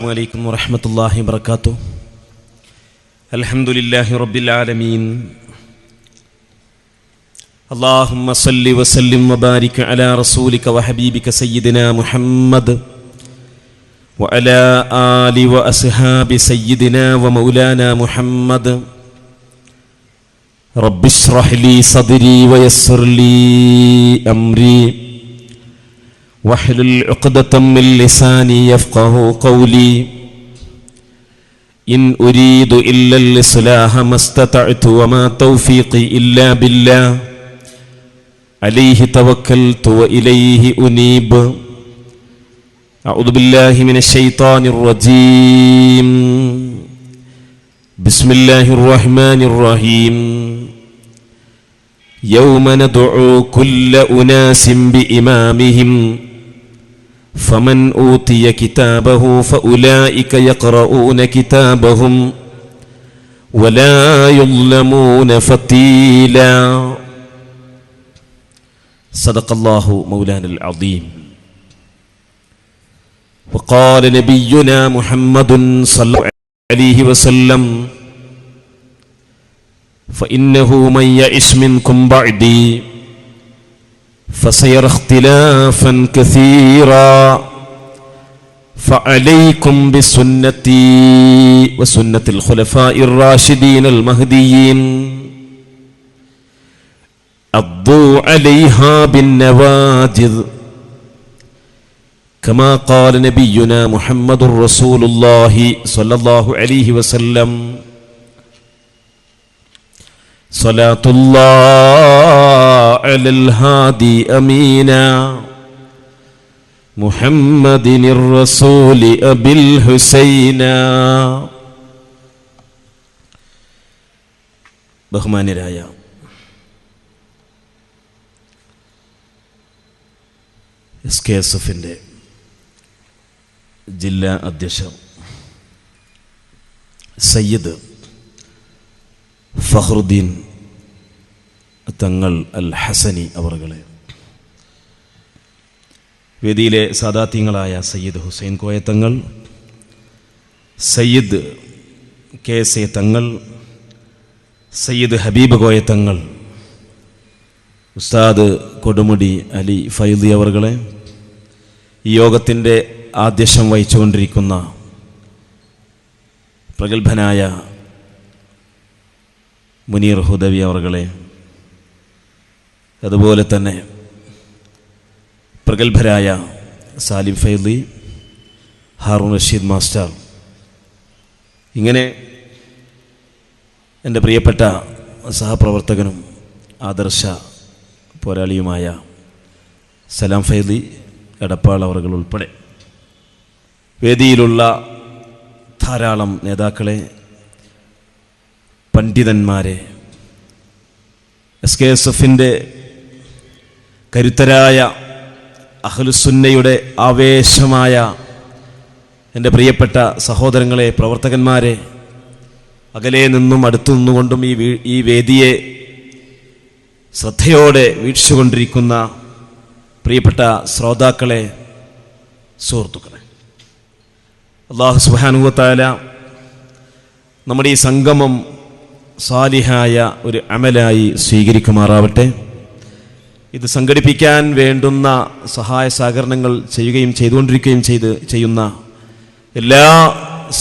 അലൈക്കും വറഹ്മത്തുള്ളാഹി വബറകാതുഹു. അൽഹംദുലില്ലാഹി റബ്ബിൽ ആലമീൻ. അല്ലാഹുമ്മ സല്ലി വസല്ലിം വബാരിക് അലാ റസൂലിക വഹബീബിക സയ്യിദിനാ മുഹമ്മദ് വഅലാ ആലി വഅസ്ഹാബി സയ്യിദിനാ വമൗലാനാ മുഹമ്മദ്. റബ്ബിശ്റഹ് ലീ സദ്രി വയസ്സിർ ലീ അംരി വഹ്ലുൽ ഉഖ്ദതം മിൻ ലിസാനി യഫ്ഖഹു ഖൗലി. ഇൻ ഉരീദു ഇല്ലൽ ഇസ്ലാഹ മസ്തതഅതു വമാ തൗഫീഖി ഇല്ലാ ബില്ലാഹ് അലൈഹി തവക്കൽതു വഇലൈഹി ഉനീബ്. അഊദു ബില്ലാഹി മിനശ് ശൈത്വാനിർ റജീം. ബിസ്മില്ലാഹിർ റഹ്മാനിർ റഹീം. യൗമ നദ്ഉ കുല്ല ഉനാസിൻ ബിഇമാമിഹിം فمن أوتي كتابه فأولئك يقرؤون كتابهم ولا يظلمون فتيلا. صدق الله مولانا العظيم. وقال نبينا محمد صلى الله عليه وسلم فإنه من يعش منكم بعدي فسيرى اختلافا كثيرا فعليكم بسنتي وسنة الخلفاء الراشدين المهديين عضوا عليها بالنواجذ كما قال نبينا محمد رسول الله صلى الله عليه وسلم. صلاة الله على الهادي أمينا محمد الرسول أبي الحسينا. ബഹുമാന്യരായ SKSF-ന്റെ ജില്ലാ അധ്യക്ഷൻ സയ്യിദ് ഫഖ്റുദ്ദീൻ തങ്ങൾ അൽ ഹസനി അവറുകളെ, വേദിയിലെ സാദാത്യങ്ങളായ സയ്യിദ് ഹുസൈൻ കോയ തങ്ങൾ, സയ്യിദ് KS തങ്ങൾ, സയ്യിദ് ഹബീബ് കോയ തങ്ങൾ, ഉസ്താദ് കൊടുമുടി അലി ഫൈദി അവറുകളെ, ഈ യോഗത്തിൻ്റെ ആദ്യക്ഷം വഹിച്ചുകൊണ്ടിരിക്കുന്ന പ്രഗത്ഭനായ മുനീർ ഹുദവി അവറുകളെ, അതുപോലെ തന്നെ പ്രഗത്ഭരായ സാലിം ഫൈദി, ഹാറൂൺ റഷീദ് മാസ്റ്റർ, ഇങ്ങനെ എൻ്റെ പ്രിയപ്പെട്ട സഹപ്രവർത്തകനും ആദർശ പോരാളിയുമായ സലാം ഫൈദി എടപ്പാൾ അവറുകൾ ഉൾപ്പെടെ വേദിയിലുള്ള ധാരാളം നേതാക്കളെ, പണ്ഡിതന്മാരെ, SKSF-ന്റെ കരുത്തരായ അഹ്ലുസുന്നയുടെ ആവേശമായ എൻ്റെ പ്രിയപ്പെട്ട സഹോദരങ്ങളെ, പ്രവർത്തകന്മാരെ, അകലെ നിന്നും അടുത്തു നിന്നുകൊണ്ടും ഈ വേദിയെ ശ്രദ്ധയോടെ വീക്ഷിച്ചുകൊണ്ടിരിക്കുന്ന പ്രിയപ്പെട്ട ശ്രോതാക്കളെ, സുഹൃത്തുക്കളെ, അല്ലാഹു സുബ്ഹാനഹു വ തആല നമ്മുടെ ഈ സംഗമം സാലിഹായ ഒരു അമലായി സ്വീകരിക്കുമാറാവട്ടെ. ഇത് സംഘടിപ്പിക്കാൻ വേണ്ടുന്ന സഹായ സഹകരണങ്ങൾ ചെയ്യുകയും ചെയ്തുകൊണ്ടിരിക്കുകയും ചെയ്യുന്ന എല്ലാ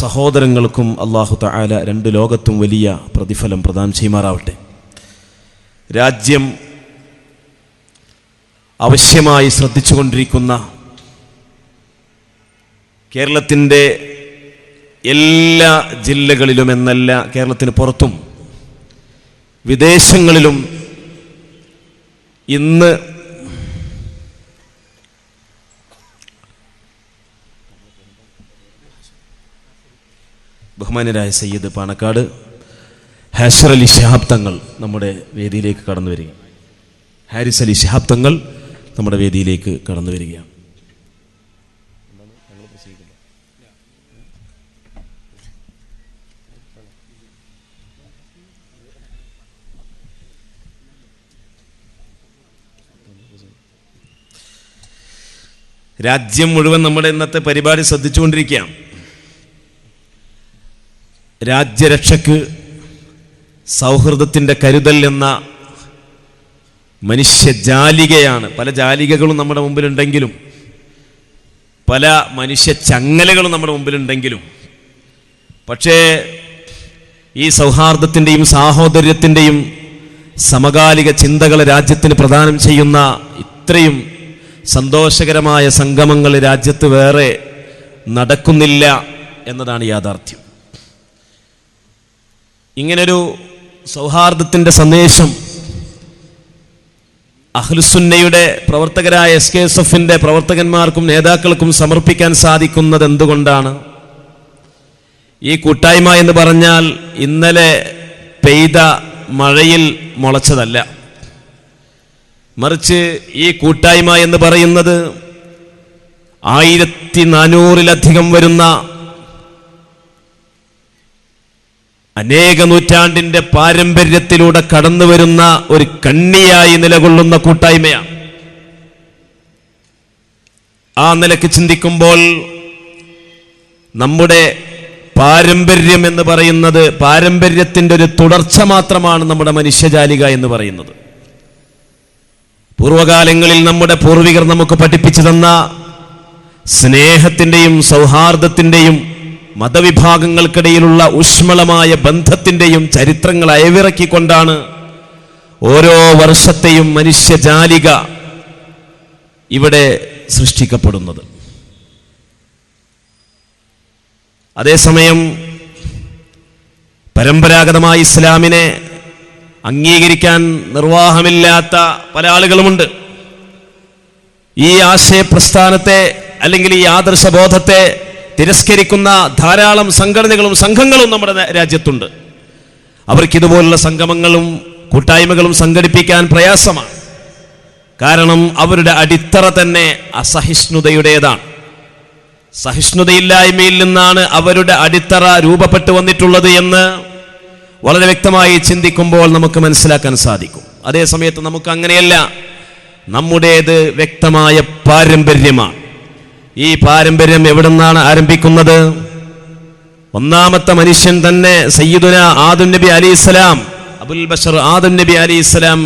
സഹോദരങ്ങൾക്കും അല്ലാഹു തആല രണ്ട് ലോകത്തും വലിയ പ്രതിഫലം പ്രദാനം ചെയ്യുമാറാവട്ടെ. രാജ്യം ആവശ്യമായി ശ്രദ്ധിച്ചുകൊണ്ടിരിക്കുന്ന കേരളത്തിൻ്റെ എല്ലാ ജില്ലകളിലും എന്നല്ല, കേരളത്തിന് പുറത്തും വിദേശങ്ങളിലും ഇന്ന് ബഹുമാന്യരായ സയ്യിദ് പാണക്കാട് ഹാരിസ് അലി ശിഹാബ് തങ്ങൾ നമ്മുടെ വേദിയിലേക്ക് കടന്നു വരിക. ഹാരിസ് അലി ശിഹാബ് തങ്ങൾ നമ്മുടെ വേദിയിലേക്ക് കടന്നു വരികയാണ്. രാജ്യം മുഴുവൻ നമ്മുടെ ഇന്നത്തെ പരിപാടി ശ്രദ്ധിച്ചുകൊണ്ടിരിക്കുകയാണ്. രാജ്യരക്ഷയ്ക്ക് സൗഹൃദത്തിൻ്റെ കരുതൽ എന്ന മനുഷ്യജാലികയാണ്. പല ജാലികകളും നമ്മുടെ മുമ്പിലുണ്ടെങ്കിലും, പല മനുഷ്യ ചങ്ങലകളും നമ്മുടെ മുമ്പിലുണ്ടെങ്കിലും, പക്ഷേ ഈ സൗഹാർദ്ദത്തിൻ്റെയും സാഹോദര്യത്തിൻ്റെയും സമകാലിക ചിന്തകൾ രാജ്യത്തിന് പ്രദാനം ചെയ്യുന്ന ഇത്രയും സന്തോഷകരമായ സംഗമങ്ങൾ രാജ്യത്ത് വേറെ നടക്കുന്നില്ല എന്നതാണ് യാഥാർത്ഥ്യം. ഇങ്ങനൊരു സൗഹാർദ്ദത്തിൻ്റെ സന്ദേശം അഹ്ലുസുന്നയുടെ പ്രവർത്തകരായ SKSF-ന്റെ പ്രവർത്തകന്മാർക്കും നേതാക്കൾക്കും സമർപ്പിക്കാൻ സാധിക്കുന്നത് എന്തുകൊണ്ടാണ്? ഈ കൂട്ടായ്മ എന്ന് പറഞ്ഞാൽ ഇന്നലെ പെയ്ത മഴയിൽ മുളച്ചതല്ല. മറിച്ച് ഈ കൂട്ടായ്മ എന്ന് പറയുന്നത് 1400-ലധികം വരുന്ന അനേക നൂറ്റാണ്ടിന്റെ പാരമ്പര്യത്തിലൂടെ കടന്നു വരുന്ന ഒരു കണ്ണിയായി നിലകൊള്ളുന്ന കൂട്ടായ്മയാണ്. ആ നിലയ്ക്ക് ചിന്തിക്കുമ്പോൾ നമ്മുടെ പാരമ്പര്യം എന്ന് പറയുന്നത്, പാരമ്പര്യത്തിൻ്റെ ഒരു തുടർച്ച മാത്രമാണ് നമ്മുടെ മനുഷ്യജാലിക എന്ന് പറയുന്നത്. പൂർവകാലങ്ങളിൽ നമ്മുടെ പൂർവികർ നമുക്ക് പഠിപ്പിച്ചു തന്ന സ്നേഹത്തിൻ്റെയും സൗഹാർദ്ദത്തിൻ്റെയും മതവിഭാഗങ്ങൾക്കിടയിലുള്ള ഊഷ്മളമായ ബന്ധത്തിൻ്റെയും ചരിത്രങ്ങൾ അയവിറക്കിക്കൊണ്ടാണ് ഓരോ വർഷത്തെയും മനുഷ്യജാലിക ഇവിടെ സൃഷ്ടിക്കപ്പെടുന്നത്. അതേസമയം പരമ്പരാഗതമായ ഇസ്ലാമിനെ അംഗീകരിക്കാൻ നിർവാഹമില്ലാത്ത പല ആളുകളുമുണ്ട്. ഈ ആശയപ്രസ്ഥാനത്തെ അല്ലെങ്കിൽ ഈ ആദർശബോധത്തെ തിരസ്കരിക്കുന്ന ധാരാളം സംഘടനകളും സംഘങ്ങളും നമ്മുടെ രാജ്യത്തുണ്ട്. അവർക്കിതുപോലുള്ള സംഗമങ്ങളും കൂട്ടായ്മകളും സംഘടിപ്പിക്കാൻ പ്രയാസമാണ്. കാരണം അവരുടെ അടിത്തറ തന്നെ അസഹിഷ്ണുതയുടേതാണ്. സഹിഷ്ണുതയില്ലായ്മയിൽ നിന്നാണ് അവരുടെ അടിത്തറ രൂപപ്പെട്ടു വന്നിട്ടുള്ളത് എന്ന് വളരെ വ്യക്തമായി ചിന്തിക്കുമ്പോൾ നമുക്ക് മനസ്സിലാക്കാൻ സാധിക്കും. അതേസമയത്ത് നമുക്ക് അങ്ങനെയല്ല. നമ്മുടേത് വ്യക്തമായ പാരമ്പര്യമാണ്. ഈ പാരമ്പര്യം എവിടെ നിന്നാണ് ആരംഭിക്കുന്നത്? ഒന്നാമത്തെ മനുഷ്യൻ തന്നെ സയ്യിദുന ആദം നബി അലൈഹിസ്സലാം, അബുൽ ബഷർ ആദം നബി അലൈഹിസ്സലാം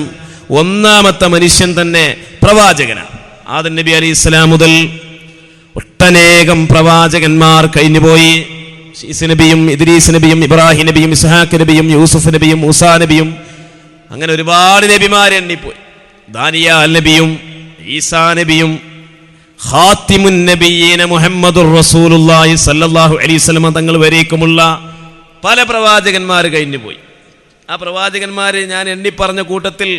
ഒന്നാമത്തെ മനുഷ്യൻ തന്നെ പ്രവാചകനാണ്. ആദം നബി അലൈഹിസ്സലാം മുതൽ ഒട്ടനേകം പ്രവാചകന്മാർ കഴിഞ്ഞുപോയി. ശീസ് നബിയും ഇദ്രീസ് നബിയും ഇബ്രാഹിം നബിയും ഇസ്ഹാഖ് നബിയും യൂസുഫ് നബിയും മൂസാ നബിയും അങ്ങനെ ഒരുപാട് നബിമാരെ എണ്ണിപ്പോയി. ദാനിയാൽ നബിയും ഈസാ നബിയും ഖാത്തിമുൻ നബിയ്യീന മുഹമ്മദുർ റസൂലുള്ളാഹി സ്വല്ലല്ലാഹു അലൈഹി വസല്ലം തങ്ങൾ വരേക്കുമുള്ള പല പ്രവാചകന്മാർ കഴിഞ്ഞുപോയി. ആ പ്രവാചകന്മാർ ഞാൻ എണ്ണിപ്പറഞ്ഞ കൂട്ടത്തിൽ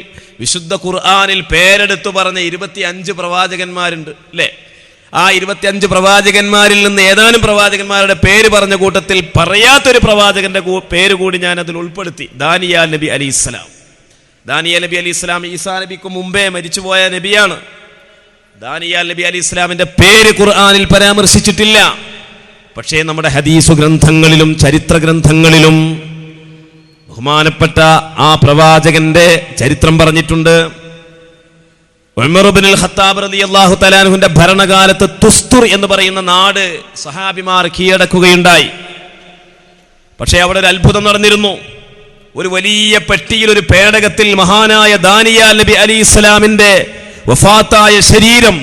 വിശുദ്ധ ഖുർആനിൽ പേരെടുത്തു പറഞ്ഞ 25 പ്രവാചകന്മാരുണ്ട് അല്ലേ? ആ 25 പ്രവാചകന്മാരിൽ നിന്ന് ഏതാനും പ്രവാചകന്മാരുടെ പേര് പറഞ്ഞ കൂട്ടത്തിൽ പറയാത്തൊരു പ്രവാചകന്റെ പേര് കൂടി ഞാൻ അതിൽ ഉൾപ്പെടുത്തി. ദാനിയാൽ നബി അലൈഹിസ്സലാം. ദാനിയാൽ നബി അലൈഹിസ്സലാം ഈസാ നബിക്ക് മുമ്പേ മരിച്ചുപോയ നബിയാണ്. ദാനിയാൽ നബി അലൈഹിസ്സലാമിന്റെ പേര് ഖുർആനിൽ പരാമർശിച്ചിട്ടില്ല. പക്ഷേ നമ്മുടെ ഹദീസ് ഗ്രന്ഥങ്ങളിലും ചരിത്ര ഗ്രന്ഥങ്ങളിലും ബഹുമാനപ്പെട്ട ആ പ്രവാചകന്റെ ചരിത്രം പറഞ്ഞിട്ടുണ്ട്. ഉമർ ഇബ്നുൽ ഖത്താബ് റളിയല്ലാഹു തആല അൻഹുവിന്റെ ഭരണകാലത്ത് തുസ്തുർ എന്ന് പറയുന്ന നാട് സഹാബിമാർ കീഴടക്കുകയുണ്ടായി. പക്ഷേ അവിടെ ഒരു അത്ഭുതം നടന്നിരുന്നു. ഒരു വലിയ പെട്ടിയിൽ, ഒരു പേടകത്തിൽ മഹാനായ ദാനിയാൽ നബി അലൈഹിസ്സലാമിന്റെ വഫാത്തായ ശരീരം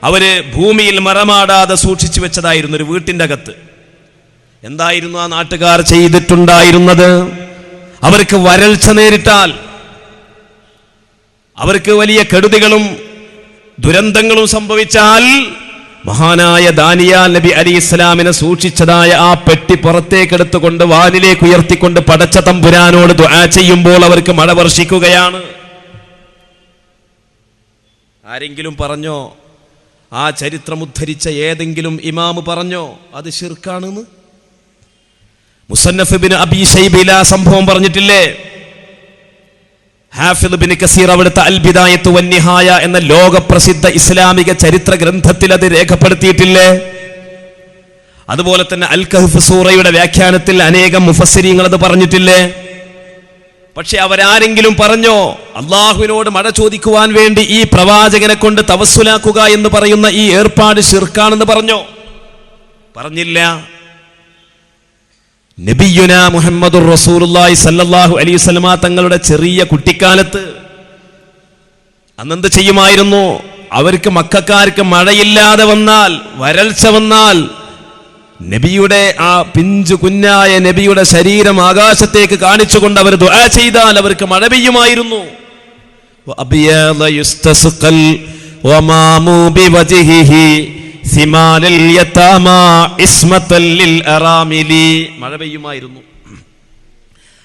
അവര് ഭൂമിയിൽ മറമാടാതെ സൂക്ഷിച്ചു വെച്ചതായിരുന്നു ഒരു വീട്ടിൻ്റെ അകത്ത്. എന്തായിരുന്നു ആ നാട്ടുകാർ ചെയ്തിട്ടുണ്ടായിരുന്നത്? അവർക്ക് വരൾച്ച നേരിട്ടാൽ, അവർക്ക് വലിയ കെടുതികളും ദുരന്തങ്ങളും സംഭവിച്ചാൽ മഹാനായ ദാനിയാൽ നബി അലൈഹിസ്സലാമിനെ സൂക്ഷിച്ചതായ ആ പെട്ടി പുറത്തേക്കെടുത്തുകൊണ്ട് വാനിലേക്ക് ഉയർത്തിക്കൊണ്ട് പടച്ച തമ്പുരാനോട് ദുആ ചെയ്യുമ്പോൾ അവർക്ക് മഴ വർഷിക്കുകയാണ്. ആരെങ്കിലും പറഞ്ഞോ? ആ ചരിത്രം ഉദ്ധരിച്ച ഏതെങ്കിലും ഇമാമ് പറഞ്ഞോ അത് ശിർക്കാണെന്ന്? മുസന്നഫ് ഇബ്നു അബീ ശൈബയിൽ ആ സംഭവം പറഞ്ഞിട്ടില്ലേ? ഹാഫിദ് ഇബ്നു കസീർ അവിടുത്തെ അൽ ബിദായത്ത് വന്നിഹായ എന്ന ലോകപ്രസിദ്ധ ഇസ്ലാമിക ചരിത്ര ഗ്രന്ഥത്തിൽ അത് രേഖപ്പെടുത്തിയിട്ടില്ലേ? അതുപോലെ തന്നെ അൽ കഹ്ഫ് സൂറയുടെ വ്യാഖ്യാനത്തിൽ അനേകം മുഫസ്സിരീങ്ങൾ അത് പറഞ്ഞിട്ടില്ലേ? പക്ഷെ അവരാരെങ്കിലും പറഞ്ഞോ അള്ളാഹുവിനോട് മഴ ചോദിക്കുവാൻ വേണ്ടി ഈ പ്രവാചകനെ കൊണ്ട് തവസ്സുലാക്കുക എന്ന് പറയുന്ന ഈ ഏർപ്പാട് ശിർക്കാണെന്ന് പറഞ്ഞോ? പറഞ്ഞില്ല. നബിയുന മുഹമ്മദുർ റസൂലുള്ളാഹി സല്ലല്ലാഹു അലൈഹി വസല്ലമ തങ്ങളുടെ ചെറിയ കുട്ടിക്കാലത്ത് അന്നെന്ത് ചെയ്യുമായിരുന്നു? അവർക്ക് മക്കക്കാർക്ക് മഴയില്ലാതെ വന്നാൽ, വരൾച്ച വന്നാൽ, നബിയുടെ ആ പിഞ്ചു കുഞ്ഞായ നബിയുടെ ശരീരം ആകാശത്തേക്ക് കാണിച്ചുകൊണ്ട് അവർ ദുആ ചെയ്താൽ അവർക്ക് മഴ പെയ്യുമായിരുന്നു. മഴ പെയ്യുമായിരുന്നു.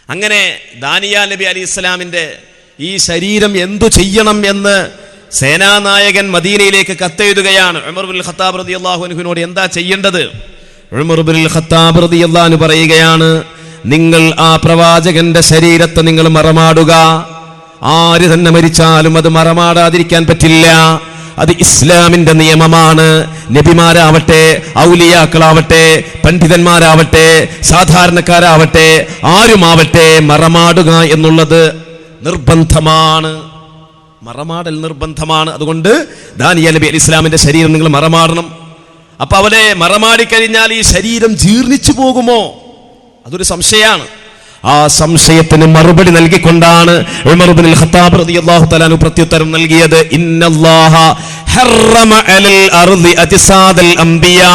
അങ്ങനെ ദാനിയ നബി അലൈഹി ഇസ്ലാമിന്റെ ഈ ശരീരം എന്തു ചെയ്യണം എന്ന് സേനാനായകൻ മദീനയിലേക്ക് കത്തെഴുതുകയാണ്. ഉമർ ഇബ്നുൽ ഖത്താബ് റളിയല്ലാഹു അൻഹുവിനോട് എന്താ ചെയ്യേണ്ടത്? ഉമർ ഇബ്നുൽ ഖത്താബ് റളിയല്ലാഹു അൻഹു പറയുകയാണ്, നിങ്ങൾ ആ പ്രവാചകന്റെ ശരീരത്തെ നിങ്ങൾ മറമാടുക. ആര് തന്നെ മരിച്ചാലും അത് മറമാടാതിരിക്കാൻ പറ്റില്ല. അത് ഇസ്ലാമിന്റെ നിയമമാണ്. നബിമാരാവട്ടെ, ഔലിയാക്കളാവട്ടെ, പണ്ഡിതന്മാരാവട്ടെ, സാധാരണക്കാരാവട്ടെ, ആരുമാവട്ടെ, മറമാടുക എന്നുള്ളത് നിർബന്ധമാണ്. മറമാടൽ നിർബന്ധമാണ്. അതുകൊണ്ട് ദാനിയ നബി അലൈഹി ഇസ്ലാമിന്റെ ശരീരം നിങ്ങൾ മറമാടണം. അപ്പൊ അവരെ മറമാടിക്കഴിഞ്ഞാൽ ഈ ശരീരം ജീർണിച്ചു പോകുമോ? അതൊരു സംശയമാണ്. ആ സംശയത്തിന് മറുപടി നൽകിക്കൊണ്ടാണ് ഉമർ ഇബ്നുൽ ഖത്താബ് റളിയല്ലാഹു തആല അൻഹു പ്രത്യുത്തരം നൽകിയത്. ഇന്നല്ലാഹ ഹറമ അലൽ അർളി അജ്സാദൽ അംബിയാ.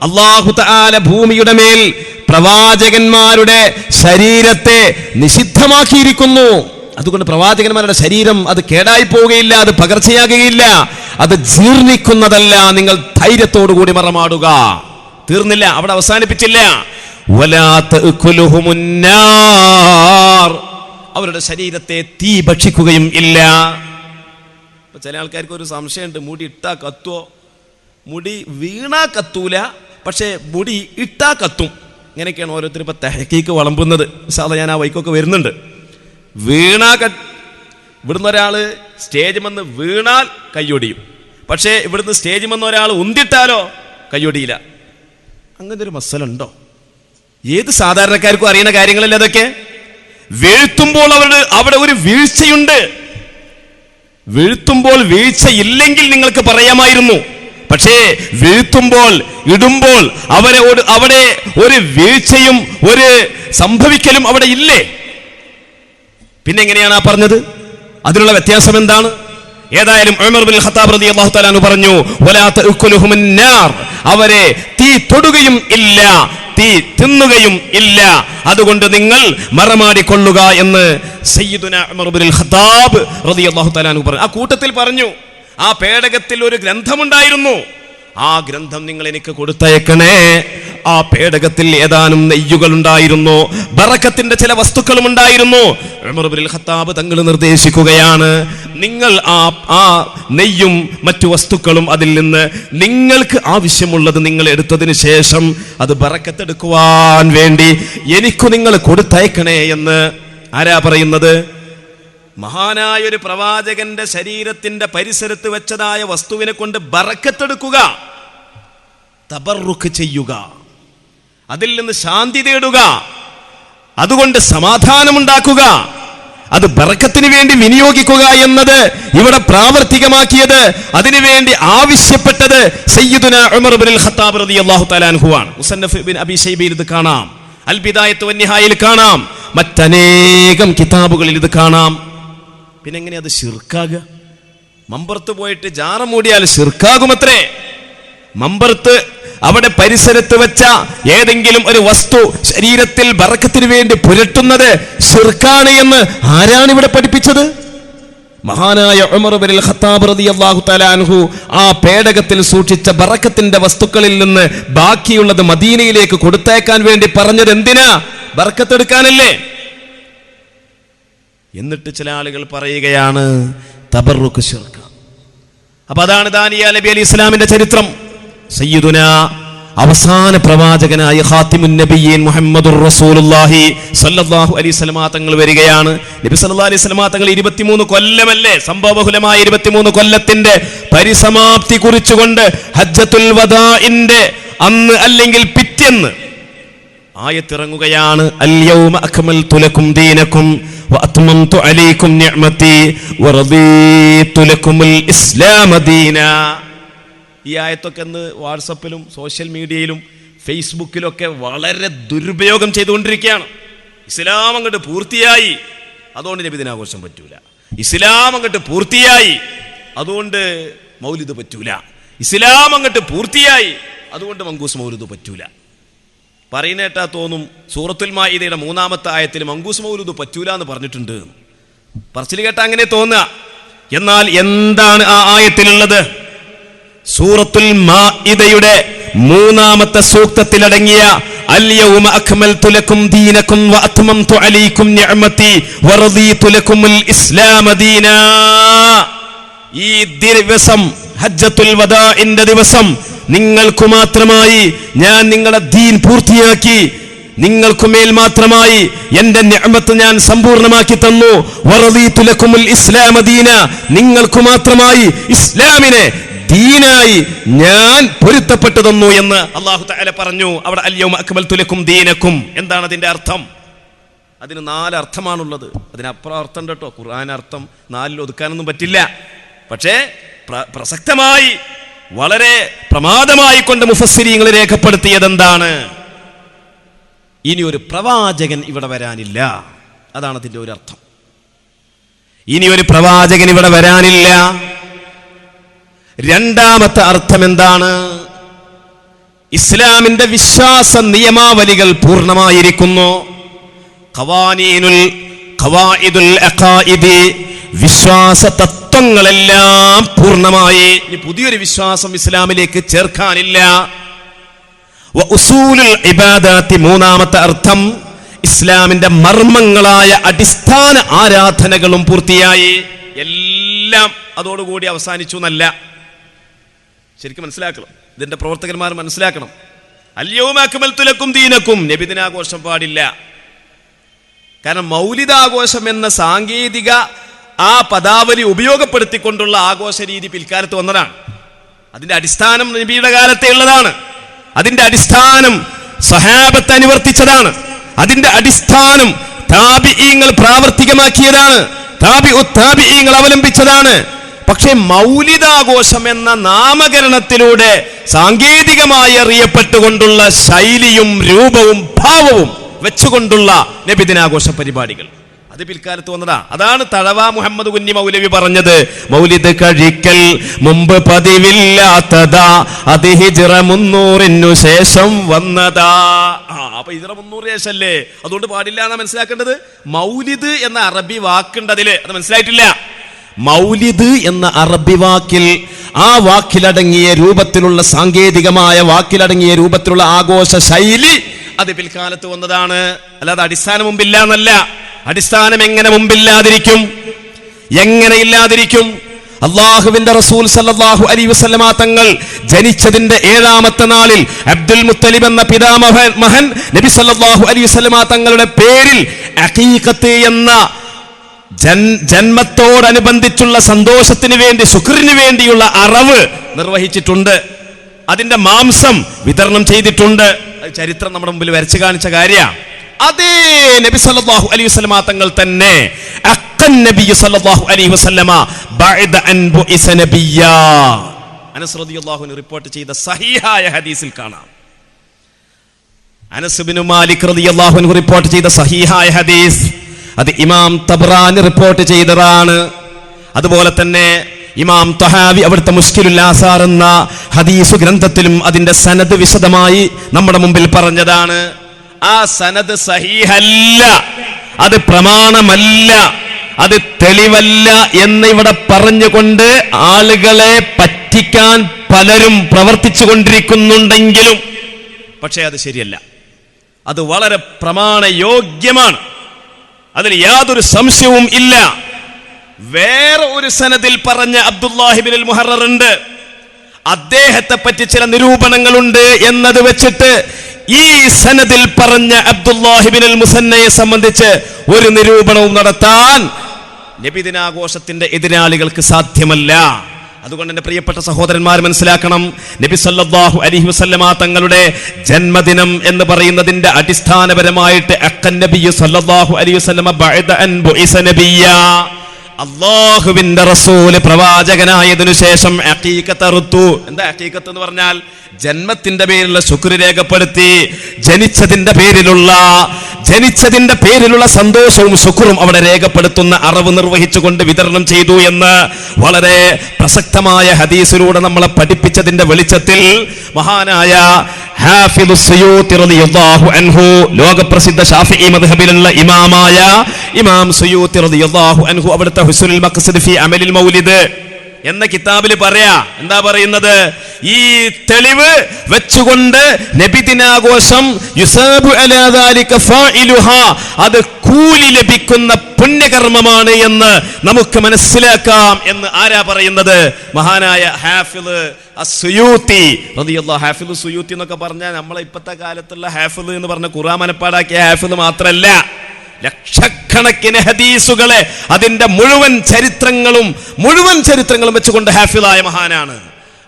അല്ലാഹു തആല ഭൂമിയുടെ മേൽ പ്രവാചകന്മാരുടെ ശരീരത്തെ നിഷിദ്ധമാക്കിയിരിക്കുന്നു. അതുകൊണ്ട് പ്രവാചകന്മാരുടെ ശരീരം അത് കേടായി പോവുകയില്ല, അത് പകർച്ചയാകുകയില്ല, അത് ജീർണിക്കുന്നതല്ല. നിങ്ങൾ ധൈര്യത്തോടു കൂടി മറമാടുക. തീർന്നില്ല, അവിടെ അവസാനിപ്പിച്ചില്ല. അവരുടെ ശരീരത്തെ തീ ഭക്ഷിക്കുകയും ഇല്ല. ചില ആൾക്കാർക്ക് ഒരു സംശയമുണ്ട്, മുടി ഇട്ടാ കത്തുവോ? മുടി വീണാ കത്തൂല, പക്ഷേ മുടി ഇട്ടാ കത്തും. ഇങ്ങനെയൊക്കെയാണ് ഓരോരുത്തർ ഇപ്പൊ തഹക്കീക്ക് വളമ്പുന്നത്. ഞാൻ ആ വൈക്കൊക്കെ വരുന്നുണ്ട്. ഇവിടുന്ന് ഒരാള് സ്റ്റേജ് വന്ന് വീണാൽ കയ്യൊടിയും, പക്ഷേ ഇവിടുന്ന് സ്റ്റേജ് വന്ന് ഒരാൾ ഉന്തിട്ടാലോ കയ്യൊടിയില്ല. അങ്ങനെ ഒരു മസലുണ്ടോ? ഏത് സാധാരണക്കാർക്കും അറിയുന്ന കാര്യങ്ങളല്ലേ അതൊക്കെ. വീഴ്ത്തുമ്പോൾ അവിടെ ഒരു വീഴ്ചയുണ്ട്. വീഴ്ത്തുമ്പോൾ വീഴ്ചയില്ലെങ്കിൽ നിങ്ങൾക്ക് പറയാമായിരുന്നു. പക്ഷേ വീഴ്ത്തുമ്പോൾ, ഇടുമ്പോൾ അവിടെ ഒരു വീഴ്ചയും ഒരു സംഭവിക്കലും അവിടെ ഇല്ലേ? പിന്നെ എങ്ങനെയാണ് ആ പറഞ്ഞത്? അതിനുള്ള വ്യത്യാസം എന്താണ്? ഏതായാലും ഉമർ ഇബ്നുൽ ഖത്താബ് റളിയല്ലാഹു തആല അൻഹു പറഞ്ഞു, വലാ തഅകുലുഹുമുൻ നാർ. അവരെ തീ തൊടുകയും ഇല്ല, തീ തിന്നുകയും ഇല്ല. അതുകൊണ്ട് നിങ്ങൾ മറമാടിക്കൊള്ളുക എന്ന് സയ്യിദുന ഉമർ ഇബ്നുൽ ഖത്താബ് റളിയല്ലാഹു തആല അൻഹു പറഞ്ഞു. ആ കൂട്ടത്തിൽ പറഞ്ഞു, ആ പേടകത്തിൽ ഒരു ഗ്രന്ഥമുണ്ടായിരുന്നു, ആ ഗ്രന്ഥം നിങ്ങൾ എനിക്ക് കൊടുത്തയക്കണേ. ആ പേടകത്തിൽ ഏതാനും നെയ്യുകൾ ഉണ്ടായിരുന്നു, ബറക്കത്തിന്റെ ചില വസ്തുക്കളും ഉണ്ടായിരുന്നു. ഉമർ ഇബ്നുൽ ഖത്താബ് തങ്ങൾ നിർദ്ദേശിക്കുകയാണ്, നിങ്ങൾ ആ നെയ്യും മറ്റു വസ്തുക്കളും അതിൽ നിന്ന് നിങ്ങൾക്ക് ആവശ്യമുള്ളത് നിങ്ങൾ എടുത്തതിന് ശേഷം അത് ബറക്കത്തെടുക്കുവാൻ വേണ്ടി എനിക്ക് നിങ്ങൾ കൊടുത്തയക്കണേ എന്ന്. ആരാ പറയുന്നത്? മഹാനായ ഒരു പ്രവാചകന്റെ ശരീരത്തിന്റെ പരിസരത്ത് വെച്ചതായ വസ്തുവിനെ കൊണ്ട് ബറക്കത്തെടുക്കുക, തബറുക്ക് ചെയ്യുക, അതിൽ നിന്ന് ശാന്തി തേടുക, അതുകൊണ്ട് സമാധാനമുണ്ടാക്കുക, അത് ബറക്കത്തിന് വേണ്ടി വിനിയോഗിക്കുക എന്നത് ഇവിടെ പ്രാവർത്തികമാക്കിയത്, അതിനുവേണ്ടി ആവശ്യപ്പെട്ടത് സയ്യിദുന ഉമർ ഇബ്നുൽ ഖത്താബ് റളിയല്ലാഹു തആല അൻഹു ആണ്. മുസന്നഫ് ഇബ്നു അബീ ശൈബയിൽ ഇത് കാണാം, അൽ ബിദായത്ത് വന്നിഹായിൽ കാണാം, മറ്റനേകം കിതാബുകളിൽ ഇത് കാണാം. പിന്നെ എങ്ങനെ അത് ശിർക്കാകുക? മമ്പർത്ത് പോയിട്ട് ജാറ മൂടിയാൽ ശിർക്കാകുമത്രേ. മമ്പർത്ത് അവിടെ പരിസരത്ത് വെച്ച ഏതെങ്കിലും ഒരു വസ്തു ശരീരത്തിൽ ബറക്കത്തിന് വേണ്ടി പുരട്ടുന്നത് ശിർക്കാണ് എന്ന് ആരാണ് ഇവിടെ പഠിപ്പിച്ചത്? മഹാനായ ഉമർ ഇബ്നുൽ ഖത്താബ് റളിയല്ലാഹു തആല അൻഹു ആ പേടകത്തിൽ സൂക്ഷിച്ച ബറക്കത്തിന്റെ വസ്തുക്കളിൽ നിന്ന് ബാക്കിയുള്ളത് മദീനയിലേക്ക് കൊടുത്തയക്കാൻ വേണ്ടി പറഞ്ഞത് എന്തിനാ? ബറക്കത്തെടുക്കാനല്ലേ? എന്നിട്ട് ചില ആളുകൾ പറയുകയാണ് തബറുക്ക് ശിർക്ക. അപ്പൊ അതാണ് ദാനിയ നബി അലൈഹി ഇസ്ലാമിന്റെ ചരിത്രം. സയ്യിദുന അവസാന പ്രവാചകനായ ഖാതിമുൻ നബിയ്യീൻ മുഹമ്മദുർ റസൂലുള്ളാഹി സ്വല്ലല്ലാഹു അലൈഹി വസല്ലമ തങ്ങൾ വരികയാണ്. നബി സല്ലല്ലാഹു അലൈഹി വസല്ലമ തങ്ങൾ 23 കൊല്ലമല്ലേ, സംഭവബഹുലമായ 23 കൊല്ലത്തിന്റെ പരിസമാപ്തി കുറിച്ചുകൊണ്ട് ഹജ്ജത്തുൽ വദാഇന്റെ അന്ന് അല്ലെങ്കിൽ പിറ്റേന്ന് ആയത്തിറങ്ങുകയാണ്. അൽ യൗമ അക്മൽതു ലക്കും ദീനക്കും വഅത്മംതു അലൈക്കും നിഅമതി വറദീതു ലക്കുമുൽ ഇസ്ലാമ ദീന. ഈ ആയത്തൊക്കെ ഇന്ന് വാട്സപ്പിലും സോഷ്യൽ മീഡിയയിലും ഫേസ്ബുക്കിലൊക്കെ വളരെ ദുരുപയോഗം ചെയ്തുകൊണ്ടിരിക്കുകയാണ്. ഇസ്ലാം അങ്ങോട്ട് പൂർത്തിയായി, അതുകൊണ്ട് നബിദിനാഘോഷം പറ്റൂല. ഇസ്ലാം അങ്ങോട്ട് പൂർത്തിയായി, അതുകൊണ്ട് മൗലിദ് പറ്റൂല. ഇസ്ലാം അങ്ങോട്ട് പൂർത്തിയായി, അതുകൊണ്ട് മങ്കൂസ് മൗലിദ് പറ്റൂല. പറയുന്നേട്ടാ തോന്നും സൂറത്തുൽ മാഇദയുടെ 3-ാമത്തെ ആയത്തിൽ മങ്കൂസ് മൗലിദ് പറ്റൂല എന്ന് പറഞ്ഞിട്ടുണ്ട്. പറച്ചിൽ കേട്ടാ അങ്ങനെ തോന്നുക. എന്നാൽ എന്താണ് ആ ആയത്തിലുള്ളത്? സൂറത്തുൽ മാഇദയുടെ 3-ാമത്തെ സൂക്തത്തിലടങ്ങിയ അൽയൗമ അക്മൽതു ലക്കും ദീനക്കും വഅത്മംതു അലൈക്കും നിഅമതി വറദീതു ലക്കുമുൽ ഇസ്ലാമ ദീനാ. ഈ ദിവസം ഹജ്ജത്തുൽ വദാഇന്റെ ദിവസം നിങ്ങൾക്ക് മാത്രമായി ഞാൻ നിങ്ങളുടെ ദീൻ പൂർത്തിയാക്കി, നിങ്ങൾക്കുമേൽ മാത്രമായി എന്റെ നിഅമത്ത് ഞാൻ സമ്പൂർണ്ണമാക്കി തന്നു. വറദീതു ലക്കുമുൽ ഇസ്ലാമ ദീന, നിങ്ങൾക്ക് മാത്രമായി ഇസ്ലാമിനെ ദീനായി ഞാൻ പൊരുത്തപ്പെട്ടു തന്നു എന്ന് അല്ലാഹു തആല പറഞ്ഞു. അവിടെ അൽയൗമ അക്മൽതു ലക്കും ദീനക്കും എന്താണ് അതിന്റെ അർത്ഥം? അതിന് 4 അർത്ഥമാണുള്ളത്. അതിനപ്പുറം അർത്ഥം കേട്ടോ. ഖുർആൻ അർത്ഥം 4 ഒതുക്കാനൊന്നും പറ്റില്ല. പക്ഷേ പ്രസക്തമായി വളരെ പ്രമാദമായി കൊണ്ട് മുഫസ്സിരീങ്ങൾ രേഖപ്പെടുത്തിയത് എന്താണ്? ഇനി ഒരു പ്രവാചകൻ ഇവിടെ വരാനില്ല. അതാണ് അതിന്റെ ഒരു അർത്ഥം. ഇനി ഒരു പ്രവാചകൻ ഇവിടെ വരാനില്ല. രണ്ടാമത്തെ അർത്ഥം എന്താണ്? ഇസ്ലാമിന്റെ വിശ്വാസ നിയമാവലികൾ പൂർണ്ണമായിരിക്കുന്നു. ഖവാഇദുൽ അഖായിദി, വിശ്വാസ തത്വങ്ങളെല്ലാം പൂർണ്ണമായി. ഇനി പുതിയൊരു വിശ്വാസം ഇസ്ലാമിലേക്ക് ചേർക്കാനില്ല. ഉസൂലുൽ ഇബാദാത്തി, 3-ാമത്തെ അർത്ഥം ഇസ്ലാമിന്റെ മർമ്മങ്ങളായ അടിസ്ഥാന ആരാധനകളും പൂർത്തിയായി. എല്ലാം അതോടുകൂടി അവസാനിച്ചു എന്നല്ല, ശരിക്കും മനസ്സിലാക്കണം. ഇതിന്റെ പ്രവർത്തകന്മാർ മനസ്സിലാക്കണം. അൽയൗമ അക്മൽതു ലക്കും ദീനക്കും, നബിദിനാഘോഷം പാടില്ല. കാരണം മൗലിദാഘോഷം എന്ന സാങ്കേതിക ആ പദാവലി ഉപയോഗപ്പെടുത്തിക്കൊണ്ടുള്ള ആഘോഷ രീതി പിൽക്കാലത്ത് വന്നതാണ്. അതിന്റെ അടിസ്ഥാനം നബിയുടെ കാലത്തെ ഉള്ളതാണ്. അതിന്റെ അടിസ്ഥാനം സഹാബത്ത് അനുവർത്തിച്ചതാണ്. അതിന്റെ അടിസ്ഥാനം താബിഈങ്ങൾ പ്രാവർത്തികമാക്കിയതാണ്. താബിഈങ്ങൾ അവലംബിച്ചതാണ്. പക്ഷെ മൗലിദാഘോഷം എന്ന നാമകരണത്തിലൂടെ സാങ്കേതികമായി അറിയപ്പെട്ടുകൊണ്ടുള്ള ശൈലിയും രൂപവും ഭാവവും വെച്ചുകൊണ്ടുള്ള നബിദിനാഘോഷ പരിപാടികൾ അത് പിൽക്കാലത്ത് വന്നതാ. അതാണ് തഴവ മുഹമ്മദ് കുഞ്ഞി മൗലവി പറഞ്ഞത്, മൗലിദ് കഴിക്കൽ മുമ്പ് പതിവില്ലാത്തതാ, അത് ഹിജ്റ 300 ശേഷം വന്നതാ. അപ്പൊ ഹിജ്റ 300 ശേഷല്ലേ, അതുകൊണ്ട് പാടില്ല എന്നാ മനസ്സിലാക്കേണ്ടത്. മൗലിദ് എന്ന അറബി വാക്കുണ്ട് അതില്, അത് മനസ്സിലായിട്ടില്ല. മൗലിദ് എന്ന അറബി വാക്കിൽ, ആ വാക്കിലടങ്ങിയ രൂപത്തിലുള്ള സാങ്കേതികമായ വാക്കിലടങ്ങിയ രൂപത്തിലുള്ള ആഘോഷ ശൈലി അത് പിൽക്കാലത്ത് വന്നതാണ്. അല്ലാതെ അടിസ്ഥാനം മുമ്പില്ല എന്നല്ല. അടിസ്ഥാനം എങ്ങനെ മുമ്പില്ലാതിരിക്കും? എങ്ങനെ ഇല്ലാതിരിക്കും? അള്ളാഹുവിന്റെ റസൂൽ സല്ലല്ലാഹു അലൈഹി വസല്ലമ തങ്ങൾ ജനിച്ചതിന്റെ 7-ാമത്തെ നാളിൽ അബ്ദുൽ മുത്തലിബ് എന്ന പിതാമഹൻ നബി സല്ലല്ലാഹു അലൈഹി വസല്ലമ തങ്ങളുടെ പേരിൽ അഖീഖത്ത് എന്ന ജന്മത്തോടനുബന്ധിച്ചുള്ള സന്തോഷത്തിന് വേണ്ടി, ശുക്രിന് വേണ്ടിയുള്ള അറവ് നിർവഹിച്ചിട്ടുണ്ട്. അതിന്റെ മാംസം വിതരണം ചെയ്തിട്ടുണ്ട്. ചരിത്രം നമ്മുടെ മുമ്പിൽ വരച്ചു കാണിച്ച കാര്യമാണ്. അതേ നബി സല്ലല്ലാഹു അലൈഹി വസല്ലമ തങ്ങൾ തന്നെ അഖൻ നബി സല്ലല്ലാഹു അലൈഹി വസല്ലമ ബഅദ അൻ ബുഇസ നബിയ്യാ, അനസ് റളിയല്ലാഹു അൻഹു റിപ്പോർട്ട് ചെയ്ത സഹീഹായ ഹദീസിൽ കാണാം. അനസ് ഇബ്നു മാലിക് റളിയല്ലാഹു അൻഹു റിപ്പോർട്ട് ചെയ്ത സഹീഹായ ഹദീസ്, അത് ഇമാം തബ്റാനി റിപ്പോർട്ട് ചെയ്തതാണ്. അതുപോലെ തന്നെ ഇമാം തഹാവി അവിടുത്തെ മുശ്കിലുൽ ആസാർ എന്ന ഹദീസ് ഗ്രന്ഥത്തിലും അതിന്റെ സനദ് വിശദമായി നമ്മുടെ മുമ്പിൽ പറഞ്ഞതാണ്. ആ സനദ് സഹീഹല്ല, അത് പ്രമാണമല്ല, അത് തെളിവല്ല എന്നിവിടെ പറഞ്ഞുകൊണ്ട് ആളുകളെ പറ്റിക്കാൻ പലരും പ്രവർത്തിച്ചു കൊണ്ടിരിക്കുന്നുണ്ടെങ്കിലും പക്ഷേ അത് ശരിയല്ല. അത് വളരെ പ്രമാണയോഗ്യമാണ്, അതിൽ യാതൊരു സംശയവും ഇല്ല. വേറെ ഒരു സനദിൽ പറഞ്ഞ അബ്ദുല്ലാഹിബ്നുൽ മുഹറർ ഉണ്ട്, അദ്ദേഹത്തെ പറ്റി ചില നിരൂപണങ്ങളുണ്ട് എന്നത് വെച്ചിട്ട് ഈ സനദിൽ പറഞ്ഞ അബ്ദുല്ലാഹിബ്നുൽ മുസന്നയെ സംബന്ധിച്ച് ഒരു നിരൂപണവും നടത്താൻ നബിദിനാഘോഷത്തിന്റെ എതിരാളികൾക്ക് സാധ്യമല്ല. അതുകൊണ്ട് എന്റെ പ്രിയപ്പെട്ട സഹോദരന്മാർ മനസ്സിലാക്കണം, നബി സല്ലല്ലാഹു അലൈഹി വസല്ലമ തങ്ങളുടെ ജന്മദിനം എന്ന് പറയുന്നതിന്റെ അടിസ്ഥാനപരമായിട്ട് അഖൻ നബി സല്ലല്ലാഹു അലൈഹി വസല്ലമ ബഅദ അൻ ബുഇസ നബിയ്യ, അല്ലാഹുവിന്റെ റസൂല് പ്രവാചകനായതിനു ശേഷം അഖീഖത്ത് അറുത്തു. എന്താ അഖീഖത്ത് എന്ന് പറഞ്ഞാൽ? ജന്മത്തിന്റെ പേരിലുള്ള ശുക്ർ രേഖപ്പെടുത്തി, ജനിച്ചതിന്റെ പേരിലുള്ള സന്തോഷവും ശുക്റും അവിടെ രേഖപ്പെടുത്തുന്ന അറവ് നിർവഹിച്ചുകൊണ്ട് വിതരണം ചെയ്തു എന്ന് വളരെ പ്രസക്തമായ ഹദീസിലൂടെ നമ്മളെ പഠിപ്പിച്ചതിന്റെ വെളിച്ചത്തിൽ മഹാനായ ഹാഫിദ് സുയൂത്തി റളിയല്ലാഹു അൻഹു, ലോകപ്രസിദ്ധ ശാഫിഈ മദ്ഹബിലുള്ള ഇമാമായ ഇമാം സുയൂത്തി റളിയല്ലാഹു അൻഹു അവിടുത്തെ ഹുസ്നുൽ മഖ്സദ് ഫീ അമലിൽ മൗലിദ് എന്ന കിതാബിൽ എന്താ പറയുന്നത്? ഈ തെളിവ് വെച്ചുകൊണ്ട് നബിദിനാഘോഷം യുസാബു അലാ ദാലിക ഫാഇലുഹാ, അത് കൂലി ലഭിക്കുന്ന പുണ്യകർമ്മമാണ് എന്ന് നമുക്ക് മനസ്സിലാക്കാം എന്ന് ആരാ പറയുന്നത്? മഹാനായ ഹാഫിദ് അസ്സുയൂത്തി റളിയല്ലാഹു. ഹാഫിദ് സുയൂത്തി എന്നൊക്കെ പറഞ്ഞാൽ നമ്മളെ ഇപ്പോഴത്തെ കാലത്തുള്ള ഹാഫിദ് എന്ന് പറഞ്ഞ ഖുർആൻ മനപ്പാടാക്കിയ ഹാഫിദ് മാത്രമല്ല, ലക്ഷക്കണക്കിന് ഹദീസുകളെ അതിന്റെ മുഴുവൻ ചരിത്രങ്ങളും വെച്ചുകൊണ്ട് ഹാഫിളായ മഹാനാണ്.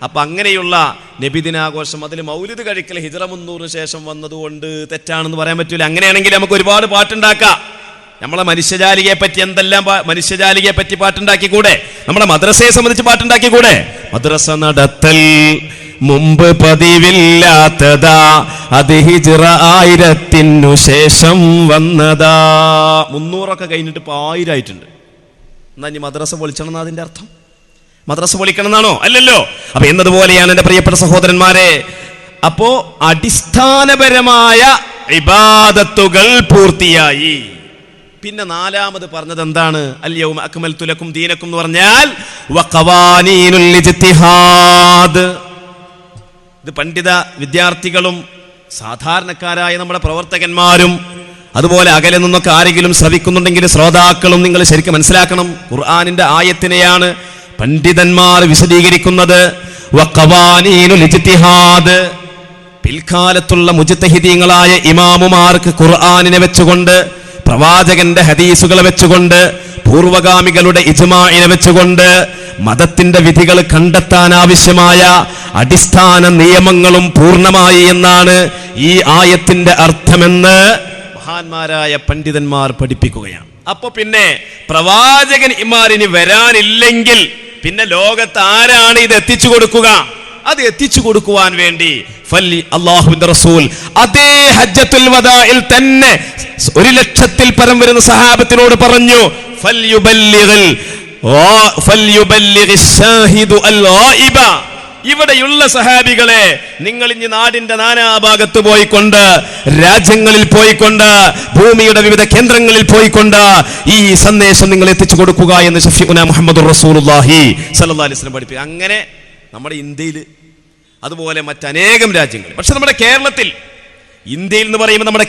അപ്പൊ അങ്ങനെയുള്ള നബിദിനാഘോഷം, അതിൽ മൗലിദ് കഴിക്കൽ ഹിജ്റ 300 ശേഷം വന്നതുകൊണ്ട് തെറ്റാണെന്ന് പറയാൻ പറ്റൂല. അങ്ങനെയാണെങ്കിൽ നമുക്ക് ഒരുപാട് പാട്ടുണ്ടാക്കാം. നമ്മളെ മനുഷ്യജാലികയെ പറ്റി മനുഷ്യജാലികയെ പറ്റി പാട്ടുണ്ടാക്കിക്കൂടെ? നമ്മളെ മദ്രസയെ സംബന്ധിച്ച് പാട്ടുണ്ടാക്കിക്കൂടെ? മദ്രസ നടത്തൽ മുമ്പ് പതിവില്ലാത്തതാ, അത് ഹിജ്റ 1000 ശേഷം വന്നതാ. 300 കഴിഞ്ഞിട്ട് ഇപ്പൊ 1000 ആയിട്ടുണ്ട്. എന്നാ ഇനി മദ്രസ പൊളിച്ചണം അതിന്റെ അർത്ഥം? മദ്രസ പൊളിക്കണം എന്നാണോ? അല്ലല്ലോ. അപ്പൊ എന്നതുപോലെയാണ് എന്റെ പ്രിയപ്പെട്ട സഹോദരന്മാരെ, അപ്പോ അടിസ്ഥാനപരമായ ഇബാദത്തുകൾ പൂർത്തിയായി. പിന്നെ നാലാമത് പറഞ്ഞത് എന്താണ്? അൽയൗമ അക്മൽതു ലക്കും ദീനക്കും എന്ന് പറഞ്ഞാൽ വഖവാനീനുൽ ഇജ്തിഹാദ്. ഇത് പണ്ഡിത വിദ്യാർത്ഥികളും സാധാരണക്കാരായ നമ്മുടെ പ്രവർത്തകന്മാരും അതുപോലെ അകലെ നിന്നൊക്കെ ആരെങ്കിലും ശ്രവിക്കുന്നുണ്ടെങ്കിൽ ശ്രോതാക്കളും നിങ്ങൾ ശരിക്കും മനസ്സിലാക്കണം. ഖുർആനിന്റെ ആയത്തിനെയാണ് പണ്ഡിതന്മാർ വിശദീകരിക്കുന്നത്. വഖവാനീനുൽ ഇജ്തിഹാദ്, പിൽക്കാലത്തുള്ള മുജ്തഹിദീങ്ങളായ ഇമാമുമാർക്ക് ഖുർആനിനെ വെച്ചുകൊണ്ട്, പ്രവാചകന്റെ ഹദീസുകളെ വെച്ചുകൊണ്ട്, പൂർവഗാമികളുടെ ഇജ്മാഇനെ വെച്ചുകൊണ്ട് മതത്തിന്റെ വിധികൾ കണ്ടെത്താൻ ആവശ്യമായ അടിസ്ഥാന നിയമങ്ങളും പൂർണ്ണമായി എന്നാണ് ഈ ആയത്തിന്റെ അർത്ഥമെന്ന് മഹാന്മാരായ പണ്ഡിതന്മാർ പഠിപ്പിക്കുകയാണ്. അപ്പൊ പിന്നെ പ്രവാചകൻ ഇമാരിനി വരാനില്ലെങ്കിൽ പിന്നെ ലോകത്ത് ആരാണ് ഇത് എത്തിച്ചു കൊടുക്കുക? അത് എത്തിച്ചു കൊടുക്കുവാൻ വേണ്ടി അല്ലാഹുവിന്റെ റസൂൽ അതേ ഹജ്ജത്തുൽ വദാഇൽ തന്നെ 1,00,000-ൽ പരം വരുന്ന സഹാബത്തിനോട് പറഞ്ഞു, ഇവിടെയുള്ള സഹാബികളെ, നിങ്ങൾ ഇനി നാടിന്റെ നാനാഭാഗത്ത് പോയിക്കൊണ്ട്, രാജ്യങ്ങളിൽ പോയിക്കൊണ്ട്, ഭൂമിയുടെ വിവിധ കേന്ദ്രങ്ങളിൽ പോയിക്കൊണ്ട് ഈ സന്ദേശം നിങ്ങൾ എത്തിച്ചു കൊടുക്കുക എന്ന് ശഫീഉനാ മുഹമ്മദുർ റസൂലുള്ളാഹി സ്വല്ലല്ലാഹു അലൈഹി വസല്ലം പഠിപ്പിച്ചു. അങ്ങനെ നമ്മുടെ ഇന്ത്യയിൽ, അതുപോലെ മറ്റനേകം രാജ്യങ്ങളിൽ, പക്ഷെ നമ്മുടെ കേരളത്തിൽ, ഇന്ത്യയിൽ എന്ന് പറയുമ്പോൾ നമ്മുടെ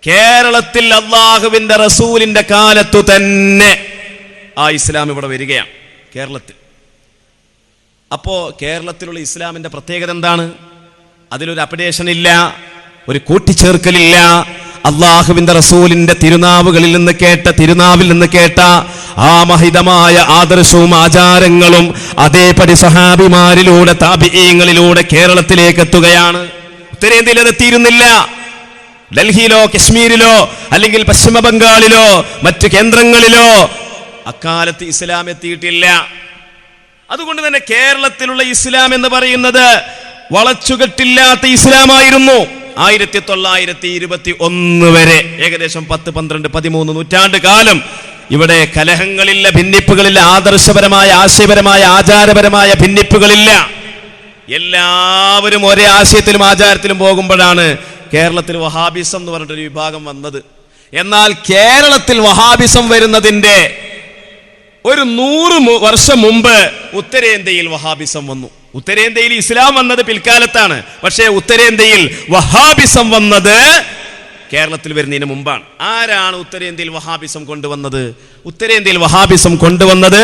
കേരളത്തിൽ അള്ളാഹുവിന്റെ റസൂലിന്റെ കാലത്തു തന്നെ ആ ഇസ്ലാം ഇവിടെ വരികയാണ് കേരളത്തിൽ. അപ്പോ കേരളത്തിലുള്ള ഇസ്ലാമിന്റെ പ്രത്യേകത എന്താണ്? അതിലൊരു അപ്ഡേഷൻ ഇല്ല, ഒരു കൂട്ടിച്ചേർക്കലില്ല. അള്ളാഹുവിന്റെ റസൂലിന്റെ തിരുനാവിൽ നിന്ന് കേട്ട ആ മഹിതമായ ആദർശവും ആചാരങ്ങളും അതേപടി സഹാബിമാരിലൂടെ താബിഈങ്ങളിലൂടെ കേരളത്തിലേക്ക് എത്തുകയാണ്. ഉത്തരേന്ത്യയിൽ അത് എത്തിയിരുന്നില്ല. ഡൽഹിയിലോ കശ്മീരിലോ അല്ലെങ്കിൽ പശ്ചിമ ബംഗാളിലോ മറ്റു കേന്ദ്രങ്ങളിലോ അക്കാലത്ത് ഇസ്ലാം എത്തിയിട്ടില്ല. അതുകൊണ്ട് തന്നെ കേരളത്തിലുള്ള ഇസ്ലാം എന്ന് പറയുന്നത് വളച്ചുകെട്ടില്ലാത്ത ഇസ്ലാമായിരുന്നു. 1921 വരെ ഏകദേശം 10, 12, 13 നൂറ്റാണ്ട് കാലം ഇവിടെ കലഹങ്ങളില്ല, ഭിന്നിപ്പുകളില്ല, ആദർശപരമായ, ആശയപരമായ, ആചാരപരമായ ഭിന്നിപ്പുകളില്ല. എല്ലാവരും ഒരേ ആശയത്തിലും ആചാരത്തിലും പോകുമ്പോഴാണ് കേരളത്തിൽ വഹാബിസം എന്ന് പറഞ്ഞിട്ടൊരു വിഭാഗം വന്നത്. എന്നാൽ കേരളത്തിൽ വഹാബിസം വരുന്നതിന്റെ ഒരു 100 വർഷം മുമ്പ് ഉത്തരേന്ത്യയിൽ വഹാബിസം വന്നു. ഉത്തരേന്ത്യയിൽ ഇസ്ലാം വന്നത് പിൽക്കാലത്താണ്, പക്ഷേ ഉത്തരേന്ത്യയിൽ വഹാബിസം വന്നത് കേരളത്തിൽ വരുന്നതിന് മുമ്പാണ്. ആരാണ് ഉത്തരേന്ത്യയിൽ വഹാബിസം കൊണ്ടുവന്നത്? ഉത്തരേന്ത്യയിൽ വഹാബിസം കൊണ്ടുവന്നത്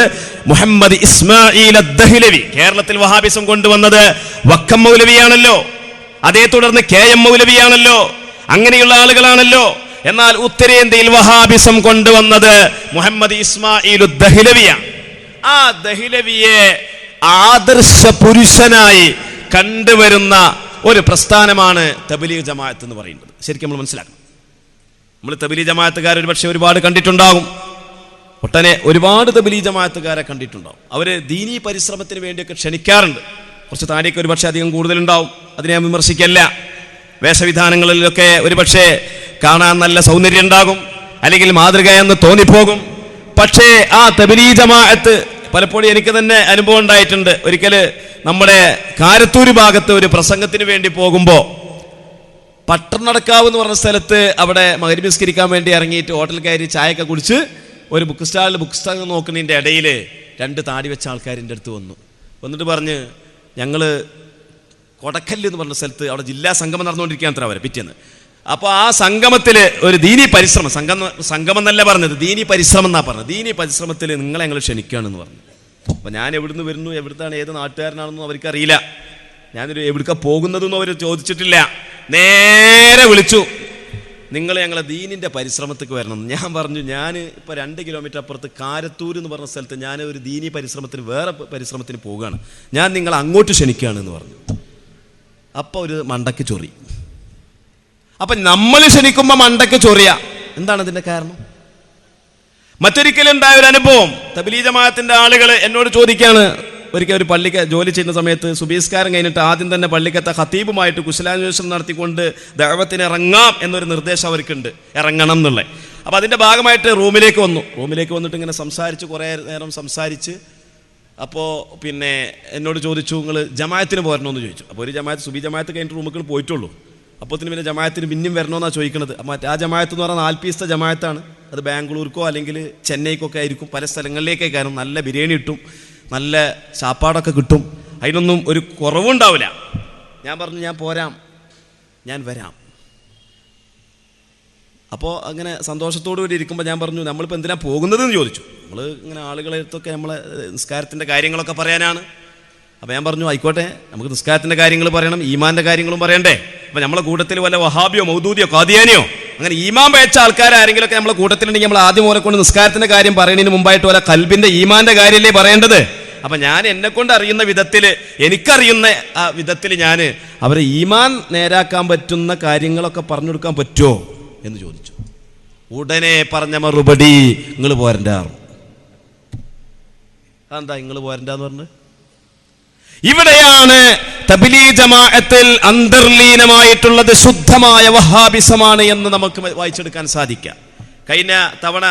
മുഹമ്മദ് ഇസ്മായിൽ അദ്ദഹ്ലവി. കേരളത്തിൽ വഹാബിസം കൊണ്ടുവന്നത് വക്കം മൗലവിയാണല്ലോ, അതേ തുടർന്ന് KM മൗലവിയാണല്ലോ, അങ്ങനെയുള്ള ആളുകളാണല്ലോ. എന്നാൽ ഉത്തരേന്ത്യയിൽ വഹാബിസം കൊണ്ടുവന്നത് മുഹമ്മദ് ഇസ്മായിൽ ദഹ്ലവിയാണ്. ആ ദഹ്ലവിയെ ആദർശ പുരുഷനായി കണ്ടുവരുന്ന ഒരു പ്രസ്ഥാനമാണ് തബ്ലീഗ് ജമാഅത്ത് എന്ന് പറയുന്നത്. ശരിക്കും നമ്മൾ മനസ്സിലാക്കണം. നമ്മൾ തബ്ലീഗ് ജമാഅത്തുകാർ ഒരു പക്ഷേ ഒരുപാട് കണ്ടിട്ടുണ്ടാകും. ഒരുപാട് തബ്ലീഗ് ജമാഅത്തുകാരെ കണ്ടിട്ടുണ്ടാവും. അവർ ദീനീ പരിശ്രമത്തിന് വേണ്ടിയൊക്കെ ക്ഷണിക്കാറുണ്ട്. കുറച്ച് താടിയൊക്കെ ഒരുപക്ഷെ അധികം കൂടുതലുണ്ടാവും, അതിനെ ഞാൻ വിമർശിക്കല്ല. വേഷവിധാനങ്ങളിലൊക്കെ ഒരുപക്ഷെ കാണാൻ നല്ല സൗന്ദര്യം ഉണ്ടാകും, അല്ലെങ്കിൽ മാതൃകയെന്ന് തോന്നിപ്പോകും. പക്ഷേ ആ തബ്ലീഗ് ജമാഅത്ത് പലപ്പോഴും എനിക്ക് തന്നെ അനുഭവം ഉണ്ടായിട്ടുണ്ട്. ഒരിക്കൽ നമ്മുടെ കാരത്തൂര് ഭാഗത്ത് ഒരു പ്രസംഗത്തിന് വേണ്ടി പോകുമ്പോൾ പട്ടണടക്കാവ് എന്ന് പറഞ്ഞ സ്ഥലത്ത് അവിടെ മഗ്‌രിബ് നിസ്കരിക്കാൻ വേണ്ടി ഇറങ്ങിയിട്ട് ഹോട്ടൽ കയറി ചായയൊക്കെ കുടിച്ച് ഒരു ബുക്ക് സ്റ്റാളിൽ നോക്കുന്നതിൻ്റെ ഇടയിൽ 2 താടി വെച്ച ആൾക്കാരിൻ്റെ അടുത്ത് വന്നിട്ട് പറഞ്ഞ്, ഞങ്ങൾ കൊടക്കല്ല് എന്ന് പറഞ്ഞ സ്ഥലത്ത് അവിടെ ജില്ലാ സംഗമം നടന്നുകൊണ്ടിരിക്കുകയാണ് അത്ര അവരെ പിറ്റേന്ന്. അപ്പോൾ ആ സംഗമത്തിൽ ഒരു ദീനീ പരിശ്രമം, സംഗമം എന്നല്ല പറഞ്ഞത്, ദീനീ പരിശ്രമം എന്നാണ് പറഞ്ഞത്. ദീനീ പരിശ്രമത്തിൽ നിങ്ങളെ ഞങ്ങൾ ക്ഷണിക്കുകയാണെന്ന് പറഞ്ഞു. അപ്പോൾ ഞാൻ എവിടുന്ന് വരുന്നു, എവിടുത്താണ്, ഏത് നാട്ടുകാരനാണെന്നും അവർക്കറിയില്ല. ഞാനൊരു എവിടുക്ക പോകുന്നതെന്നും അവർ ചോദിച്ചിട്ടില്ല. നേരെ വിളിച്ചു, നിങ്ങൾ ഞങ്ങളെ ദീനിൻ്റെ പരിശ്രമത്തേക്ക് വരണം. ഞാൻ പറഞ്ഞു, ഞാൻ ഇപ്പോൾ 2 കിലോമീറ്റർ അപ്പുറത്ത് കാരത്തൂർ എന്ന് പറഞ്ഞ സ്ഥലത്ത് ഞാൻ ഒരു ദീനീ പരിശ്രമത്തിന്, വേറെ പരിശ്രമത്തിന് പോവുകയാണ്, ഞാൻ നിങ്ങൾ അങ്ങോട്ട് ക്ഷണിക്കുകയാണെന്ന് പറഞ്ഞു. അപ്പോൾ ഒരു മണ്ടയ്ക്ക് ചൊറി. അപ്പം നമ്മൾ ക്ഷണിക്കുമ്പോൾ മണ്ടയ്ക്ക് ചൊറിയ, എന്താണ് അതിൻ്റെ കാരണം? മറ്റൊരിക്കലുണ്ടായ ഒരു അനുഭവം, തബ്ലീഗ് ജമാഅത്തിൻ്റെ ആളുകൾ എന്നോട് ചോദിക്കുകയാണ്. ഒരിക്കൽ ഒരു പള്ളിക്ക് ജോലി ചെയ്യുന്ന സമയത്ത് സുബീസ്കാരം കഴിഞ്ഞിട്ട് ആദ്യം തന്നെ പള്ളിക്കത്തെ ഖത്തീബുമായിട്ട് കുശലാന്വേഷണം നടത്തിക്കൊണ്ട് ദഅവത്തിന് ഇറങ്ങാം എന്നൊരു നിർദ്ദേശം അവർക്കുണ്ട്, ഇറങ്ങണം എന്നുള്ളത്. അപ്പോൾ അതിൻ്റെ ഭാഗമായിട്ട് റൂമിലേക്ക് വന്നിട്ട് ഇങ്ങനെ സംസാരിച്ച് കുറേ നേരം സംസാരിച്ച്, അപ്പോൾ പിന്നെ എന്നോട് ചോദിച്ചു, നിങ്ങൾ ജമാഅത്തിന് പോരണമെന്ന് ചോദിച്ചു. അപ്പോൾ ഒരു ജമാഅത്ത്, സുബി ജമാഅത്ത് കഴിഞ്ഞിട്ട് റൂമുകൾ പോയിട്ടുള്ളൂ. അപ്പോൾ പിന്നെ ജമാഅത്തിന് പിന്നെയും വരണമെന്നാണ് ചോദിക്കുന്നത്. ആ ജമാഅത്ത് എന്ന് പറഞ്ഞാൽ 4 പീസത്തെ ജമാഅത്താണ്. അത് ബാംഗ്ലൂർക്കോ അല്ലെങ്കിൽ ചെന്നൈക്കൊക്കെ ആയിരിക്കും, പല സ്ഥലങ്ങളിലേക്കൊക്കെ കാരണം നല്ല ബിരിയാണി കിട്ടും, നല്ല ചാപ്പാടൊക്കെ കിട്ടും, അതിനൊന്നും ഒരു കുറവുണ്ടാവില്ല. ഞാൻ പറഞ്ഞു, ഞാൻ പോരാം, ഞാൻ വരാം. അപ്പോൾ അങ്ങനെ സന്തോഷത്തോടു കൂടി ഇരിക്കുമ്പോൾ ഞാൻ പറഞ്ഞു, നമ്മളിപ്പോൾ എന്തിനാണ് പോകുന്നതെന്ന് ചോദിച്ചു. നമ്മൾ ഇങ്ങനെ ആളുകളെ അടുത്തൊക്കെ നമ്മളെ നിസ്കാരത്തിൻ്റെ കാര്യങ്ങളൊക്കെ പറയാനാണ്. അപ്പോൾ ഞാൻ പറഞ്ഞു, ആയിക്കോട്ടെ, നമുക്ക് നിസ്കാരത്തിൻ്റെ കാര്യങ്ങൾ പറയണം, ഈമാൻ്റെ കാര്യങ്ങളും പറയണ്ടേ. അപ്പോൾ നമ്മളെ കൂട്ടത്തിൽ വല്ല വഹാബിയോ മൗദൂദിയോ ഖാദിയാനിയോ അങ്ങനെ ഈമാൻ പേച്ച ആൾക്കാരെങ്കിലൊക്കെ നമ്മളെ കൂട്ടത്തിലുണ്ടെങ്കിൽ നമ്മൾ ആദ്യം ഓലെ കൊണ്ട് നിസ്കാരത്തിൻ്റെ കാര്യം പറയുന്നതിന് മുമ്പായിട്ട് പോലെ കൽബിൻ്റെ ഈമാൻ്റെ കാര്യമല്ലേ പറയേണ്ടത്. അപ്പം ഞാൻ എന്നെക്കൊണ്ട് അറിയുന്ന വിധത്തിൽ, എനിക്കറിയുന്ന ആ വിധത്തിൽ ഞാൻ അവരെ ഈമാൻ നേരാക്കാൻ പറ്റുന്ന കാര്യങ്ങളൊക്കെ പറഞ്ഞു കൊടുക്കാൻ പറ്റുമോ എന്ന് ചോദിച്ചു. ഉടനെ പറഞ്ഞ മറുപടി, നിങ്ങൾ പോരണ്ടാറും. അതെന്താ നിങ്ങൾ പോരണ്ടാന്ന് പറഞ്ഞത്? ഇവിടെയാണ് തബ്ലീഗ് ജമാഅത്തിൽ അന്തർലീനമായിട്ടുള്ളത് ശുദ്ധമായ വഹാബിസമാണ് എന്ന് നമുക്ക് വായിച്ചെടുക്കാൻ സാധിക്കാം. കഴിഞ്ഞ തവണ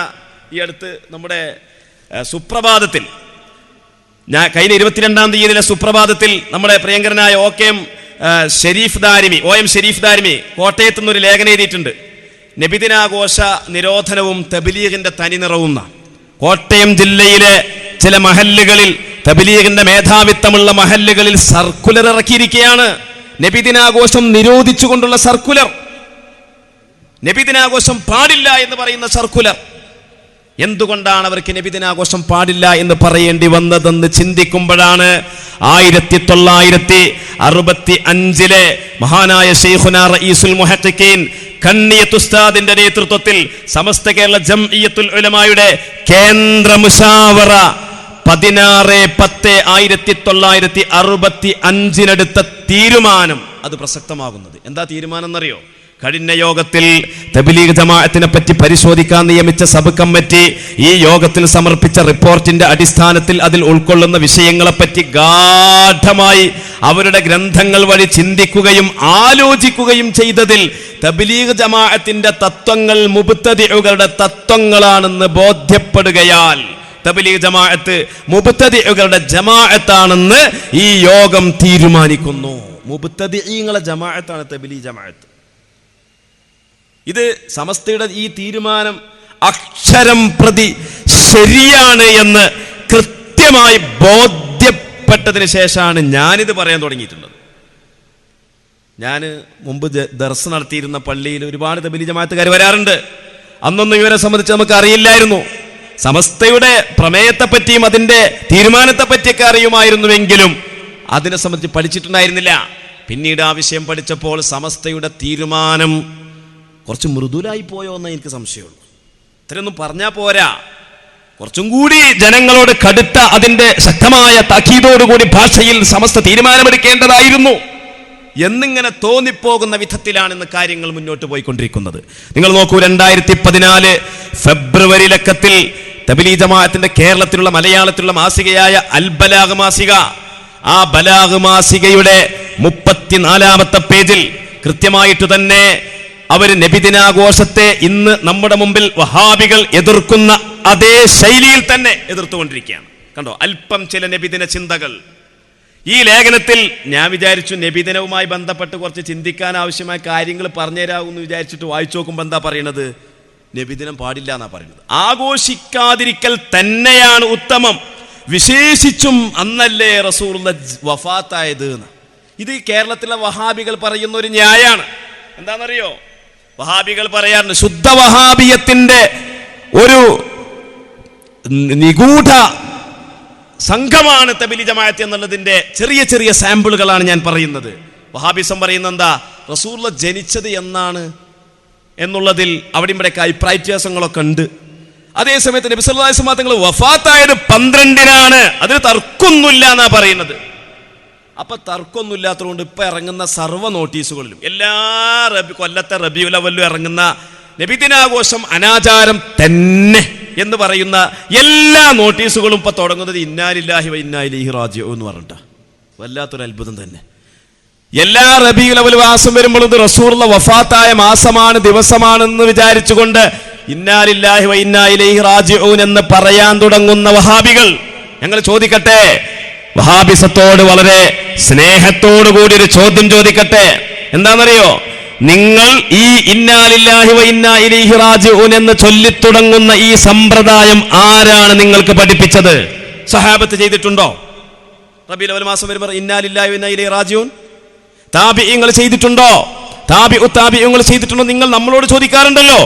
ഈ അടുത്ത് നമ്മുടെ സുപ്രഭാതത്തിൽ, കഴിഞ്ഞ 22-ാം തീയതിയിലെ സുപ്രഭാതത്തിൽ നമ്മുടെ പ്രിയങ്കരനായ ഒ എം ഷരീഫ് ദാരിമി കോട്ടയത്ത് നിന്നൊരു ലേഖനം എഴുതിയിട്ടുണ്ട്. നബിദിനാഘോഷ നിരോധനവും തബ്ലീഗിന്റെ തനിനിറവും. കോട്ടയം ജില്ലയിലെ ചില മഹല്ലുകളിൽ, തബ്ലീഗിന്റെ മേധാവിത്വമുള്ള മഹല്ലുകളിൽ സർക്കുലർ ഇറക്കിയിരിക്കുകയാണ്. നബിദിനാഘോഷം നിരോധിച്ചുകൊണ്ടുള്ള സർക്കുലർ, നബിദിനാഘോഷം പാടില്ല എന്ന് പറയുന്ന സർക്കുലർ. എന്തുകൊണ്ടാണ് അവർക്ക് നബിദിനാഘോഷം പാടില്ല എന്ന് പറയേണ്ടി വന്നതെന്ന് ചിന്തിക്കുമ്പോഴാണ് 1965 മഹാനായ ശൈഖുനാ റഈസുൽ മുഹഖ്ഖിഖീൻ കണ്ണിയത്ത് ഉസ്താദിന്റെ നേതൃത്വത്തിൽ സമസ്ത കേരള ജംഇയ്യത്തുൽ ഉലമായുടെ കേന്ദ്ര മുശാവറ 16/10/1965 തീരുമാനം അത് പ്രസക്തമാകുന്നത്. എന്താ തീരുമാനം എന്നറിയോ? കഴിഞ്ഞ യോഗത്തിൽ തബ്ലീഗ് ജമാഅത്തിനെ പറ്റി പരിശോധിക്കാൻ നിയമിച്ച സബ് കമ്മിറ്റി ഈ യോഗത്തിൽ സമർപ്പിച്ച റിപ്പോർട്ടിന്റെ അടിസ്ഥാനത്തിൽ അതിൽ ഉൾക്കൊള്ളുന്ന വിഷയങ്ങളെപ്പറ്റി ഗാഢമായി അവരുടെ ഗ്രന്ഥങ്ങൾ വഴി ചിന്തിക്കുകയും ആലോചിക്കുകയും ചെയ്തതിൽ തബ്ലീഗ് ജമാഅത്തിന്റെ തത്വങ്ങൾ മുബ്തദിഉകളുടെ തത്വങ്ങളാണെന്ന് ബോധ്യപ്പെടുകയാൽ തബ്ലീഗ് ജമാഅത്ത് മുബ്തദിഉകളുടെ ജമാഅത്താണെന്ന് ഈ യോഗം തീരുമാനിക്കുന്നു. മുബ്തദിഈങ്ങളെ ജമാഅത്താണ് തബ്ലീഗ് ജമാഅത്ത്. ഇത് സമസ്തയുടെ ഈ തീരുമാനം അക്ഷരം പ്രതി ശരിയാണ് എന്ന് കൃത്യമായി ബോധ്യപ്പെട്ടതിന് ശേഷമാണ് ഞാനിത് പറയാൻ തുടങ്ങിയിട്ടുള്ളത്. ഞാൻ മുമ്പ് ദർസ് നടത്തിയിരുന്ന പള്ളിയിൽ ഒരുപാട് തബ്ലീഗ് ജമാഅത്തുകാർ വരാറുണ്ട്. അന്നൊന്നും ഇവരെ സംബന്ധിച്ച് നമുക്ക് അറിയില്ലായിരുന്നു. സമസ്തയുടെ പ്രമേയത്തെപ്പറ്റിയും അതിൻ്റെ തീരുമാനത്തെപ്പറ്റിയൊക്കെ അറിയുമായിരുന്നുവെങ്കിലും അതിനെ സംബന്ധിച്ച് പഠിച്ചിട്ടുണ്ടായിരുന്നില്ല. പിന്നീട് ആ വിഷയം പഠിച്ചപ്പോൾ സമസ്തയുടെ തീരുമാനം കുറച്ച് മൃദുലായി പോയോ എന്ന് എനിക്ക് സംശയമുള്ളൂ. ഇത്രയൊന്നും പറഞ്ഞാൽ പോരാ, കുറച്ചും കൂടി ജനങ്ങളോട് കടുത്ത അതിൻ്റെ ശക്തമായ താക്കീതോടുകൂടി ഭാഷയിൽ സമസ്ത തീരുമാനമെടുക്കേണ്ടതായിരുന്നു എന്നിങ്ങനെ തോന്നിപ്പോകുന്ന വിധത്തിലാണ് ഇന്ന് കാര്യങ്ങൾ മുന്നോട്ട് പോയിക്കൊണ്ടിരിക്കുന്നത്. നിങ്ങൾ നോക്കൂ, 2014 ഫെബ്രുവരി ലക്കത്തിൽ തബ്ലീഗ് ജമാഅത്തിന്റെ കേരളത്തിലുള്ള മലയാളത്തിലുള്ള മാസികയായ അൽ ബലാഗ് മാസിക, ആ ബലാഗ് മാസികയുടെ 34-ാമത്തെ പേജിൽ കൃത്യമായിട്ട് തന്നെ അവര് നബിദിനാഘോഷത്തെ ഇന്ന് നമ്മുടെ മുമ്പിൽ വഹാബികൾ എതിർക്കുന്ന അതേ ശൈലിയിൽ തന്നെ എതിർത്തുകൊണ്ടിരിക്കുകയാണ്. കണ്ടോ, അല്പം ചില നബിദിന ചിന്തകൾ ഈ ലേഖനത്തിൽ. ഞാൻ വിചാരിച്ചു നബിദിനവുമായി ബന്ധപ്പെട്ട് കുറച്ച് ചിന്തിക്കാൻ ആവശ്യമായ കാര്യങ്ങൾ പറഞ്ഞുതരാമെന്ന് വിചാരിച്ചിട്ട് വായിച്ചു നോക്കുമ്പോൾ എന്താ പറയുന്നത്? നബിദിനം പാടില്ല എന്നാ പറയുന്നത്. ആഘോഷിക്കാതിരിക്കൽ തന്നെയാണ് ഉത്തമം, വിശേഷിച്ചും അന്നല്ലേ റസൂലുള്ളാഹി വഫാത്തായത് എന്ന്. ഇത് കേരളത്തിലെ വഹാബികൾ പറയുന്ന ഒരു ന്യായാണ്. എന്താണെന്നറിയോ? വഹാബികൾ പറയാറുണ്ട്, ശുദ്ധ വഹാബിയത്തിന്റെ ഒരു നിഗൂഢ സംഘമാണ് തബ്ലീഗ് ജമാഅത്ത് എന്നുള്ളതിന്റെ ചെറിയ ചെറിയ സാമ്പിളുകളാണ് ഞാൻ പറയുന്നത്. വഹാബിസം പറയുന്നത് എന്താ? റസൂലുള്ളാഹി ജനിച്ചത് എന്നാണ് എന്നുള്ളതിൽ അവിടെ ഇവിടെയൊക്കെ അഭിപ്രായ വ്യത്യാസങ്ങളൊക്കെ ഉണ്ട്. അതേസമയത്ത് നബി സല്ലല്ലാഹു അലൈഹി വസല്ലം തങ്ങൾ വഫാത്തായത് 12-നാണ്. അതിന് തർക്കമൊന്നുമില്ല എന്നാ പറയുന്നത്. അപ്പൊ തർക്കമൊന്നുമില്ലാത്തതുകൊണ്ട് ഇപ്പൊ ഇറങ്ങുന്ന സർവ്വ നോട്ടീസുകളിലും എല്ലാ കൊല്ലത്തെ റബീഉൽ അവ്വലിലും ഇറങ്ങുന്ന നബിദിനാഘോഷം അനാചാരം തന്നെ എന്ന് പറയുന്ന എല്ലാ നോട്ടീസുകളും ഇപ്പൊ തുടങ്ങുന്നത് ഇന്നാ ലില്ലാഹി വ ഇന്നാ ഇലൈഹി റാജിഊൻ എന്ന് പറഞ്ഞിട്ടാ. വല്ലാത്തൊരു അത്ഭുതം തന്നെ. എല്ലാ റബീഉൽ അവ്വൽ മാസം വരുമ്പോഴും ഇത് റസൂലുള്ളാഹി വഫാത്തായ മാസമാണ്, ദിവസമാണെന്ന് വിചാരിച്ചുകൊണ്ട് ഇന്നാ ലില്ലാഹി വ ഇന്നാ ഇലൈഹി റാജിഊൻ എന്ന് പറയാൻ തുടങ്ങുന്ന വഹാബികൾ, ഞങ്ങൾ ചോദിക്കട്ടെ, വഹാബിസത്തോട് വളരെ സ്നേഹത്തോടു കൂടി ഒരു ചോദ്യം ചോദിക്കട്ടെ. എന്താണെന്നറിയോ? നിങ്ങൾ ഈ ഇന്നാ ലില്ലാഹി വ ഇന്നാ ഇലൈഹി റാജിഊൻ എന്ന് ചൊല്ലിത്തുടങ്ങുന്ന ഈ സമ്പ്രദായം ആരാണ് നിങ്ങൾക്ക് പഠിപ്പിച്ചത്? സഹാബത്ത് ചെയ്തിട്ടുണ്ടോ? റബീഉൽ അവ്വൽ മാസം വരുമ്പോൾ ഇന്നാ ലില്ലാഹി വ ഇന്നാ ഇലൈഹി റാജിഊൻ താബിഈങ്ങൾ ചെയ്തിട്ടുണ്ടോ? താബിഈങ്ങൾ ചെയ്തിട്ടുണ്ടോ? നിങ്ങൾ നമ്മളോട് ചോദിക്കാറുണ്ടല്ലോ.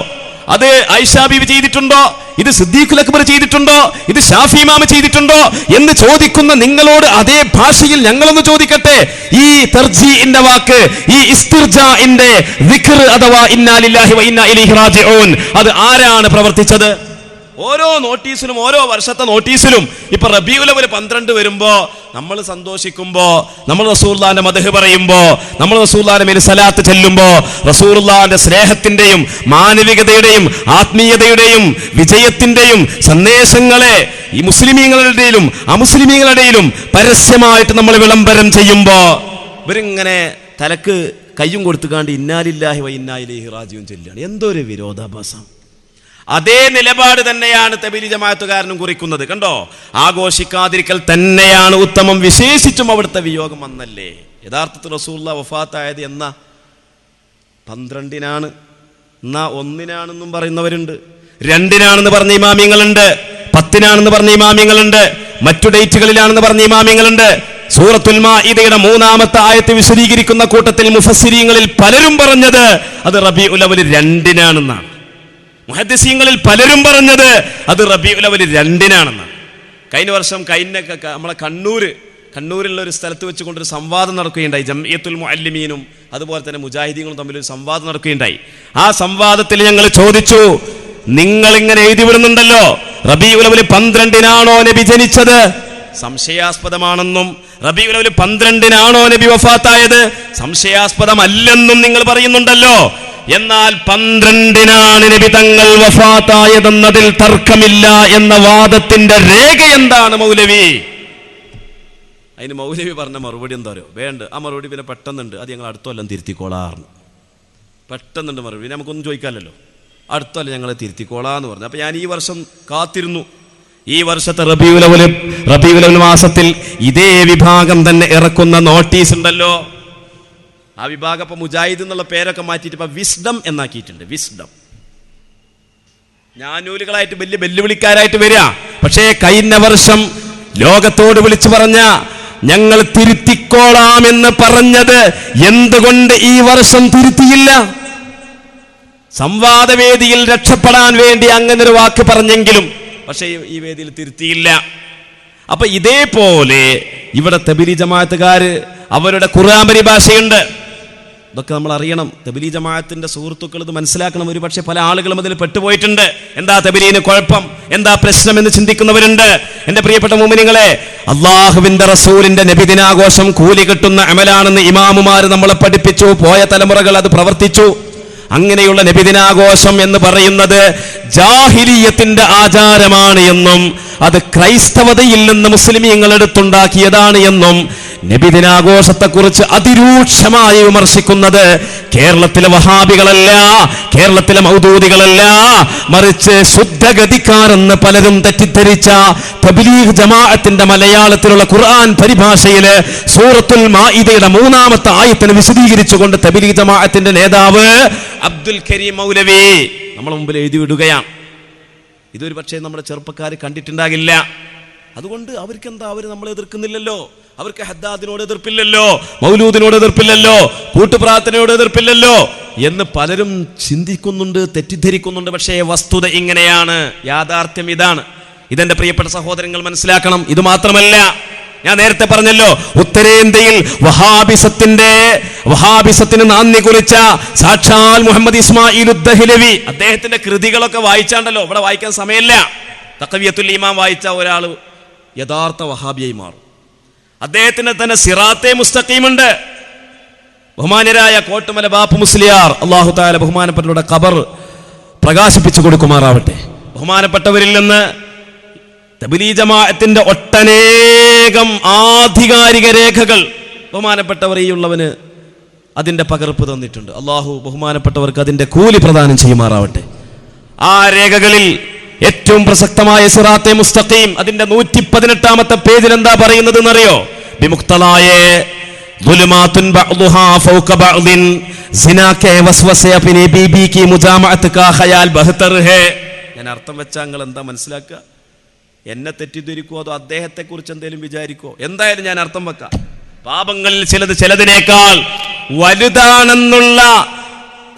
അത് ആയിഷ ബീവി ചെയ്തിട്ടുണ്ടോ? ഇത് സിദ്ദീഖുൽ അക്ബർ ചെയ്തിട്ടുണ്ടോ? ഇത് ഷാഫി ഇമാം ചെയ്തിട്ടുണ്ടോ എന്ന് ചോദിക്കുന്ന നിങ്ങളോട് അതേ ഭാഷയിൽ ഞങ്ങളൊന്ന് ചോദിക്കട്ടെ. ഈ തർജീഇന്റെ വാക്ക്, ഈ ഇസ്തിർജാഇന്റെ ദിക്ർ അഥവാ ഇന്നാ ലില്ലാഹി വ ഇന്നാ ഇലൈഹി റാജിഊൻ അത് ആരാണ് പ്രവർത്തിച്ചത്? ഓരോ നോട്ടീസിലും, ഓരോ വർഷത്തെ നോട്ടീസിലും ഇപ്പൊ റബീഉൽ അവ്വൽ 12 വരുമ്പോ നമ്മൾ സന്തോഷിക്കുമ്പോ, നമ്മൾ റസൂലുള്ളാഹിന്റെ മദ്ഹ് പറയുമ്പോ, നമ്മൾ റസൂലുള്ളാഹിന്റെ മേൽ സലാത്ത് ചെല്ലുമ്പോ, റസൂലുള്ളാഹിന്റെ സ്നേഹത്തിന്റെയും മാനവികതയുടെയും ആത്മീയതയുടെയും വിജയത്തിന്റെയും സന്ദേശങ്ങളെ ഈ മുസ്ലിമീങ്ങളുടെയിലും അമുസ്ലിമീങ്ങളുടെയിലും പരസ്യമായിട്ട് നമ്മൾ വിളംബരം ചെയ്യുമ്പോ ഇവരിങ്ങനെ തലക്ക് കയ്യും കൊടുത്തുകാണ്ട് ഇന്നാ ലില്ലാഹി വ ഇന്നാ ഇലൈഹി റാജിഊൻ ചൊല്ലുകയാണ്. എന്തൊരു വിരോധാഭാസം! അതേ നിലപാട് തന്നെയാണ് തബ്ലീഗ് ജമാഅത്തുകാരനും കുറിക്കുന്നത്. കണ്ടോ, ആഘോഷിക്കാതിരിക്കൽ തന്നെയാണ് ഉത്തമം, വിശേഷിച്ചും അവിടുത്തെ വിയോഗം വന്നല്ലേ. യഥാർത്ഥത്തിൽ റസൂലുള്ളാഹി വഫാത്തായത് എന്നാ? 12-നാണ്, എന്നാ 1-നാണെന്നും പറയുന്നവരുണ്ട്, 2-നാണെന്ന് പറഞ്ഞ ഇമാമിങ്ങളുണ്ട്, 10-നാണെന്ന് പറഞ്ഞ ഇമാമിങ്ങളുണ്ട്, മറ്റു ഡേറ്റുകളിലാണെന്ന് പറഞ്ഞ ഇമാമിങ്ങളുണ്ട്. സൂറത്തുൽ മാഇദയുടെ 3-ാമത്തെ ആയത്ത് വിശദീകരിക്കുന്ന കൂട്ടത്തിൽ മുഫസ്സിരീങ്ങളിൽ പലരും പറഞ്ഞത് അത് റബീഉൽ അവ്വൽ 2-നാണെന്നാണ്. മുഹദ്ദിസീങ്ങളിൽ പലരും പറഞ്ഞത് അത് റബീഉൽ അവ്വൽ 2-നാണെന്നാണ്. കഴിഞ്ഞ വർഷം നമ്മളെ കണ്ണൂരിലുള്ള ഒരു സ്ഥലത്ത് വെച്ചുകൊണ്ടൊരു സംവാദം നടക്കുകയുണ്ടായി. ജംഇയ്യത്തുൽ മുഅല്ലിമീനും അതുപോലെ തന്നെ മുജാഹിദീങ്ങളും തമ്മിലൊരു സംവാദം നടക്കുകയുണ്ടായി. ആ സംവാദത്തിൽ ഞങ്ങൾ ചോദിച്ചു, നിങ്ങൾ ഇങ്ങനെ എഴുതി വിടുന്നുണ്ടല്ലോ, റബീഉൽ അവ്വൽ 12-നാണോ നബി ജനിച്ചത്? സംശയാസ്പദമാണെന്നും റബീഉൽ അവ്വൽ 12-നാണോ നബി വഫാത്തായത്? സംശയാസ്പദമല്ലെന്നും നിങ്ങൾ പറയുന്നുണ്ടല്ലോ. എന്നാൽ 12-നാണ് നബി തങ്ങൾ വഫാത്തായതെന്നതിൽ തർക്കമില്ല എന്ന വാദത്തിന്റെ രേഖ എന്താണ് മൗലവി? അതിന് മൗലവി പറഞ്ഞ മറുപടി എന്താ അറിയോ? വേണ്ട, ആ മറുപടി പിന്നെ പെട്ടെന്നുണ്ട്, അത് ഞങ്ങൾ അടുത്ത കൊല്ലം തിരുത്തിക്കോളാറുണ്ട്. പെട്ടെന്നുണ്ട് മറുപടി, നമുക്കൊന്നും ചോദിക്കാമല്ലോ. അടുത്ത കൊല്ലം ഞങ്ങൾ തിരുത്തിക്കോളാന്ന് പറഞ്ഞു. അപ്പൊ ഞാൻ ഈ വർഷം കാത്തിരുന്നു. ഈ വർഷത്തെ റബീഉൽ അവ്വൽ മാസത്തിൽ ഇതേ വിഭാഗം തന്നെ ഇറക്കുന്ന നോട്ടീസ് ഉണ്ടല്ലോ. ആ വിഭാഗം ഇപ്പൊ മുജാഹിദ് എന്നുള്ള പേരൊക്കെ മാറ്റിയിട്ട് ഇപ്പൊ വിസ്ഡം എന്നാക്കിയിട്ടുണ്ട്. വിസ്ഡം ഞാനൂലുകളായിട്ട് വലിയ വെല്ലുവിളിക്കാരായിട്ട് വരിക. പക്ഷേ കഴിഞ്ഞ വർഷം ലോകത്തോട് വിളിച്ചു പറഞ്ഞ, ഞങ്ങൾ തിരുത്തിക്കോളാമെന്ന് പറഞ്ഞത് എന്തുകൊണ്ട് ഈ വർഷം തിരുത്തിയില്ല? സംവാദവേദിയിൽ രക്ഷപ്പെടാൻ വേണ്ടി അങ്ങനെ ഒരു വാക്ക് പറഞ്ഞെങ്കിലും പക്ഷേ ഈ വേദിയിൽ തിരുത്തിയില്ല. അപ്പൊ ഇതേപോലെ ഇവിടെ തബ്ലീഗ് ജമാഅത്തുകാര് അവരുടെ ഖുർആൻ പരിഭാഷയുണ്ട്. ഇതൊക്കെ നമ്മൾ അറിയണം. തബ്ലീഗ് ജമാഅത്തിന്റെ സുഹൃത്തുക്കൾ ഇത് മനസ്സിലാക്കണം. ഒരു പക്ഷേ പല ആളുകളും അതിൽ പെട്ടുപോയിട്ടുണ്ട്. എന്താ തബ്ലീഗിന് കുഴപ്പം, എന്താ പ്രശ്നം എന്ന് ചിന്തിക്കുന്നവരുണ്ട്. എന്റെ പ്രിയപ്പെട്ട മുഅ്മിനീങ്ങളെ, അള്ളാഹുവിന്റെ റസൂലിന്റെ നബിദിനാഘോഷം കൂലി കിട്ടുന്ന അമലാണെന്ന് ഇമാമുമാർ നമ്മളെ പഠിപ്പിച്ചു. പോയ തലമുറകൾ അത് പ്രവർത്തിച്ചു. അങ്ങനെയുള്ള നബിദിനാഘോഷം എന്ന് പറയുന്നത് ജാഹിലിയത്തിന്റെ ആചാരമാണ് എന്നും അത് ക്രൈസ്തവതയിൽ നിന്ന് മുസ്ലിമീങ്ങൾ എടുത്തുണ്ടാക്കിയതാണ് എന്നും നബിദിനാഘോഷത്തെക്കുറിച്ച് അതിരൂക്ഷമായി വിമർശിക്കുന്നത് കേരളത്തിലെ വഹാബികളല്ല, കേരളത്തിലെ മൗദൂദികളല്ല, മറിച്ച് ശുദ്ധഗതിക്കാരെന്ന് പലരും തെറ്റിദ്ധരിച്ച തബ്ലീഗ് ജമാഅത്തിന്റെ മലയാളത്തിലുള്ള ഖുർആൻ പരിഭാഷയില് സൂറത്തുൽ മാഇദയുടെ 3-ാമത്തെ ആയത്തിനെ വിശദീകരിച്ചുകൊണ്ട് തബ്ലീഗ് ജമാഅത്തിന്റെ നേതാവ് അബ്ദുൽ കരീം മൗലവി നമ്മളെ മുമ്പിൽ എഴുതി വിടുകയാണ്. ഇതൊരു പക്ഷേ നമ്മുടെ ചെറുപ്പക്കാർ കണ്ടിട്ടുണ്ടാകില്ല. അതുകൊണ്ട് അവർക്കെന്താ, അവർ നമ്മളെ എതിർക്കുന്നില്ലല്ലോ, അവർക്ക് ഹദ്ദാദിനോട് എതിർപ്പില്ലല്ലോ, മൗലൂദിനോട് എതിർപ്പില്ലല്ലോ, കൂട്ടുപ്രാർത്ഥനയോട് എതിർപ്പില്ലല്ലോ എന്ന് പലരും ചിന്തിക്കുന്നുണ്ട്, തെറ്റിദ്ധരിക്കുന്നുണ്ട്. പക്ഷേ വസ്തുത ഇങ്ങനെയാണ്, യാഥാർത്ഥ്യം ഇതാണ്. ഇതെന്റെ പ്രിയപ്പെട്ട സഹോദരങ്ങൾ മനസ്സിലാക്കണം. ഇത് മാത്രമല്ല, ഞാൻ നേരത്തെ പറഞ്ഞല്ലോ, ഉത്തരേന്ത്യയിൽ വഹാബിസത്തിന് നാന്ദി കുറിച്ച സാക്ഷാൽ മുഹമ്മദ് ഇസ്മായിൽ ഉദ്ദഹിലവി, അദ്ദേഹത്തിന്റെ കൃതികളൊക്കെ വായിച്ചാണ്ടല്ലോ, ഇവിടെ വായിക്കാൻ സമയമില്ല. തഖവിയത്തുൽ ഈമാൻ വായിച്ച ഒരാൾ യഥാർത്ഥ വഹാബിയായി മാറും. അദ്ദേഹത്തിന് തന്നെ സിറാത്തെ മുസ്തഖീമുണ്ട്. ബഹുമാന്യരായ കോട്ടുമല ബാപ്പു മുസ്ലിയാർ, അല്ലാഹു തആല ബഹുമാനപ്പെട്ടവരുടെ ഖബർ പ്രകാശിപ്പിച്ചു കൊടുക്കുമാറാവട്ടെ. ബഹുമാനപ്പെട്ടവരിൽ നിന്ന് തബ്ലീഗ് ജമാഅത്തിന്റെ ഒട്ടനേകം ആധികാരിക രേഖകൾ ബഹുമാനപ്പെട്ടവർ ഈ ഉള്ളവന് അതിന്റെ പകർപ്പ് തന്നിട്ടുണ്ട്. അല്ലാഹു ബഹുമാനപ്പെട്ടവർക്ക് അതിന്റെ കൂലി പ്രദാനം ചെയ്യുമാറാവട്ടെ. ആ രേഖകളിൽ ഏറ്റവും പ്രസക്തമായ സിറാത്തെ മുസ്തഖീം അതിന്റെ 118-ാമത്തെ പേജിൽ എന്താ പറയുന്നത് എന്നറിയോ? ബിമുഖ്തലായെ ദുലുമാതുൻ ബഅ്ദുഹാ ഫൗക ബഅ്ദിൻ സിനാ കെ വസ്വസ അപ്നി ബീബി കി മുജാമഅത് കാ ഖയാൽ ബഹ്തർ ഹേ. ഞാൻ അർത്ഥം വെച്ചാൽ നിങ്ങൾ എന്താ മനസ്സിലാക്കുക? എന്നെ തെറ്റിദ്ധരിക്കോ അതോ അദ്ദേഹത്തെ കുറിച്ച് എന്തെങ്കിലും വിചാരിക്കോ? എന്തായാലും ഞാൻ അർത്ഥം വെക്കാം. പാപങ്ങളിൽ ചിലതിനേക്കാൾ വലുതാണെന്നുള്ള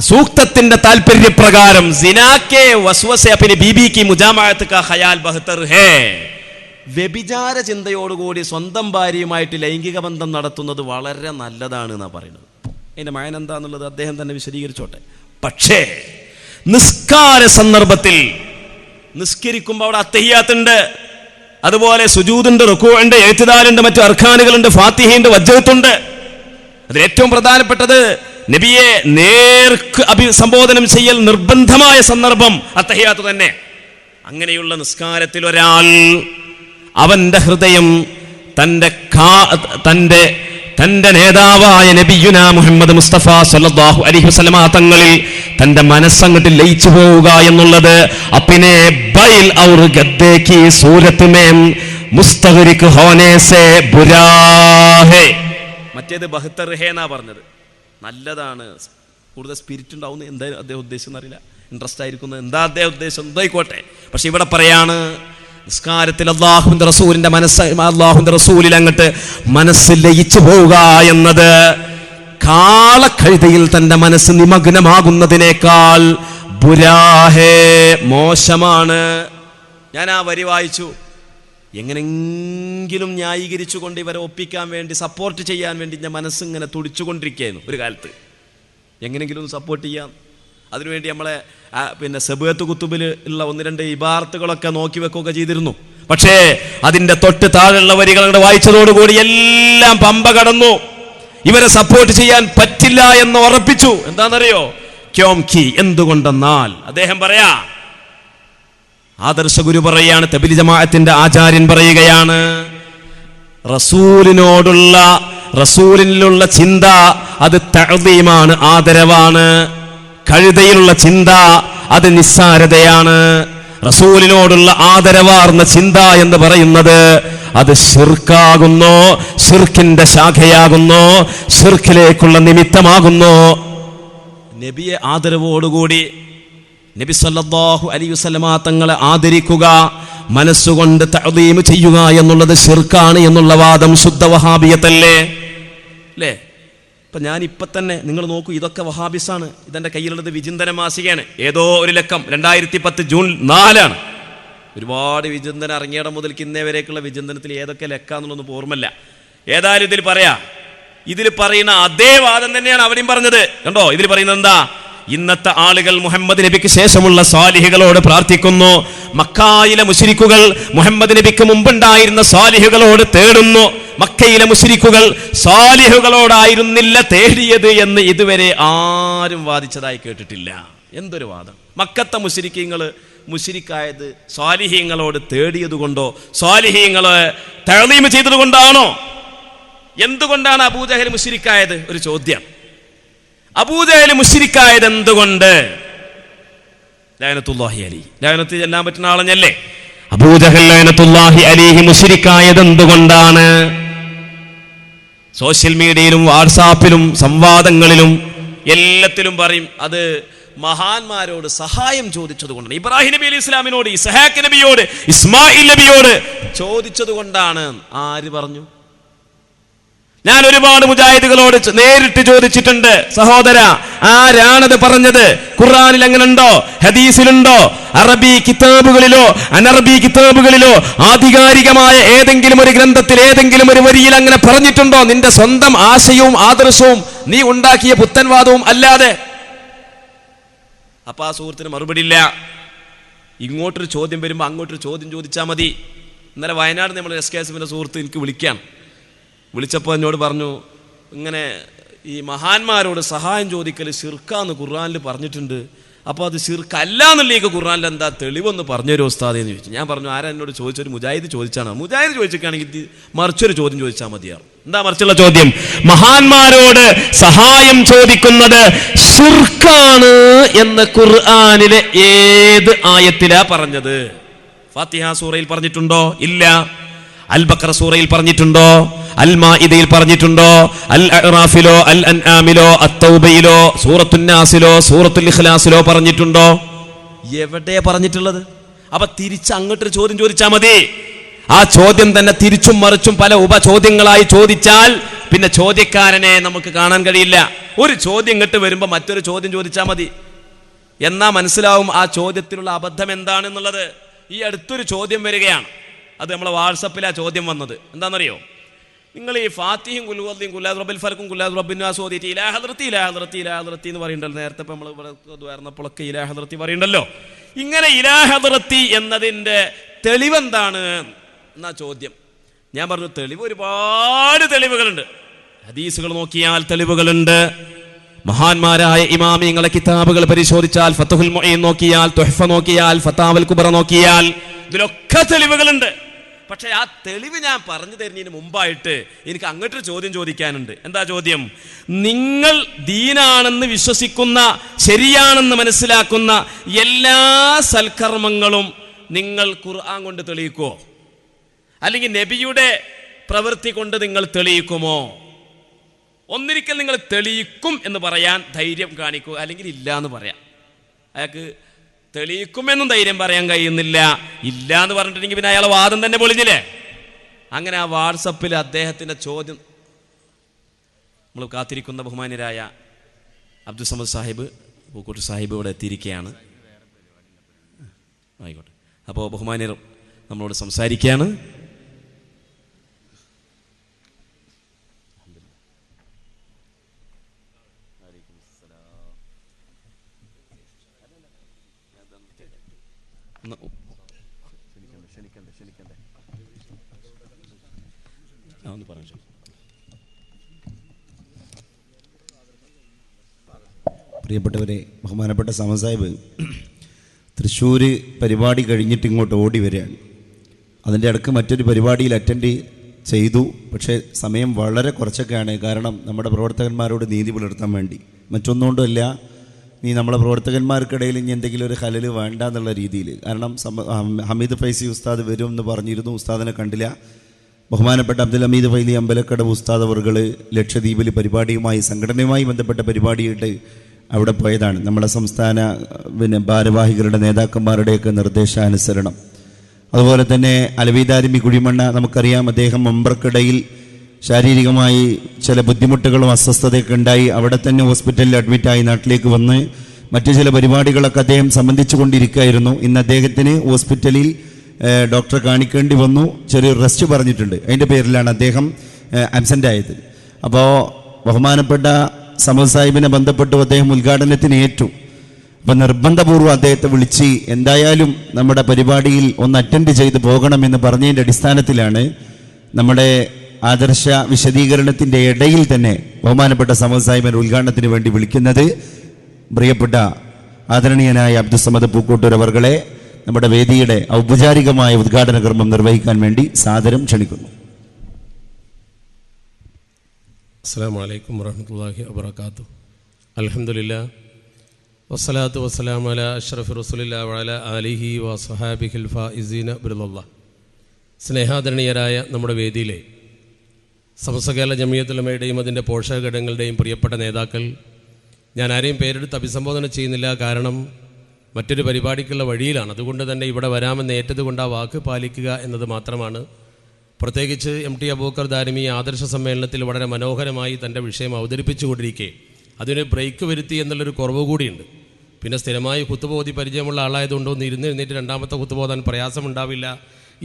സൂക്തത്തിന്റെ താല്പര്യപ്രകാരം സിനാക്കെ വസ്വസെ അപ്പിന് ബീബിക്ക് മുജാമഅത്ത് കാ ഖയാൽ ബഹ്തർ ഹേ, വ്യഭിചാര ചിന്തയോടുകൂടി സ്വന്തം ഭാര്യയുമായിട്ട് ലൈംഗിക ബന്ധം നടത്തുന്നത് വളരെ നല്ലതാണ് എന്നാ പറയുന്നത്. അതിന്റെ മയൻ എന്താന്നുള്ളത് അദ്ദേഹം തന്നെ വിശദീകരിച്ചോട്ടെ. പക്ഷേ നിസ്കാര സന്ദർഭത്തിൽ നിസ്കരിക്കുമ്പോൾ അവിടെ അത്തഹിയാത്തുണ്ട്, അതുപോലെ സുജൂദുണ്ട്, റുകൂഉണ്ട്, ഇഅ്തിദാലുണ്ട്, മറ്റു അർക്കാനുകളുണ്ട്, ഫാത്തിഹയുണ്ട്, വജ്ജത്തുണ്ട്. അതിൽ ഏറ്റവും പ്രധാനപ്പെട്ടത് നബിയെ നേർക്ക് അഭിസംബോധനം ചെയ്യൽ നിർബന്ധമായ സന്ദർഭം അത്തഹിയാത്ത് തന്നെ. അങ്ങനെയുള്ള നിസ്കാരത്തിൽ ഒരാൾ അവന്റെ ഹൃദയം തന്റെ നേതാവായ നബിയുനാ മുഹമ്മദ് മുസ്തഫ സല്ലല്ലാഹു അലൈഹി വസല്ലമ തങ്ങളിൽ തന്റെ മനസ്സങ്ങോട്ട് ലയിച്ചു പോവുക എന്നുള്ളത് അപ്പിനെ ബൈൽ ഔർ ഗദ്ദേ കി സൂരത്ത് മേ മുസ്തഗ്രിക് ഹോനെ സേ ബുരാ ഹേ. മറ്റേത് ബഹ്തർ ഹേ എന്നാ പറഞ്ഞത്. നല്ലതാണ്, കൂടുതൽ സ്പിരിറ്റ് ഉണ്ടാവും. എന്താ അദ്ദേഹം ഉദ്ദേശം എന്നറിയില്ല, ഇൻട്രസ്റ്റ് ആയിരിക്കുന്നത് എന്താ അദ്ദേഹം ഉദ്ദേശം എന്തായിക്കോട്ടെ. പക്ഷെ ഇവിടെ പറയാണ് നിസ്കാരത്തിൽ അല്ലാഹുവിന്റെ റസൂലിൽ അങ്ങോട്ട് മനസ്സ് ലയിച്ചു പോവുക എന്നത് കാളക്കഴുതയിൽ തന്റെ മനസ്സ് നിമഗ്നമാകുന്നതിനേക്കാൾ ബുരാഹേ, മോശമാണ്. ഞാൻ ആ വരി വായിച്ചു. എങ്ങനെങ്കിലും ന്യായീകരിച്ചുകൊണ്ട് ഇവരെ ഒപ്പിക്കാൻ വേണ്ടി, സപ്പോർട്ട് ചെയ്യാൻ വേണ്ടി ഞാൻ മനസ്സിങ്ങനെ തുടിച്ചുകൊണ്ടിരിക്കുകയായിരുന്നു ഒരു കാലത്ത്. എങ്ങനെങ്കിലും സപ്പോർട്ട് ചെയ്യാം, അതിനുവേണ്ടി നമ്മളെ സബഅത്ത് കുത്തുബിൽ ഉള്ള 1-2 ഇബാറത്തുകളൊക്കെ നോക്കി വെക്കുകയൊക്കെ ചെയ്തിരുന്നു. പക്ഷേ അതിന്റെ തൊട്ട് താഴെയുള്ള വരികളുടെ വായിച്ചതോടുകൂടി എല്ലാം പമ്പ കടന്നു. ഇവരെ സപ്പോർട്ട് ചെയ്യാൻ പറ്റില്ല എന്ന് ഉറപ്പിച്ചു. എന്താണെന്നറിയോ? ക്യോം കി, എന്തുകൊണ്ടെന്നാൽ അദ്ദേഹം പറയാ, ആദർശ ഗുരു പറയാണ്, തബ്ലീഗ് ജമാഅത്തിന്റെ ആചാര്യൻ പറയുകയാണ്, റസൂലിനുള്ള ചിന്ത അത് തഅ്ദീമാണ്, ആദരവാണ്. കഴുതയിലുള്ള ചിന്ത അത് നിസ്സാരതയാണ്. റസൂലിനോടുള്ള ആദരവാർന്ന ചിന്ത എന്ന് പറയുന്നത് അത് ശിർക്കാകുന്നു, ശിർക്കിന്റെ ശാഖയാകുന്നു, ശിർക്കിലേക്കുള്ള നിമിത്തമാകുന്നു. നബിയെ ആദരവോടുകൂടി നബി സല്ലല്ലാഹു അലൈഹി വസല്ലമ തങ്ങളെ ആദരിക്കുക, മനസ്സുകൊണ്ട് തഅ്ദീം ചെയ്യുക എന്നുള്ളത് ശിർക്കാണ് എന്നുള്ള വാദം ശുദ്ധ വഹാബിയത്തല്ലേ അല്ലേ? ഇപ്പൊ ഞാൻ ഇപ്പൊ തന്നെ നിങ്ങൾ നോക്കൂ, ഇതൊക്കെ വഹാബിസാണ്. ഇതെന്റെ കയ്യിലുള്ളത് വിചിന്തന മാസികയാണ്. ഏതോ ഒരു ലക്കം 2010 ജൂൺ 4 ഒരുപാട് വിചിന്തനം ഇറങ്ങിയിടം മുതൽക്ക് ഇന്നേ വരേക്കുള്ള വിചിന്തനത്തിൽ ഏതൊക്കെ ലക്കാന്നുള്ളതൊന്നും ഓർമ്മല്ല. ഏതായാലും ഇതിൽ പറയുന്ന അതേ വാദം തന്നെയാണ് അവിടെയും പറഞ്ഞത്. കണ്ടോ, ഇതിൽ പറയുന്നത് എന്താ? ഇന്നത്തെ ആളുകൾ മുഹമ്മദ് നബിക്ക് ശേഷമുള്ള സാലിഹുകളോട് പ്രാർത്ഥിക്കുന്നു. മക്കായിലെ മുശ്രിക്കുകൾ മുഹമ്മദ് നബിക്ക് മുമ്പുണ്ടായിരുന്ന സാലിഹുകളോട് തേടുന്നു. മക്കയിലെ മുശ്രിക്കുകൾ സാലിഹുകളോടായിരുന്നില്ല തേടിയത് എന്ന് ഇതുവരെ ആരും വാദിച്ചതായി കേട്ടിട്ടില്ല. എന്തൊരു വാദം! മക്കത്തെ മുശ്രിക്കായത് സാലിഹീങ്ങളോട് തേടിയത് കൊണ്ടോ സാലിഹീങ്ങളെ തഅ്ലീം ചെയ്തത് കൊണ്ടാണോ? എന്തുകൊണ്ടാണ് അബൂജഹൽ മുശ്രിക്കായത്? ഒരു ചോദ്യം. അബൂജഹൽ മുശ്രിക്കായത് എന്തുകൊണ്ട്? ലഅനത്തുല്ലാഹി അലൈഹി, ലഅനത്ത് ചെല്ലാൻ പറ്റുന്ന ആളഞ്ഞല്ലേ അബൂജഹൽ. ലഅനത്തുല്ലാഹി അലൈഹി മുശ്രിക്കായത് എന്തുകൊണ്ടാണ്? സോഷ്യൽ മീഡിയയിലും വാട്സാപ്പിലും സംവാദങ്ങളിലും എല്ലാത്തിലും പറയും അത് മഹാന്മാരോട് സഹായം ചോദിച്ചത് കൊണ്ടാണ്. ഇബ്രാഹിം നബി അലൈഹി ഇസ്ലാമിനോട്, ഇസ്ഹാഖ് നബിയോട്, ഇസ്മായിൽ നബിയോട് ചോദിച്ചത് കൊണ്ടാണ്. ആര് പറഞ്ഞു? ഞാൻ ഒരുപാട് മുജാഹിദുകളോട് നേരിട്ട് ചോദിച്ചിട്ടുണ്ട്, സഹോദര ആരാണത് പറഞ്ഞത്? ഖുർആനിൽ അങ്ങനെയുണ്ടോ? ഹദീസിലുണ്ടോ? അറബി കിതാബുകളിലോ അനറബി കിതാബുകളിലോ ആധികാരികമായ ഏതെങ്കിലും ഒരു ഗ്രന്ഥത്തിൽ ഏതെങ്കിലും ഒരു വരിയിൽ അങ്ങനെ പറഞ്ഞിട്ടുണ്ടോ? നിന്റെ സ്വന്തം ആശയവും ആദർശവും നീ ഉണ്ടാക്കിയ പുത്തൻവാദവും അല്ലാതെ. അപ്പൊ ആ സുഹൃത്തിന് മറുപടി ഇല്ല. ഇങ്ങോട്ടൊരു ചോദ്യം വരുമ്പോൾ അങ്ങോട്ടൊരു ചോദ്യം ചോദിച്ചാൽ മതി. ഇന്നലെ വയനാട് നമ്മൾ SKSFിന്റെ സുഹൃത്ത് എനിക്ക് വിളിച്ചപ്പോൾ എന്നോട് പറഞ്ഞു, ഇങ്ങനെ ഈ മഹാന്മാരോട് സഹായം ചോദിക്കൽ ശിർക്കാന്ന് ഖുർആനിൽ പറഞ്ഞിട്ടുണ്ട്, അപ്പോൾ അത് ശിർക്കല്ല എന്നുള്ളേക്ക് ഖുർആനിൽ എന്താ തെളിവൊന്ന് പറഞ്ഞൊരു ഉസ്താദ് എന്ന് ചോദിച്ചു. ഞാൻ പറഞ്ഞു, ആരാ എന്നോട് ചോദിച്ചൊരു മുജാഹിദ് ചോദിച്ചാണ്. മുജാഹിദ് ചോദിച്ചിട്ടാണെങ്കിൽ മറിച്ചൊരു ചോദ്യം ചോദിച്ചാൽ മതിയാവും. എന്താ മറിച്ചുള്ള ചോദ്യം? മഹാന്മാരോട് സഹായം ചോദിക്കുന്നത് ശിർക്കാണ് എന്ന് ഖുർആനിലെ ഏത് ആയത്തിലാ പറഞ്ഞത്? ഫാത്തിഹ സൂറയിൽ പറഞ്ഞിട്ടുണ്ടോ? ഇല്ല. അൽ ബഖറ സൂറയിൽ പറഞ്ഞിട്ടുണ്ടോ? അൽ മാഇദയിൽ പറഞ്ഞിട്ടുണ്ടോ? അൽ അഅറാഫിലോ അൽ അൻആമിലോ അത്തൗബയിലോ സൂറത്തുൻ നാസിലോ സൂറത്തുൽ ഇഖ്ലാസിലോ പറഞ്ഞിട്ടുണ്ടോ? എവിടെ പറഞ്ഞിട്ടുള്ളത്? അപ്പൊ തിരിച്ച് അങ്ങോട്ടൊരു ചോദ്യം ചോദിച്ചാൽ മതി. ആ ചോദ്യം തന്നെ തിരിച്ചും മറിച്ചും പല ഉപചോദ്യങ്ങളായി ചോദിച്ചാൽ പിന്നെ ചോദ്യക്കാരനെ നമുക്ക് കാണാൻ കഴിയില്ല. ഒരു ചോദ്യം ഇങ്ങോട്ട് വരുമ്പോൾ മറ്റൊരു ചോദ്യം ചോദിച്ചാൽ മതി. എന്നാ മനസ്സിലാവും ആ ചോദ്യത്തിലുള്ള അബദ്ധം എന്താണെന്നുള്ളത്. ഈ അടുത്തൊരു ചോദ്യം വരികയാണ്. അത് നമ്മളെ വാട്സപ്പിൽ ആ ചോദ്യം വന്നത് എന്താണെന്നറിയോ? നിങ്ങൾ ഈ ഫാത്തിഹും കുൽഹുവല്ലയും കുല്ലാദ് റബ്ബിൽ ഫലക്കും കുല്ലാദ് റബ്ബിൻ നാസ് ഓതിയിട്ട് ഇലാ ഹദ്റത്തി ഇലാ ഹദ്റത്തി ഇലാ ഹദ്റത്തി എന്ന് പറയുന്നുണ്ടല്ലോ. നേരത്തെ ഇപ്പം നമ്മൾ ഇവിടെ വരുന്നപ്പോഴൊക്കെ ഇലാ ഹദ്റത്തി പറയുന്നുണ്ടല്ലോ. ഇങ്ങനെ ഇലാ ഹദ്റത്തി എന്നതിൻ്റെ തെളിവെന്താണ് എന്നാ ചോദ്യം. ഞാൻ പറഞ്ഞു, തെളിവ് ഒരുപാട് തെളിവുകളുണ്ട്. ഹദീസുകൾ നോക്കിയാൽ തെളിവുകളുണ്ട്. മഹാന്മാരായ ഇമാമിങ്ങളെ കിതാബുകൾ പരിശോധിച്ചാൽ, ഫത്ഹുൽ മുഈൻ നോക്കിയാൽ, തുഹ്ഫ നോക്കിയാൽ, ഫതാവൽ കുബ്ര നോക്കിയാൽ ഇതിലൊക്കെ തെളിവുകളുണ്ട്. പക്ഷെ ആ തെളിവ് ഞാൻ പറഞ്ഞു തരുന്നതിന് മുമ്പായിട്ട് എനിക്ക് അങ്ങോട്ടൊരു ചോദ്യം ചോദിക്കാനുണ്ട്. എന്താ ചോദ്യം? നിങ്ങൾ ദീനാണെന്ന് വിശ്വസിക്കുന്ന, ശരിയാണെന്ന് മനസ്സിലാക്കുന്ന എല്ലാ സൽക്കർമ്മങ്ങളും നിങ്ങൾ ഖുർആൻ കൊണ്ട് തെളിയിക്കുമോ? അല്ലെങ്കിൽ നബിയുടെ പ്രവൃത്തി കൊണ്ട് നിങ്ങൾ തെളിയിക്കുമോ? ഒന്നിരിക്കൽ നിങ്ങൾ തെളിയിക്കും എന്ന് പറയാൻ ധൈര്യം കാണിക്കൂ, അല്ലെങ്കിൽ ഇല്ല എന്ന് പറയാം. അയാൾക്ക് തെളിയിക്കുമെന്നും ധൈര്യം പറയാൻ കഴിയുന്നില്ല. ഇല്ല എന്ന് പറഞ്ഞിട്ടുണ്ടെങ്കിൽ പിന്നെ അയാളെ വാദം തന്നെ പൊളിഞ്ഞില്ലേ? അങ്ങനെ ആ വാട്സപ്പിൽ അദ്ദേഹത്തിൻ്റെ ചോദ്യം നമ്മൾ കാത്തിരിക്കുന്ന ബഹുമാന്യരായ അബ്ദുസമദ് സാഹിബ്, പൂക്കോട്ട് സാഹിബ് ഇവിടെ എത്തിയിരിക്കുകയാണ്. ആയിക്കോട്ടെ. അപ്പോൾ ബഹുമാന്യർ നമ്മളോട് സംസാരിക്കുകയാണ്. പ്രിയപ്പെട്ടവരെ, ബഹുമാനപ്പെട്ട സമദ് സാഹിബ് തൃശ്ശൂർ പരിപാടി കഴിഞ്ഞിട്ട് ഇങ്ങോട്ട് ഓടി വരികയാണ്. അതിൻ്റെ ഇടയ്ക്ക് മറ്റൊരു പരിപാടിയിൽ അറ്റൻഡ് ചെയ്തു. പക്ഷേ സമയം വളരെ കുറച്ചൊക്കെയാണ്. കാരണം നമ്മുടെ പ്രവർത്തകന്മാരോട് നീതി പുലർത്താൻ വേണ്ടി, മറ്റൊന്നുകൊണ്ടുമല്ല. നീ നമ്മളെ പ്രവർത്തകന്മാർക്കിടയിൽ ഇനി എന്തെങ്കിലും ഒരു ഹലല് വേണ്ട എന്നുള്ള രീതിയിൽ. കാരണം ഹമീദ് ഫൈസി ഉസ്താദ് വരും എന്ന് പറഞ്ഞിരുന്നു, ഉസ്താദിനെ കണ്ടില്ല. ബഹുമാനപ്പെട്ട അബ്ദുൽ ഹമീദ് ഫൈലി അമ്പലക്കടവ് ഉസ്താദ് അവർകൾ ലക്ഷദ്വീപിൽ പരിപാടിയുമായി, സംഘടനയുമായി ബന്ധപ്പെട്ട പരിപാടിയായിട്ട് അവിടെ പോയതാണ്. നമ്മുടെ സംസ്ഥാന ഭാരവാഹികളുടെ നേതാക്കന്മാരുടെയൊക്കെ നിർദ്ദേശാനുസരണം. അതുപോലെ തന്നെ അലവീദാരിമി കുഴിമണ്ണ, നമുക്കറിയാം, അദ്ദേഹം മെമ്പർക്കിടയിൽ ശാരീരികമായി ചില ബുദ്ധിമുട്ടുകളും അസ്വസ്ഥതയൊക്കെ ഉണ്ടായി. അവിടെ തന്നെ ഹോസ്പിറ്റലിൽ അഡ്മിറ്റായി നാട്ടിലേക്ക് വന്ന് മറ്റു ചില പരിപാടികളൊക്കെ അദ്ദേഹം സംബന്ധിച്ചു കൊണ്ടിരിക്കുകയായിരുന്നു. ഇന്ന് അദ്ദേഹത്തിന് ഹോസ്പിറ്റലിൽ ഡോക്ടറെ കാണിക്കേണ്ടി വന്നു. ചെറിയൊരു റെസ്റ്റ് പറഞ്ഞിട്ടുണ്ട്. അതിൻ്റെ പേരിലാണ് അദ്ദേഹം ആബ്സെൻ്റ് ആയത്. അപ്പോൾ ബഹുമാനപ്പെട്ട സമദ് സാഹിബിനെ ബന്ധപ്പെട്ടു അദ്ദേഹം ഉദ്ഘാടനത്തിന് ഏറ്റു. അപ്പം നിർബന്ധപൂർവ്വം അദ്ദേഹത്തെ വിളിച്ച് എന്തായാലും നമ്മുടെ പരിപാടിയിൽ ഒന്ന് അറ്റൻഡ് ചെയ്ത് പോകണമെന്ന് പറഞ്ഞതിൻ്റെ അടിസ്ഥാനത്തിലാണ് നമ്മുടെ ആദർശ വിശദീകരണത്തിൻ്റെ ഇടയിൽ തന്നെ ബഹുമാനപ്പെട്ട സമദ് സാഹിബിന്റെ ഉദ്ഘാടനത്തിന് വേണ്ടി വിളിക്കുന്നത് പ്രിയപ്പെട്ട ആദരണീയനായ അബ്ദുസ്സമദ് പൂക്കോട്ടൂർ അവർകളെ നമ്മുടെ വേദിയുടെ ഔപചാരികമായ ഉദ്ഘാടന കർമ്മം നിർവഹിക്കാൻ വേണ്ടി സാദരം ക്ഷണിക്കുന്നു. അസ്സലാമു അലൈക്കും വറഹ്മത്തുള്ളാഹി വബറകാതുഹു. അൽഹംദുലില്ലാഹ് വസ്സലാത്തു വസ്സലാമു അലാ അഷ്റഫി റസൂലില്ലാഹി വഅലാ ആലിഹി വസ്വഹാബിഹിൽ ഫായിസീന ബിറളില്ലാഹ്. സ്നേഹാദരണീയരായ നമ്മുടെ വേദിയിലെ സമസ്ത കേരള ജമിയത്തുൽ ഉലമയുടെയും അതിൻ്റെ പോഷക ഘടകങ്ങളുടെയും പ്രിയപ്പെട്ട നേതാക്കൾ, ഞാൻ ആരെയും പേരെടുത്ത് അഭിസംബോധന ചെയ്യുന്നില്ല, കാരണം മറ്റൊരു പരിപാടിക്കുള്ള വഴിയിലാണ്. അതുകൊണ്ട് തന്നെ ഇവിടെ വരാമെന്ന് ഏറ്റതുകൊണ്ട് ആ വാക്ക് പാലിക്കുക എന്നത് മാത്രമാണ്. പ്രത്യേകിച്ച് MT അബൂബക്കർ ദാരിമി ആദർശ സമ്മേളനത്തിൽ വളരെ മനോഹരമായി തൻ്റെ വിഷയം അവതരിപ്പിച്ചുകൊണ്ടിരിക്കെ അതിന് ബ്രേക്ക് വരുത്തി എന്നുള്ളൊരു കുറവ് കൂടിയുണ്ട്. പിന്നെ സ്ഥിരമായി കുത്തുബോധി പരിചയമുള്ള ആളായതുകൊണ്ടോ ഇരുന്നിരുന്നിട്ട് രണ്ടാമത്തെ കുത്തുബോധാൻ പ്രയാസമുണ്ടാവില്ല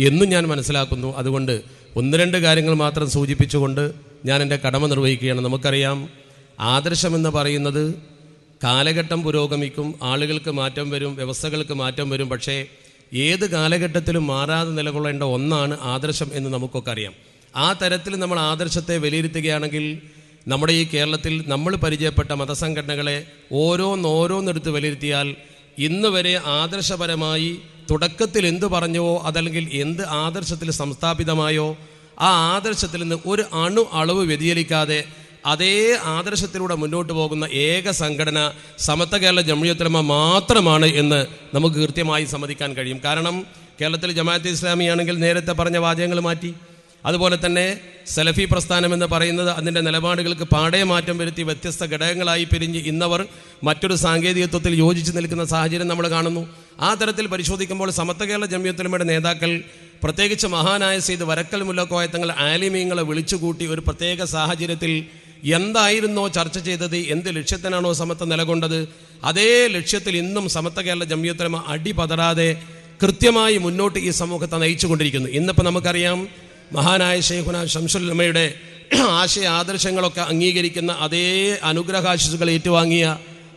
എന്നും ഞാൻ മനസ്സിലാക്കുന്നു. അതുകൊണ്ട് ഒന്ന് രണ്ട് കാര്യങ്ങൾ മാത്രം സൂചിപ്പിച്ചുകൊണ്ട് ഞാൻ എൻ്റെ കടമ നിർവഹിക്കുകയാണ്. നമുക്കറിയാം, ആദർശമെന്ന് പറയുന്നത് കാലഘട്ടം പുരോഗമിക്കും, ആളുകൾക്ക് മാറ്റം വരും, വ്യവസ്ഥകൾക്ക് മാറ്റം വരും. പക്ഷേ ഏത് കാലഘട്ടത്തിലും മാറാതെ നിലകൊള്ളേണ്ട ഒന്നാണ് ആദർശം എന്ന് നമുക്കൊക്കെ അറിയാം. ആ തരത്തിൽ നമ്മൾ ആദർശത്തെ വിലയിരുത്തുകയാണെങ്കിൽ നമ്മുടെ ഈ കേരളത്തിൽ നമ്മൾ പരിചയപ്പെട്ട മതസംഘടനകളെ ഓരോന്നെടുത്ത് വിലയിരുത്തിയാൽ ഇന്ന് വരെ ആദർശപരമായി തുടക്കത്തിൽ എന്തു പറഞ്ഞുവോ അതല്ലെങ്കിൽ എന്ത് ആദർശത്തിൽ സംസ്ഥാപിതമായോ ആ ആദർശത്തിൽ നിന്ന് ഒരു അളവ് വ്യതിചലിക്കാതെ അതേ ആദർശത്തിലൂടെ മുന്നോട്ട് പോകുന്ന ഏക സംഘടന സമസ്ത കേരള ജംഇയ്യത്തുൽ ഉലമ മാത്രമാണ് എന്ന് നമുക്ക് കൃത്യമായി സമ്മതിക്കാൻ കഴിയും. കാരണം കേരളത്തിൽ ജമാഅത്തെ ഇസ്ലാമി ആണെങ്കിൽ നേരത്തെ പറഞ്ഞ വാചകങ്ങൾ മാറ്റി, അതുപോലെ തന്നെ സലഫി പ്രസ്ഥാനം എന്ന് പറയുന്നത് അതിൻ്റെ നിലപാടുകൾക്ക് പാടെ മാറ്റം വരുത്തി വ്യത്യസ്ത ഘടകങ്ങളായി പിരിഞ്ഞ് ഇന്നവർ മറ്റൊരു സാങ്കേതികത്വത്തിൽ യോജിച്ച് നിൽക്കുന്ന സാഹചര്യം നമ്മൾ കാണുന്നു. ആ തരത്തിൽ പരിശോധിക്കുമ്പോൾ സമസ്ത കേരള ജംഇയ്യത്തുൽ ഉലമയുടെ നേതാക്കൾ, പ്രത്യേകിച്ച് മഹാനായ സയ്യിദ് വരക്കൽ മുല്ലക്കോയ തങ്ങൾ ആലിമീങ്ങളെ വിളിച്ചുകൂട്ടി ഒരു പ്രത്യേക സാഹചര്യത്തിൽ എന്തായിരുന്നോ ചർച്ച ചെയ്തത്, എന്ത് ലക്ഷ്യത്തിനാണോ സമത്വം നിലകൊണ്ടത്, അതേ ലക്ഷ്യത്തിൽ ഇന്നും സമസ്ത കേരള ജംഇയ്യത്തുൽ ഉലമ അടിപതറാതെ കൃത്യമായി മുന്നോട്ട് ഈ സമൂഹത്തെ നയിച്ചുകൊണ്ടിരിക്കുന്നു. ഇന്നിപ്പോൾ നമുക്കറിയാം, മഹാനായ ശൈഖുന ശംസുൽ ഉലമയുടെ ആശയ ആദർശങ്ങളൊക്കെ അംഗീകരിക്കുന്ന അതേ അനുഗ്രഹാശിസുകൾ ഏറ്റുവാങ്ങിയ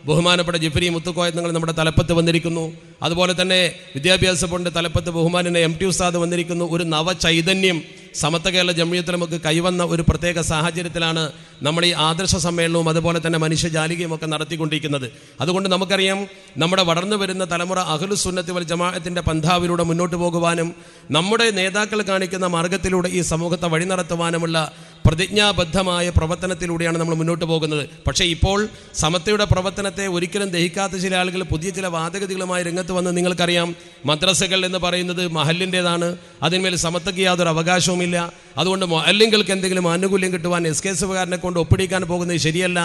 ബഹുമാനപ്പെട്ട ജിഫ്രി മുത്തുക്കോയ തങ്ങൾ നമ്മുടെ തലപ്പത്ത് വന്നിരിക്കുന്നു. അതുപോലെ തന്നെ വിദ്യാഭ്യാസ ബോർഡിൻ്റെ തലപ്പത്ത് ബഹുമാനനെ MT ഉസ്താദ് വന്നിരിക്കുന്നു. ഒരു നവചൈതന്യം സമസ്ത കേരള ജംഇയ്യത്തുൽ ഉലമക്ക് കൈവന്ന ഒരു പ്രത്യേക സാഹചര്യത്തിലാണ് നമ്മൾ ഈ ആദർശ സമ്മേളനവും അതുപോലെ തന്നെ മനുഷ്യജാലികയും ഒക്കെ നടത്തിക്കൊണ്ടിരിക്കുന്നത്. അതുകൊണ്ട് നമുക്കറിയാം, നമ്മുടെ വളർന്നു വരുന്ന തലമുറ അഹ്ലുസ് സുന്നത്തി വൽ ജമാഅത്തിൻ്റെ പന്ഥാവിലൂടെ മുന്നോട്ട് പോകുവാനും നമ്മുടെ നേതാക്കൾ കാണിക്കുന്ന മാർഗത്തിലൂടെ ഈ സമൂഹത്തെ വഴി നടത്തുവാനുമുള്ള പ്രതിജ്ഞാബദ്ധമായ പ്രവർത്തനത്തിലൂടെയാണ് നമ്മൾ മുന്നോട്ട് പോകുന്നത്. പക്ഷേ ഇപ്പോൾ സമത്വയുടെ പ്രവർത്തനത്തെ ഒരിക്കലും ദഹിക്കാത്ത ചില ആളുകൾ പുതിയ ചില വാദഗതികളുമായി രംഗത്ത് വന്ന്, നിങ്ങൾക്കറിയാം, മദ്രസകൾ എന്ന് പറയുന്നത് മഹല്ലിൻ്റെതാണ്, അതിന്മേൽ സമത്വയ്ക്ക് യാതൊരു അവകാശവുമില്ല. അതുകൊണ്ട് മുഅല്ലിങ്ങൾക്ക് എന്തെങ്കിലും ആനുകൂല്യം കിട്ടുവാൻ SKSകാരനെ കൊണ്ട് ഒപ്പിടിക്കാൻ പോകുന്നത് ശരിയല്ല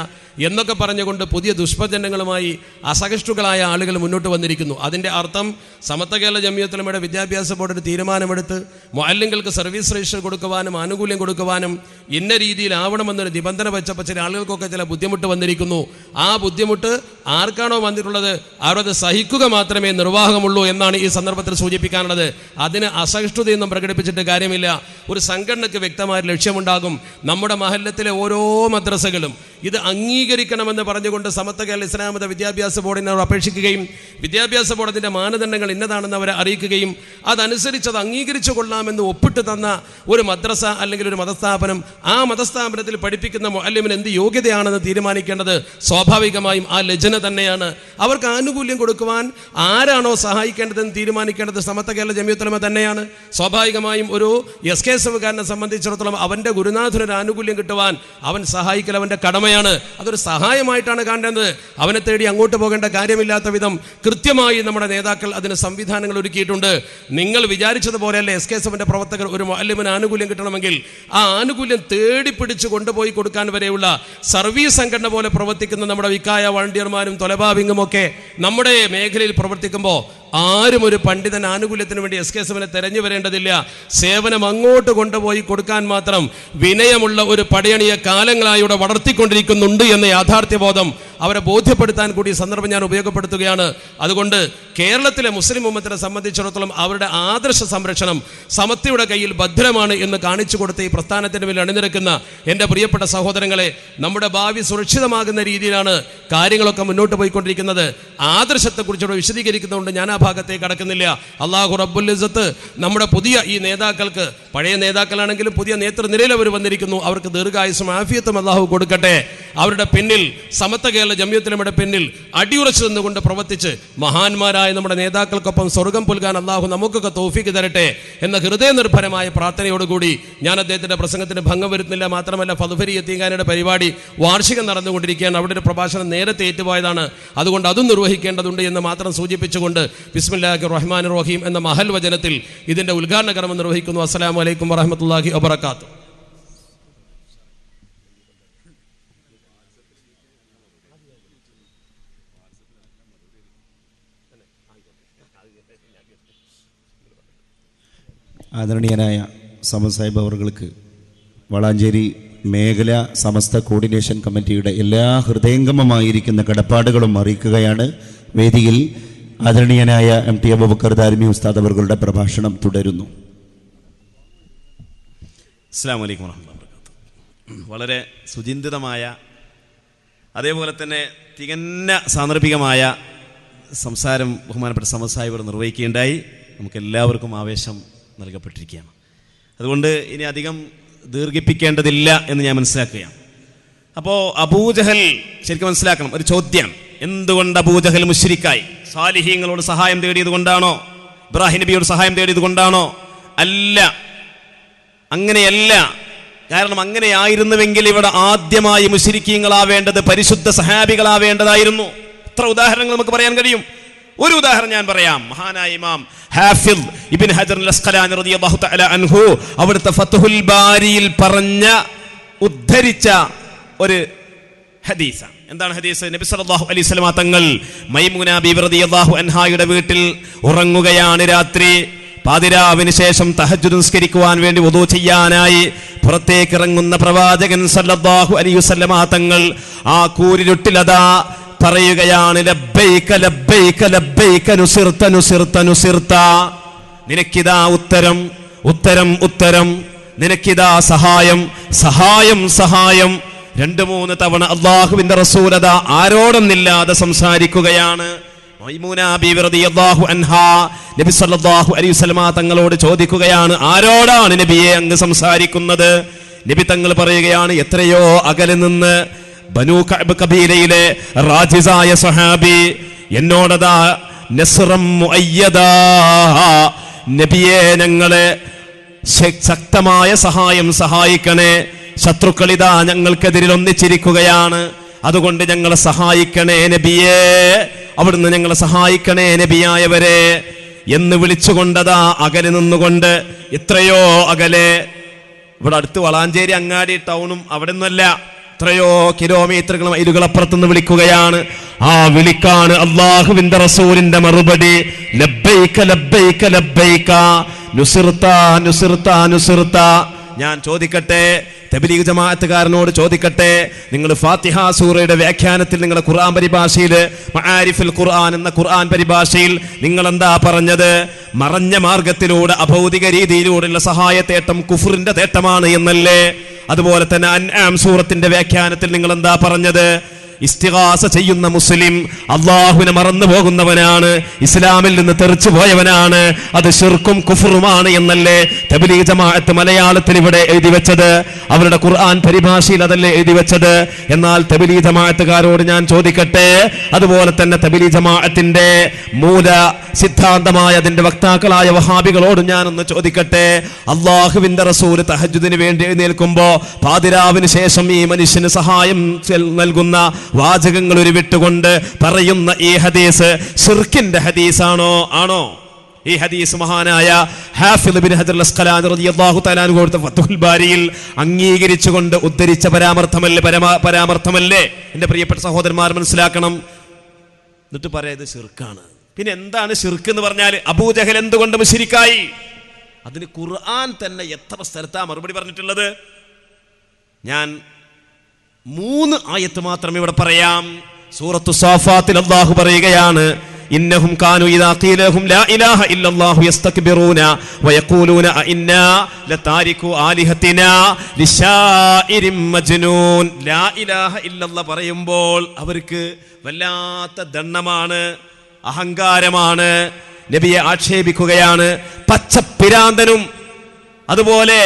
എന്നൊക്കെ പറഞ്ഞുകൊണ്ട് പുതിയ ദുഷ്പ്രചരണങ്ങളുമായി അസഹിഷ്ണുക്കളായ ആളുകൾ മുന്നോട്ട് വന്നിരിക്കുന്നു. അതിൻ്റെ അർത്ഥം സമസ്ത കേരള ജംഇയ്യത്തുൽ ഉലമയുടെ വിദ്യാഭ്യാസ ബോർഡ് ഒരു തീരുമാനമെടുത്ത് മുഅല്ലിങ്ങൾക്ക് സർവീസ് രജിസ്റ്റർ കൊടുക്കുവാനും ആനുകൂല്യം കൊടുക്കുവാനും ഇന്ന രീതിയിലാവണമെന്നൊരു നിബന്ധന വെച്ചപ്പോൾ ചില ആളുകൾക്കൊക്കെ ചില ബുദ്ധിമുട്ട് വന്നിരിക്കുന്നു. ആ ബുദ്ധിമുട്ട് ആർക്കാണോ വന്നിട്ടുള്ളത് അവരത് സഹിക്കുക മാത്രമേ നിർവാഹമുള്ളൂ എന്നാണ് ഈ സന്ദർഭത്തിൽ സൂചിപ്പിക്കാനുള്ളത്. അതിന് അസഹിഷ്ണുതയൊന്നും പ്രകടിപ്പിച്ചിട്ട് കാര്യമില്ല. ഒരു സംഘടനയ്ക്ക് വ്യക്തമായ ലക്ഷ്യമുണ്ടാകും. നമ്മുടെ മഹല്ലത്തിലെ ഓരോ മദ്രസകളും ഇത് അംഗീകരിക്കണമെന്ന് പറഞ്ഞുകൊണ്ട് സമസ്ത കേരള ഇസ്ലാം മത വിദ്യാഭ്യാസ ബോർഡിനോട് അപേക്ഷിക്കുകയും വിദ്യാഭ്യാസ ബോർഡ് അതിൻ്റെ മാനദണ്ഡങ്ങൾ ഇന്നതാണെന്ന് അവരെ അറിയിക്കുകയും അതനുസരിച്ച് അത് അംഗീകരിച്ചു കൊള്ളാമെന്ന് ഒപ്പിട്ട് തന്ന ഒരു മദ്രസ അല്ലെങ്കിൽ ഒരു മതസ്ഥാപനം, ആ മതസ്ഥാപനത്തിൽ പഠിപ്പിക്കുന്ന മുഅല്ലിമിന് എന്ത് യോഗ്യതയാണെന്ന് തീരുമാനിക്കേണ്ടത് സ്വാഭാവികമായും ആ ലജ്ന തന്നെയാണ്. അവർക്ക് ആനുകൂല്യം കൊടുക്കുവാൻ ആരാണോ സഹായിക്കേണ്ടതെന്ന് തീരുമാനിക്കേണ്ടത് സമസ്ത കേരള ജംഇയ്യത്തുൽ ഉലമ തന്നെയാണ്. സ്വാഭാവികമായും ഒരു SKSകാരനെ സംബന്ധിച്ചിടത്തോളം അവൻ്റെ ഗുരുനാഥനൊരു ആനുകൂല്യം കിട്ടുവാൻ അവൻ സഹായിക്കൽ അവൻ്റെ കടമയാണ്. അതൊരു സഹായമായിട്ടാണ് കാണേണ്ടത്. അവനെ തേടി അങ്ങോട്ട് പോകേണ്ട കാര്യമില്ലാത്ത വിധം കൃത്യമായി നമ്മുടെ നേതാക്കൾ അതിന് സംവിധാനങ്ങൾ ഒരുക്കിയിട്ടുണ്ട്. നിങ്ങൾ വിചാരിച്ചതുപോലെയല്ല SKSന്റെ പ്രവർത്തകർ ഒരു മുഅല്ലിമിന് ആനുകൂല്യം കിട്ടണമെങ്കിൽ ആ ആനുകൂല്യം തേടിപ്പിടിച്ച് കൊണ്ടുപോയി കൊടുക്കാൻ വരെയുള്ള സർവീസ് സംഘടന പോലെ പ്രവർത്തിക്കുന്ന നമ്മുടെ വിക്കായ വളണ്ടിയർമാരും തൊലബാവിങ്ങും ഒക്കെ നമ്മുടെ മേഖലയിൽ പ്രവർത്തിക്കുമ്പോൾ ആരും ഒരു പണ്ഡിതൻ ആനുകൂല്യത്തിന് വേണ്ടി SKSനെ തെരഞ്ഞു വരേണ്ടതില്ല. സേവനം അങ്ങോട്ട് കൊണ്ടുപോയി കൊടുക്കാൻ മാത്രം വിനയമുള്ള ഒരു പടയണിയെ കാലങ്ങളായി ഇവിടെ വളർത്തിക്കൊണ്ടിരിക്കുന്നുണ്ട് എന്ന യാഥാർത്ഥ്യബോധം അവരെ ബോധ്യപ്പെടുത്താൻ കൂടി സന്ദർഭം ഞാൻ ഉപയോഗപ്പെടുത്തുകയാണ്. അതുകൊണ്ട് കേരളത്തിലെ മുസ്ലിം ഉമ്മത്തിനെ സംബന്ധിച്ചിടത്തോളം അവരുടെ ആദർശ സംരക്ഷണം സമത്വയുടെ കയ്യിൽ ഭദ്രമാണ് എന്ന് കാണിച്ചു കൊടുത്ത ഈ പ്രസ്ഥാനത്തിന് മേൽ അണിനിരക്കുന്ന എൻ്റെ പ്രിയപ്പെട്ട സഹോദരങ്ങളെ, നമ്മുടെ ഭാവി സുരക്ഷിതമാകുന്ന രീതിയിലാണ് കാര്യങ്ങളൊക്കെ മുന്നോട്ട് പോയിക്കൊണ്ടിരിക്കുന്നത്. ആദർശത്തെക്കുറിച്ചുകൂടെ വിശദീകരിക്കുന്നതുകൊണ്ട് ഞാൻ ആ ഭാഗത്തേക്ക് കടക്കുന്നില്ല. അള്ളാഹു റബ്ബുൽ ഇസ്സത്ത് നമ്മുടെ പുതിയ ഈ നേതാക്കൾക്ക്, പഴയ നേതാക്കളാണെങ്കിലും പുതിയ നേതൃനിരയിൽ അവർ വന്നിരിക്കുന്നു, അവർക്ക് ദീർഘായുസ്സും ആഫിയത്തും അള്ളാഹു കൊടുക്കട്ടെ. അവരുടെ പിന്നിൽ സമത്വ കേരള ജംഇയ്യത്തുലമയുടെ പിന്നിൽ അടിയുറച്ചു നിന്നുകൊണ്ട് പ്രവർത്തിച്ച് മഹാന്മാരായ നമ്മുടെ നേതാക്കൾക്കൊപ്പം സ്വർഗം പുൽകാൻ അള്ളാഹു നമുക്കൊക്കെ തൗഫീക്ക് തരട്ടെ എന്ന ഹൃദയനിർഭരമായ പ്രാർത്ഥനയോടുകൂടി ഞാൻ അദ്ദേഹത്തിൻ്റെ പ്രസംഗത്തിന് ഭംഗം വരുത്തുന്നില്ല. മാത്രമല്ല, ഫദ്ഫരി യതീംഖാനയുടെ പരിപാടി വാർഷികം നടന്നുകൊണ്ടിരിക്കുകയാണ്. അവിടെ ഒരു പ്രഭാഷണം നേരത്തെ ഏറ്റുപോയതാണ്, അതുകൊണ്ട് അതും നിർവഹിക്കേണ്ടതുണ്ട് എന്ന് മാത്രം സൂചിപ്പിച്ചുകൊണ്ട് ബിസ്മില്ലാഹിർ റഹ്മാനിർ റഹീം എന്ന മഹൽ വചനത്തിൽ ഇതിൻ്റെ ഉദ്ഘാടന കർമ്മം നിർവഹിക്കുന്നു. അസ്സലാമു അലൈക്കും വറഹ്മത്തുള്ളാഹി വബറകാതുഹു. ആദരണീയനായ സമദ് സാഹിബ് അവർക്ക് വളാഞ്ചേരി മേഖല സമസ്ത കോർഡിനേഷൻ കമ്മിറ്റിയുടെ എല്ലാ ഹൃദയംഗമമായിരിക്കുന്ന കടപ്പാടുകളും അറിയിക്കുകയാണ്. വേദിയിൽ ആദരണീയനായ MT അബൂബക്കർ ദാരിമി ഉസ്താദ് അവരുടെ പ്രഭാഷണം തുടരുന്നു. അസ്സലാമു അലൈക്കും വറഹ്മത്തുള്ളാഹി വബറകാതുഹു. വളരെ സുചിന്തിതമായ, അതേപോലെ തന്നെ തികഞ്ഞ സാന്ദർഭികമായ സംസാരം ബഹുമാനപ്പെട്ട സമദ് സാഹിബ് നിർവഹിക്കുകയുണ്ടായി. നമുക്കെല്ലാവർക്കും ആവേശം നൽകപ്പെട്ടിരിക്കുകയാണ്. അതുകൊണ്ട് ഇനി അധികം ദീർഘിപ്പിക്കേണ്ടതില്ല എന്ന് ഞാൻ മനസ്സിലാക്കുകയാണ്. അപ്പോൾ അബൂജഹൽ ശരിക്കും മനസ്സിലാക്കണം, ഒരു ചോദ്യം. എന്തുകൊണ്ട് അബൂജഹൽ മുശ്രിക്കായി? സാലിഹീങ്ങളോട് സഹായം തേടിയത് കൊണ്ടാണോ? ഇബ്രാഹിം നബിയോട് സഹായം തേടിയത് കൊണ്ടാണോ? അല്ല, അങ്ങനെയല്ല. കാരണം അങ്ങനെയായിരുന്നുവെങ്കിൽ ഇവിടെ ആദ്യമായി മുശ്രിക്കീങ്ങളാവേണ്ടത് പരിശുദ്ധ സഹാബികളാവേണ്ടതായിരുന്നു. എത്ര ഉദാഹരണങ്ങൾ നമുക്ക് പറയാൻ കഴിയും. ഒരു ഉദാഹരണം ഞാൻ പറയാം. മഹാനായ ഇമാം ഹാഫിദ് ഇബ്നു ഹജർ അൽ-അസ്ഖലാനി റളിയല്ലാഹു തആല അൻഹു അവിടുത്തെ ഫത്ഹുൽ ബാരിയിൽ ഉദ്ധരിച്ച ഒരു ഹദീസാണ്. എന്താണ് ഹദീസ്? നബി സല്ലല്ലാഹു അലൈഹി വസല്ലം തങ്ങൾ മൈമൂന ബീവി റളിയല്ലാഹു അൻഹായുടെ വീട്ടിൽ ഉറങ്ങുകയാണ്. രാത്രി പാതിരാവിന് ശേഷം തഹജ്ജുദ് നിസ്കരിക്കുവാൻ വേണ്ടി വുദൂ ചെയ്യാനായി പുറത്തേക്ക് ഇറങ്ങുന്ന പ്രവാചകൻ സല്ലല്ലാഹു അലൈഹി വസല്ലം തങ്ങൾ ആ കൂരിരുട്ടിലതാ പറയുകയാണ്, ലബ്ബൈക ലബ്ബൈക ലബ്ബൈക നുസിർത നുസിർത നുസിർത. നിനക്കിതാ ഉത്തരം, ഉത്തരം, ഉത്തരം. നിനക്കിതാ സഹായം, സഹായം, സഹായം. 2-3 തവണ അല്ലാഹുവിന്റെ റസൂൽ അതാ ആരോടൊന്നില്ലാതെ സംസാരിക്കുകയാണ്. മൈമൂന ബീവി റളിയല്ലാഹു അൻഹാ നബി സല്ലല്ലാഹു അലൈഹി വസല്ലം തങ്ങളോട് ചോദിക്കുകയാണ്, ആരോടാണ് നബിയെ അങ്ങ് സംസാരിക്കുന്നത്? നബി തങ്ങൾ പറയുകയാണ്, എത്രയോ അകലെ നിന്ന് ബനൂ കഅബ് കബീലയിലെ റാജിസായ സഹാബി എന്നോടതാ നസ്റം മുഅയ്യദാ, നബിയെ ഞങ്ങളെ ശക്തമായ സഹായം സഹായിക്കണേ, ശത്രുക്കളിതാ ഞങ്ങൾക്കെതിരിൽ ഒന്നിച്ചിരിക്കുകയാണ്, അതുകൊണ്ട് ഞങ്ങളെ സഹായിക്കണേ നബിയേ, അവിടുന്ന് ഞങ്ങളെ സഹായിക്കണേ നബിയായവരെ എന്ന് വിളിച്ചുകൊണ്ടതാ അകലെ നിന്നുകൊണ്ട്, എത്രയോ അകലെ, ഇവിടെ അടുത്ത് വളാഞ്ചേരി അങ്ങാടി ടൗണും അവിടെ നിന്നല്ല, എത്രയോ കിലോമീറ്ററുകൾ മൈലുകളപ്പുറത്തുനിന്ന് വിളിക്കുകയാണ്. ആ വിളിക്കാണ് അല്ലാഹുവിന്റെ റസൂലിന്റെ മറുപടി, ലബ്ബൈക ലബ്ബൈക ലബ്ബൈക നുസിർത നുസിർത നുസിർത. ഞാൻ ചോദിക്കട്ടെ, തബ്ലീഗ് ജമാഅത്തുകാരനോട് ചോദിക്കട്ടെ, നിങ്ങൾ ഫാത്തിഹ സൂറയുടെ വ്യാഖ്യാനത്തിൽ നിങ്ങളുടെ ഖുർആൻ പരിഭാഷയിൽ മആരിഫുൽ ഖുർആൻ എന്ന ഖുർആൻ പരിഭാഷയിൽ നിങ്ങൾ എന്താ പറഞ്ഞത്? മറഞ്ഞ മാർഗത്തിലൂടെ അഭൗതിക രീതിയിലൂടെയുള്ള സഹായത്തേട്ടം കുഫറിന്റെ തേട്ടമാണ് എന്നല്ലേ? അതുപോലെ തന്നെ അൻആം സൂറത്തിന്റെ വ്യാഖ്യാനത്തിൽ നിങ്ങൾ എന്താ പറഞ്ഞത്? ഇസ്തിഗാസ ചെയ്യുന്ന മുസ്ലിം അള്ളാഹുവിനെ മറന്നു പോകുന്നവനാണ്, ഇസ്ലാമിൽ നിന്ന് തെറിച്ചു പോയവനാണ്, അത് ശിർക്കും കുഫറുമാണ് എന്നല്ലേ തബ്ലീഗ് ജമാഅത്ത് മലയാളത്തിൽ ഇവിടെ എഴുതി വെച്ചത്? അവരുടെ ഖുർആൻ പരിഭാഷയിൽ അതല്ലേ എഴുതി വെച്ചത്? എന്നാൽ തബ്ലീഗ് ജമാഅത്തുകാരോട് ഞാൻ ചോദിക്കട്ടെ, അതുപോലെ തന്നെ തബ്ലീഗ് ജമാഅത്തിന്റെ മൂല സിദ്ധാന്തമായ അതിന്റെ വക്താക്കളായ വഹാബികളോട് ഞാനൊന്ന് ചോദിക്കട്ടെ, അള്ളാഹുവിന്റെ റസൂൽ തഹജ്ജുദിന് വേണ്ടി എഴുന്നേൽക്കുമ്പോ പാതിരാവിന് ശേഷം ഈ മനുഷ്യന് സഹായം നൽകുന്ന വാചകങ്ങൾ ഉരുവിട്ടുകൊണ്ട് പറയുന്ന ഈ ഹദീസ് ശിർക്കിന്റെ ഹദീസാണോ? ആണോ? ഈ ഹദീസ് മഹാനായ ഹാഫിദ് ഇബ്നു ഹജർ അൽ-അസ്ഖലാനി റളിയല്ലാഹു തആല അൻഹു കൊടുത്ത ഫത്ഹുൽ ബാരിയിൽ അംഗീകരിച്ചുകൊണ്ട് ഉദ്ധരിച്ച പരാമർഥമല്ലേ? എന്റെ പ്രിയപ്പെട്ട സഹോദരന്മാർ മനസ്സിലാക്കണം. എന്നിട്ട് പറയാം ഇത് ശിർക്കാണ്. പിന്നെ എന്താണ് ശിർക്ക് എന്ന് പറഞ്ഞാൽ? അബൂജഹൽ എന്തുകൊണ്ട് മുശ്രിക്കായി? അതിന് ഖുർആൻ തന്നെ എത്ര സ്ഥലത്താ മറുപടി പറഞ്ഞിട്ടുള്ളത്? ഞാൻ 3 ആയത്ത് മാത്രം ഇവിടെ പറയാം. സൂറത്തു സാഫാത്തിൽ അല്ലാഹു പറയുകയാണ്, ഇന്നഹും കാനൂ ഇദാ ഖീല ലഹും ലാ ഇലാഹ ഇല്ലല്ലാഹു യസ്തക്ബിറൂന വയഖൂലൂന അഇന്നാ ലതാരികു ആലിഹതിനാ ലിശാഇരിൻ മജ്നൂൻ. ലാ ഇലാഹ ഇല്ലല്ലാഹ് പറയുമ്പോൾ അവർക്ക് വല്ലാത്ത ദണ്ണമാണ്, അഹങ്കാരമാണ്, നബിയെ ആക്ഷേപിക്കുകയാണ്. പച്ചപ്പിരാന്തനും അതുപോലെ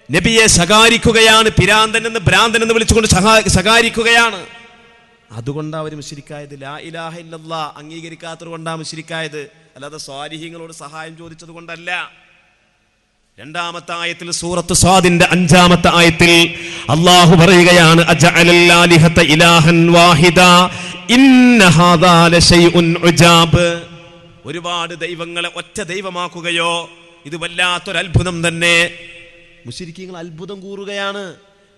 നബിയെ ശകാരിക്കുകയാണ്. പിരാന്തൻ എന്ന് ഭ്രാന്തൻ എന്ന് വിളിച്ചുകൊണ്ട് ശകാരിക്കുകയാണ്. അതുകൊണ്ടാണ് അവർ മുശ്രിക്കായത്. ലാ ഇലാഹ ഇല്ലല്ലാഹ് അംഗീകരിക്കാത്തത് കൊണ്ടാണ് മുശ്രിക്കായത്, അല്ലാതെ സ്വാലിഹീങ്ങളോട് സഹായം ചോദിച്ചത് കൊണ്ടല്ല. രണ്ടാമത്തെ ആയത്തിൽ, സൂറത്ത് സ്വാദിന്റെ 5-ാമത്തെ ആയത്തിൽ അല്ലാഹു പറയുകയാണ്, അജഅലൽ ആലിഹത ഇലാഹൻ വാഹിദ ഇന്ന ഹാദാ ലശൈഉൻ ഉജാബ്. ഒരുപാട് ദൈവങ്ങളെ ഒറ്റ ദൈവമാക്കുകയോ, ഇത് വല്ലാത്തൊരു അത്ഭുതം തന്നെ. മുശ്രിക്കീങ്ങൾ അത്ഭുതം കൂറുകയാണ്.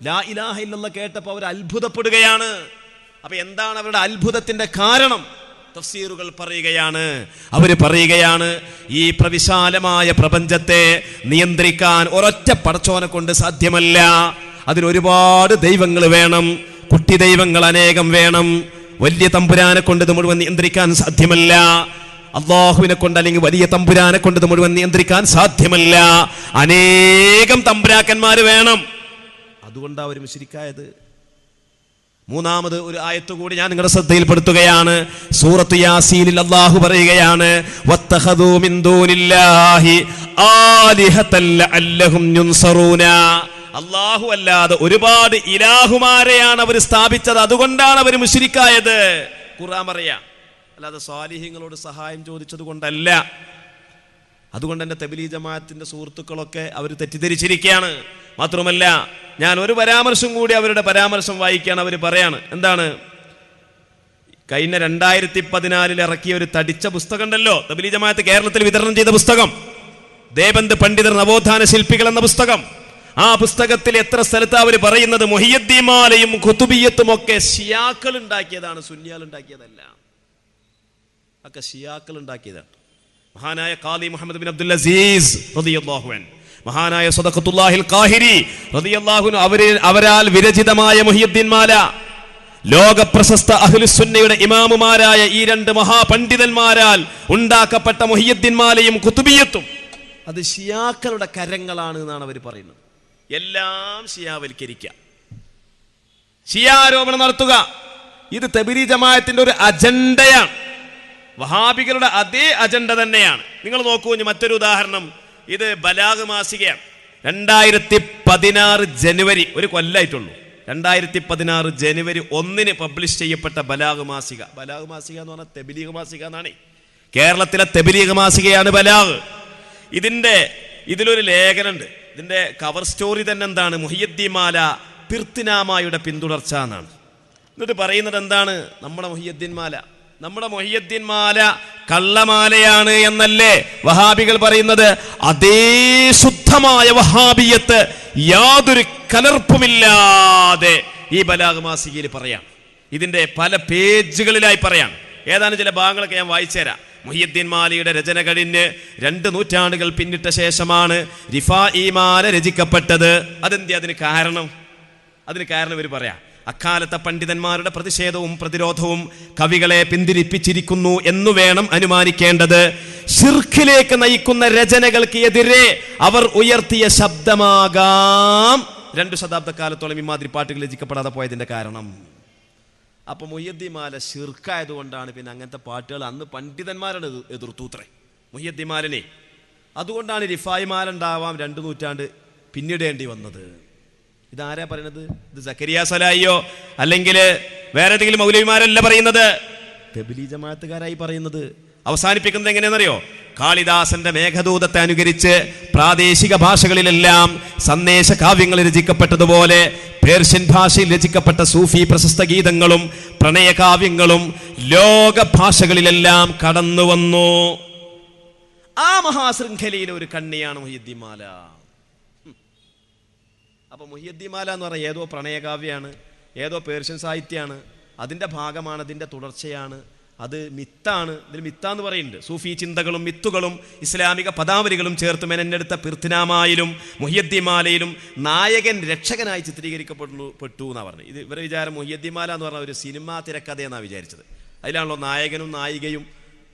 ലാ ഇലാഹ ഇല്ലല്ലാഹ് കേട്ടപ്പോൾ അവർ അത്ഭുതപ്പെടുകയാണ്. അപ്പൊ എന്താണ് അവരുടെ അത്ഭുതത്തിന്റെ കാരണം? തഫ്സീറുകൾ പറയുകയാണ്, അവര് പറയുകയാണ്, ഈ പ്രവിശാലമായ പ്രപഞ്ചത്തെ നിയന്ത്രിക്കാൻ ഒരൊറ്റ പടച്ചോനെ കൊണ്ട് സാധ്യമല്ല. അതിനൊരുപാട് ദൈവങ്ങൾ വേണം, കുട്ടി ദൈവങ്ങൾ അനേകം വേണം. വലിയ തമ്പുരാനെ കൊണ്ട് ഇത് മുഴുവൻ നിയന്ത്രിക്കാൻ സാധ്യമല്ല. അള്ളാഹുവിനെ കൊണ്ട് അല്ലെങ്കിൽ വലിയ തമ്പുരാനെ കൊണ്ട് ഇത് മുഴുവൻ നിയന്ത്രിക്കാൻ സാധ്യമല്ല. അനേകം തമ്പുരാക്കന്മാര് വേണം. അതുകൊണ്ടാണ് അവർ മുശ്രിക്കായത്. മൂന്നാമത് ഒരു ആയത്ത് കൂടി ഞാൻ നിങ്ങളുടെ ശ്രദ്ധയിൽപ്പെടുത്തുകയാണ്. സൂറത്ത് യാസീനിൽ അല്ലാഹു പറയുകയാണ്, വത്തഖദൂ മിൻ ദൂനില്ലാഹി ആലിഹതൻ ലഅല്ലഹും യുൻസറൂന. അല്ലാഹു അല്ലാതെ ഒരുപാട് ഇലാഹുമാരെയാണ് അവർ സ്ഥാപിച്ചത്, അതുകൊണ്ടാണ് അവർ മുശ്രിക്കായത്. ഖുർആൻ പറയാ, അല്ലാതെ സ്വാലിഹീങ്ങളോട് സഹായം ചോദിച്ചത് കൊണ്ടല്ല. അതുകൊണ്ട് തന്നെ തബ്ലീഗ് ജമാഅത്തിന്റെ സുഹൃത്തുക്കളൊക്കെ അവർ തെറ്റിദ്ധരിച്ചിരിക്കുകയാണ്. മാത്രമല്ല, ഞാൻ ഒരു പരാമർശം കൂടി അവരുടെ പരാമർശം വായിക്കുകയാണ്. അവർ പറയാണ്, എന്താണ്? കഴിഞ്ഞ 2014 ഇറക്കിയ ഒരു തടിച്ച പുസ്തകം ഉണ്ടല്ലോ, തബ്ലീഗ് ജമാഅത്ത് കേരളത്തിൽ വിതരണം ചെയ്ത പുസ്തകം, ദേവന്ത് പണ്ഡിതർ നവോത്ഥാന ശില്പികൾ എന്ന പുസ്തകം. ആ പുസ്തകത്തിൽ എത്ര സ്ഥലത്ത് അവർ പറയുന്നത് മുഹിയുദ്ദീൻ മാലയും ഖുതുബിയ്യത്തും ഒക്കെ ഷിയാക്കൾ ഉണ്ടാക്കിയതാണ്, സുന്നിയാൾ ഉണ്ടാക്കിയതല്ല. ഒക്കെ ഷിയാക്കൾ ഉണ്ടാക്കിയതാണ്. മഹാനായ ഖാദി മുഹമ്മദ് ബിൻ അബ്ദുൽ അസീസ് റളിയല്ലാഹു അൻഹു, മഹാനായ സദഖത്തുല്ലാഹിൽ ഖാഹിരി റളിയല്ലാഹു അൻഹു, അവരാൽ വിരചിതമായ മുഹിയുദ്ദീൻ മാല, ലോക പ്രശസ്ത അഹ്ലുസുന്നയുടെ ഇമാമുമാരായ ഈ 2 മഹാപണ്ഡിതന്മാരാൽ ഉണ്ടാക്കപ്പെട്ട മുഹിയുദ്ദീൻ മാലയും ഖുതുബിയ്യത്തും അത് ഷിയാക്കളുടെ കരങ്ങളാണ് എന്നാണ് അവർ പറയുന്നത്. എല്ലാം ഷിയാവൽക്കരിക്കുക, ഷിയാരോപണം നടത്തുക, ഇത് തബ്ലീഗ് ജമാഅത്തിന്റെ ഒരു അജണ്ടയാണ്. വഹാബികളുടെ അതേ അജണ്ട തന്നെയാണ്. നിങ്ങൾ നോക്കൂ, മറ്റൊരു ഉദാഹരണം, ഇത് ബലാഗ് മാസികയാണ്. 2016 ജനുവരി, ഒരു കൊല്ലായിട്ടുള്ളൂ, 2016 ജനുവരി 1 പബ്ലിഷ് ചെയ്യപ്പെട്ട ബലാഗ് മാസിക. ബലാഗ് മാസിക എന്ന് പറഞ്ഞാൽ തബ്ലീഗ് മാസിക എന്നാണ്. കേരളത്തിലെ തബ്ലീഗ് മാസികയാണ് ബലാഗ്. ഇതിലൊരു ലേഖനമുണ്ട്. ഇതിന്റെ കവർ സ്റ്റോറി തന്നെ എന്താണ്? മുഹിയുദ്ദീൻ മാല പിർത്തിനാമയുടെ പിന്തുടർച്ച എന്നാണ്. എന്നിട്ട് പറയുന്നത് എന്താണ്? നമ്മുടെ മുഹിയുദ്ദീൻ മാല കള്ളമാലയാണ് എന്നല്ലേ വഹാബികൾ പറയുന്നത്? അതേ ശുദ്ധമായ വഹാബിയത്ത് യാതൊരു കലർപ്പുമില്ലാതെ ഈ ബലാഗ് മാസികയിൽ പറയാം. ഇതിന്റെ പല പേജുകളിലായി പറയാം. ഏതാനും ചില ഭാഗങ്ങളൊക്കെ ഞാൻ വായിച്ചു തരാം. മുഹിയുദ്ദീൻ മാലയുടെ രചന കഴിഞ്ഞ് 2 നൂറ്റാണ്ടുകൾ പിന്നിട്ട ശേഷമാണ് റിഫാഇ മാല രചിക്കപ്പെട്ടത്. അതെന്തി? അതിന് കാരണം ഇവർ പറയാം, അക്കാലത്തെ പണ്ഡിതന്മാരുടെ പ്രതിഷേധവും പ്രതിരോധവും കവികളെ പിന്തിരിപ്പിച്ചിരിക്കുന്നു എന്നു വേണം അനുമാനിക്കേണ്ടത്. ശിർക്കിലേക്ക് നയിക്കുന്ന രചനകൾക്ക് എതിരെ അവർ ഉയർത്തിയ ശബ്ദമാകാം 2 ശതാബ്ദക്കാലത്തോളം ഇമാതിരി പാട്ടുകൾ രചിക്കപ്പെടാതെ പോയതിന്റെ കാരണം. അപ്പൊ മുഹിയുദ്ദീൻ മാല ശിർക്കായതുകൊണ്ടാണ് പിന്നെ അങ്ങനത്തെ പാട്ടുകൾ അന്ന് പണ്ഡിതന്മാരുടെ എതിർത്തൂത്രേ മുഹിയുദ്ദീൻ മാലനെ. അതുകൊണ്ടാണ് റിഫായി മാല ഉണ്ടാവാം 2 നൂറ്റാണ്ട് പിന്നിടേണ്ടി വന്നത്. ഇതാരാ പറയുന്നത്? ഇത് സക്കരിയ സലായിയോ അല്ലെങ്കിൽ വേറെ ഏതെങ്കിലും മൗലവിമാരല്ല പറയുന്നത്, തബ്ലീഗ് ജമാഅത്തുകാരായി പറയുന്നത്. അവസാനിപ്പിക്കുന്നത് എങ്ങനെയെന്നറിയോ? കാളിദാസന്റെ മേഘദൂതത്തെ അനുകരിച്ച് പ്രാദേശിക ഭാഷകളിലെല്ലാം സന്ദേശ കാവ്യങ്ങൾ രചിക്കപ്പെട്ടതുപോലെ പേർഷ്യൻ ഭാഷയിൽ രചിക്കപ്പെട്ട സൂഫി പ്രശസ്ത ഗീതങ്ങളും പ്രണയകാവ്യങ്ങളും ലോക ഭാഷകളിലെല്ലാം കടന്നു വന്നു. ആ മഹാശൃംഖലയിലെ ഒരു കണ്ണിയാണ് മുഹിയുദ്ദീൻ മാല. അപ്പൊ മുഹിയുദ്ദീൻ മാല എന്ന് പറഞ്ഞാൽ ഏതോ പ്രണയകാവ്യാണ്, ഏതോ പേർഷ്യൻ സാഹിത്യമാണ്, അതിൻ്റെ ഭാഗമാണ്, അതിൻ്റെ തുടർച്ചയാണ്. അത് മിത്താണ്. ഇതിൽ മിത്താന്ന് പറയുന്നുണ്ട്. സൂഫി ചിന്തകളും മിത്തുകളും ഇസ്ലാമിക പദാവലികളും ചേർത്ത് മെനഞ്ഞെടുത്ത പിർത്തിനാമായിലും മുഹിയദ്ദീമാലയിലും നായകൻ രക്ഷകനായി ചിത്രീകരിക്കപ്പെട്ടു എന്നാണ് പറഞ്ഞത്. ഇത് ഇവരെ വിചാരം മുഹിയദ്ദീമാല എന്ന് പറഞ്ഞ ഒരു സിനിമാ തിരക്കഥയെന്നാണ് വിചാരിച്ചത്. അതിലാണല്ലോ നായകനും നായികയും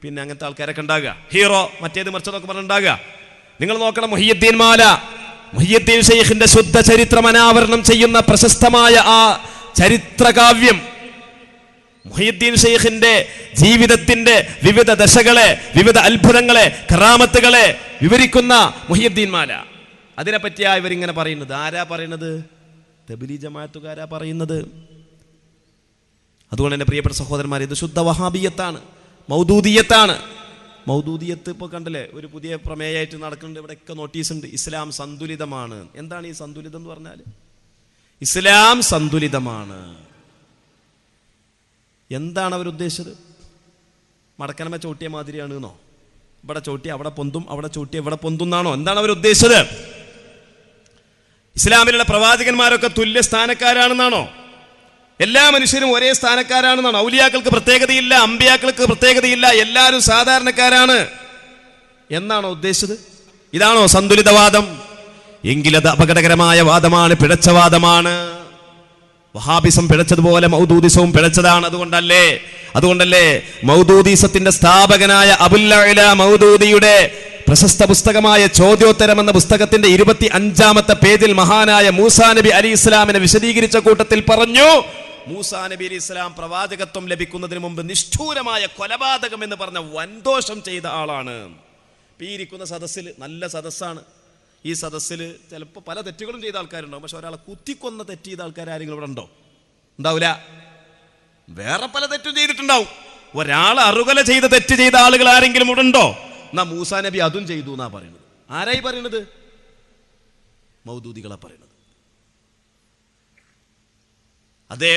പിന്നെ അങ്ങനത്തെ ആൾക്കാരൊക്കെ ഉണ്ടാകുക, ഹീറോ മറ്റേത് മറിച്ചതൊക്കെ പറഞ്ഞുണ്ടാകുക. നിങ്ങൾ നോക്കണം, മുഹിയുദ്ദീൻ മാല, മുഹിയുദ്ദീൻ ഷെയ്ഖിന്റെ ശുദ്ധ ചരിത്രം അനാവരണം ചെയ്യുന്ന പ്രശസ്തമായ ആ ചരിത്രകാവ്യം, മുഹിയുദ്ദീൻ ഷെയ്ഖിന്റെ ജീവിതത്തിന്റെ വിവിധ ദശകളെ, വിവിധ അത്ഭുതങ്ങളെ, കറാമത്തുകളെ വിവരിക്കുന്ന മുഹിയുദ്ദീൻ മാല. അതിനെപ്പറ്റിയാ ഇവരിങ്ങനെ പറയുന്നത്. ആരാ പറയുന്നത്? തബ്ലീഗ് ജമാഅത്തുകാരാ പറയുന്നത്. അതുകൊണ്ട് എൻ്റെ പ്രിയപ്പെട്ട സഹോദരന്മാർ, ഇത് ശുദ്ധ വഹാബിയത്താണ്, മൗദൂദിയത്താണ്. മൗദൂദിയത്ത് ഇപ്പോൾ കണ്ടില്ലേ, ഒരു പുതിയ പ്രമേയമായിട്ട് നടക്കുന്നുണ്ട്. ഇവിടെയൊക്കെ നോട്ടീസ് ഉണ്ട്. ഇസ്ലാം സന്തുലിതമാണ്. എന്താണ് ഈ സന്തുലിതം എന്ന് പറഞ്ഞാൽ? ഇസ്ലാം സന്തുലിതമാണ്. എന്താണ് അവരുദ്ദേശിച്ചത്? മടക്കനമ ചോട്ടിയ മാതിരിയാണ് എന്നോ? ഇവിടെ ചോട്ടി അവിടെ പൊന്തും, അവിടെ ചോട്ടി ഇവിടെ പൊന്തും എന്നാണോ? എന്താണ് അവരുദ്ദേശിച്ചത്? ഇസ്ലാമിലുള്ള പ്രവാചകന്മാരൊക്കെ തുല്യ സ്ഥാനക്കാരാണെന്നാണോ? എല്ലാ മനുഷ്യരും ഒരേ സ്ഥാനക്കാരാണെന്നാണ്? ഔലിയാക്കൾക്ക് പ്രത്യേകതയില്ല, അമ്പിയാക്കൾക്ക് പ്രത്യേകതയില്ല, എല്ലാവരും സാധാരണക്കാരാണ് എന്നാണോ ഉദ്ദേശിച്ചത്? ഇതാണോ സന്തുലിതവാദം? എങ്കിലത് അപകടകരമായ വാദമാണ്, പിഴച്ച വാദമാണ്. വഹാബിസം പിഴച്ചതുപോലെ മൗദൂദിസവും പിഴച്ചതാണ്. അതുകൊണ്ടല്ലേ മൗദൂദിസത്തിന്റെ സ്ഥാപകനായ അബുൽ അഅ്ല മൗദൂദിയുടെ പ്രശസ്ത പുസ്തകമായ ചോദ്യോത്തരം എന്ന പുസ്തകത്തിന്റെ 25-ാമത്തെ പേജിൽ മഹാനായ മൂസാ നബി അലൈഹി ഇസ്ലാമിനെ വിശദീകരിച്ച കൂട്ടത്തിൽ പറഞ്ഞു, മൂസാ നബി അലൈഹി ഇസ്ലാം പ്രവാചകത്വം ലഭിക്കുന്നതിന് മുമ്പ് നിഷ്ഠൂരമായ കൊലപാതകം എന്ന് പറഞ്ഞ വൻദോഷം ചെയ്ത ആളാണ്. ഈ ഇരിക്കുന്ന സദസ്സിൽ, നല്ല സദസ്സാണ്, ഈ സദസ്സിൽ ചിലപ്പോൾ പല തെറ്റുകളും ചെയ്ത ആൾക്കാരുണ്ടാവും. പക്ഷെ ഒരാളെ കുത്തിക്കൊന്ന തെറ്റ് ചെയ്ത ആൾക്കാർ ആരെങ്കിലും ഇവിടെ ഉണ്ടോ? ഉണ്ടാവില്ല. വേറെ പല തെറ്റും ചെയ്തിട്ടുണ്ടാവും. ഒരാൾ അറുകല ചെയ്ത തെറ്റ് ചെയ്ത ആളുകൾ ആരെങ്കിലും ഇവിടെ ഉണ്ടോ? എന്നാ മൂസാ നബി അതും ചെയ്തു എന്നാ പറയുന്നത്. ആരായി പറയുന്നത്? മൗദൂദികളാ പറയുന്നത്.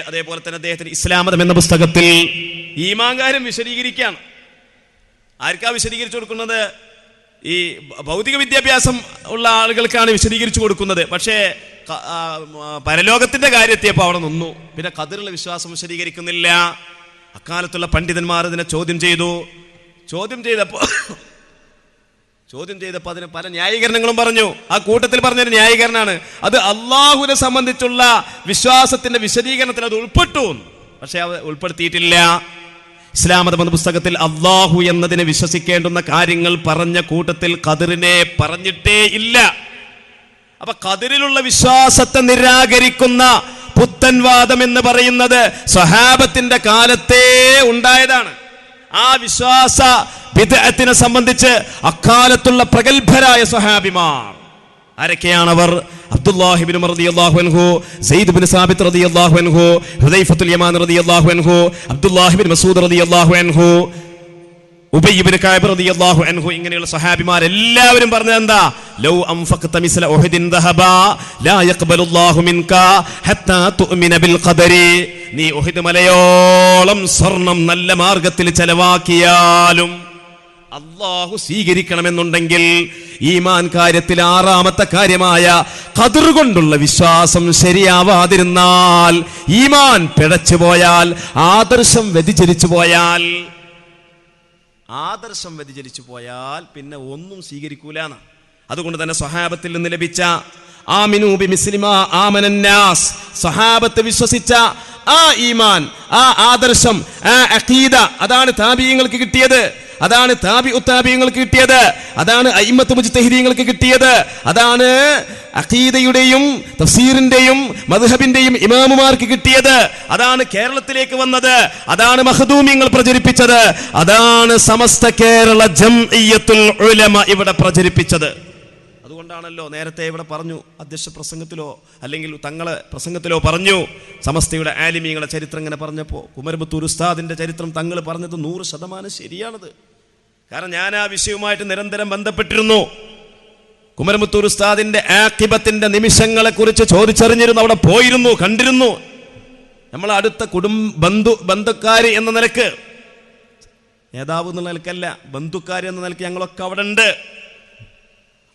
അതേപോലെ തന്നെ അദ്ദേഹത്തിന് ഇസ്ലാം മതം എന്ന പുസ്തകത്തിൽ ഈമാൻകാരം വിശദീകരിക്കുകയാണ്. ആർക്കാ വിശദീകരിച്ചു കൊടുക്കുന്നത്? ഈ ഭൗതിക വിദ്യാഭ്യാസം ഉള്ള ആളുകൾക്കാണ് വിശദീകരിച്ചു കൊടുക്കുന്നത്. പക്ഷേ പരലോകത്തിന്റെ കാര്യത്തിയപ്പോൾ അവിടെ നിന്നു. പിന്നെ ഖദറിലുള്ള വിശ്വാസം വിശദീകരിക്കുന്നില്ല. അക്കാലത്തുള്ള പണ്ഡിതന്മാർ ഇതിനെ ചോദ്യം ചെയ്തപ്പോൾ അതിന് പല ന്യായീകരണങ്ങളും പറഞ്ഞു. ആ കൂട്ടത്തിൽ പറഞ്ഞൊരു ന്യായീകരണമാണ് അത് അള്ളാഹുവിനെ സംബന്ധിച്ചുള്ള വിശ്വാസത്തിന്റെ വിശദീകരണത്തിൽ അത് ഉൾപ്പെട്ടു. പക്ഷെ അത് ഉൾപ്പെടുത്തിയിട്ടില്ല. ഇസ്ലാം മതം എന്ന പുസ്തകത്തിൽ അള്ളാഹു എന്നതിനെ വിശ്വസിക്കേണ്ടുന്ന കാര്യങ്ങൾ പറഞ്ഞ കൂട്ടത്തിൽ ഖദറിനെ പറഞ്ഞിട്ടേ ഇല്ല. അപ്പൊ ഖദറിലുള്ള വിശ്വാസത്തെ നിരാകരിക്കുന്ന പുത്തൻവാദം എന്ന് പറയുന്നത് സ്വഹാബത്തിന്റെ കാലത്തേ ഉണ്ടായതാണ്. ആ വിശ്വാസ ബിദ്അത്തിനെ സംബന്ധിച്ച് അക്കാലത്തുള്ള പ്രഗത്ഭരായ സ്വഹാബിമാർ ആരൊക്കെയാണവർ? അബ്ദുല്ലാഹി ഇബ്നു ഉമർ റളിയല്ലാഹു അൻഹു, സയ്യിദ് ഇബ്നു സാബിത്ത് റളിയല്ലാഹു അൻഹു, ഹുദൈഫത്തുൽ യമാൻ റളിയല്ലാഹു അൻഹു, അബ്ദുല്ലാഹി ഇബ്നു മസ്ഊദ് റളിയല്ലാഹു അൻഹു, ഉബയ്യ് ഇബ്നു കഅബ് റളിയല്ലാഹു അൻഹു. ഇങ്ങനെയുള്ള സ്വഹാബിമാർ എല്ലാവരും പറഞ്ഞത് എന്താ? ലൗ അൻഫഖത മിസ്ല ഉഹദിൻ ദഹബാ ലാ യഖ്ബലുല്ലാഹു മിൻക ഹത്താ തുഅ്മിന ബിൽ ഖദരി. നീ ഉഹദ് മലയോളം സ്വർണം നല്ല മാർഗത്തിൽ ചെലവാക്കിയാലും അള്ളാഹു സ്വീകരിക്കണമെന്നുണ്ടെങ്കിൽ ഈമാൻ കാര്യത്തിൽ 6-ാമത്തെ കാര്യമായ ഖദർ കൊണ്ടുള്ള വിശ്വാസം ശരിയാവാതിരുന്നാൽ, ഈമാൻ പിഴച്ചു പോയാൽ, ആദർശം വ്യതിചലിച്ചു പോയാൽ പിന്നെ ഒന്നും സ്വീകരിക്കൂലാണ്. അതുകൊണ്ട് തന്നെ സ്വഹാബത്തിൽ നിന്ന് ലഭിച്ച ആമിനൂ ബിമിസ്ലിമാ ആമനന്നാസ്, സ്വഹാബത്ത് വിശ്വസിച്ച ആ ഈമാൻ, ആ ആദർശം, ആ അഖീദ, അതാണ് താബിഈങ്ങൾക്ക് കിട്ടിയത്, അതാണ് താബിഉ താബിഈങ്ങൾക്ക് കിട്ടിയത്, അതാണ് അയിമ്മത്ത് മുജ്തഹിദീങ്ങൾക്ക് കിട്ടിയത്, അതാണ് അഖീദയുടെയും തഫ്സീറിന്റെയും മദ്ഹബിന്റെയും ഇമാമുമാർക്ക് കിട്ടിയത്, അതാണ് കേരളത്തിലേക്ക് വന്നത്, അതാണ് മഖ്ദൂമിങ്ങൾ പ്രചരിപ്പിച്ചത്, അതാണ് സമസ്ത കേരള ജംഇയ്യത്തുൽ ഉലമ ഇവിടെ പ്രചരിപ്പിച്ചത്. അതുകൊണ്ടാണല്ലോ നേരത്തെ ഇവിടെ പറഞ്ഞു, അധ്യക്ഷ പ്രസംഗത്തിലോ അല്ലെങ്കിൽ തങ്ങളെ പ്രസംഗത്തിലോ പറഞ്ഞു, സമസ്തയുടെ ആലിമീങ്ങളുടെ ചരിത്രം ഇങ്ങനെ പറഞ്ഞപ്പോൾ കുമരമ്പത്തൂർ ഉസ്താദിന്റെ ചരിത്രം തങ്ങൾ പറഞ്ഞത് 100% ശരിയാണത്. കാരണം ഞാൻ ആ വിഷയവുമായിട്ട് നിരന്തരം ബന്ധപ്പെട്ടിരുന്നു. കുമരമ്പത്തൂർ ഉസ്താദിന്റെ ആഖിബത്തിന്റെ നിമിഷങ്ങളെ കുറിച്ച് ചോദിച്ചറിഞ്ഞിരുന്നു, അവിടെ പോയിരുന്നു, കണ്ടിരുന്നു. നമ്മൾ അടുത്ത ബന്ധുക്കാര് എന്ന നിലക്ക്, നേതാവ് എന്നുള്ള നിലക്കല്ല, ബന്ധുക്കാര് എന്ന നിലക്ക് ഞങ്ങളൊക്കെ അവിടെ ഉണ്ട്.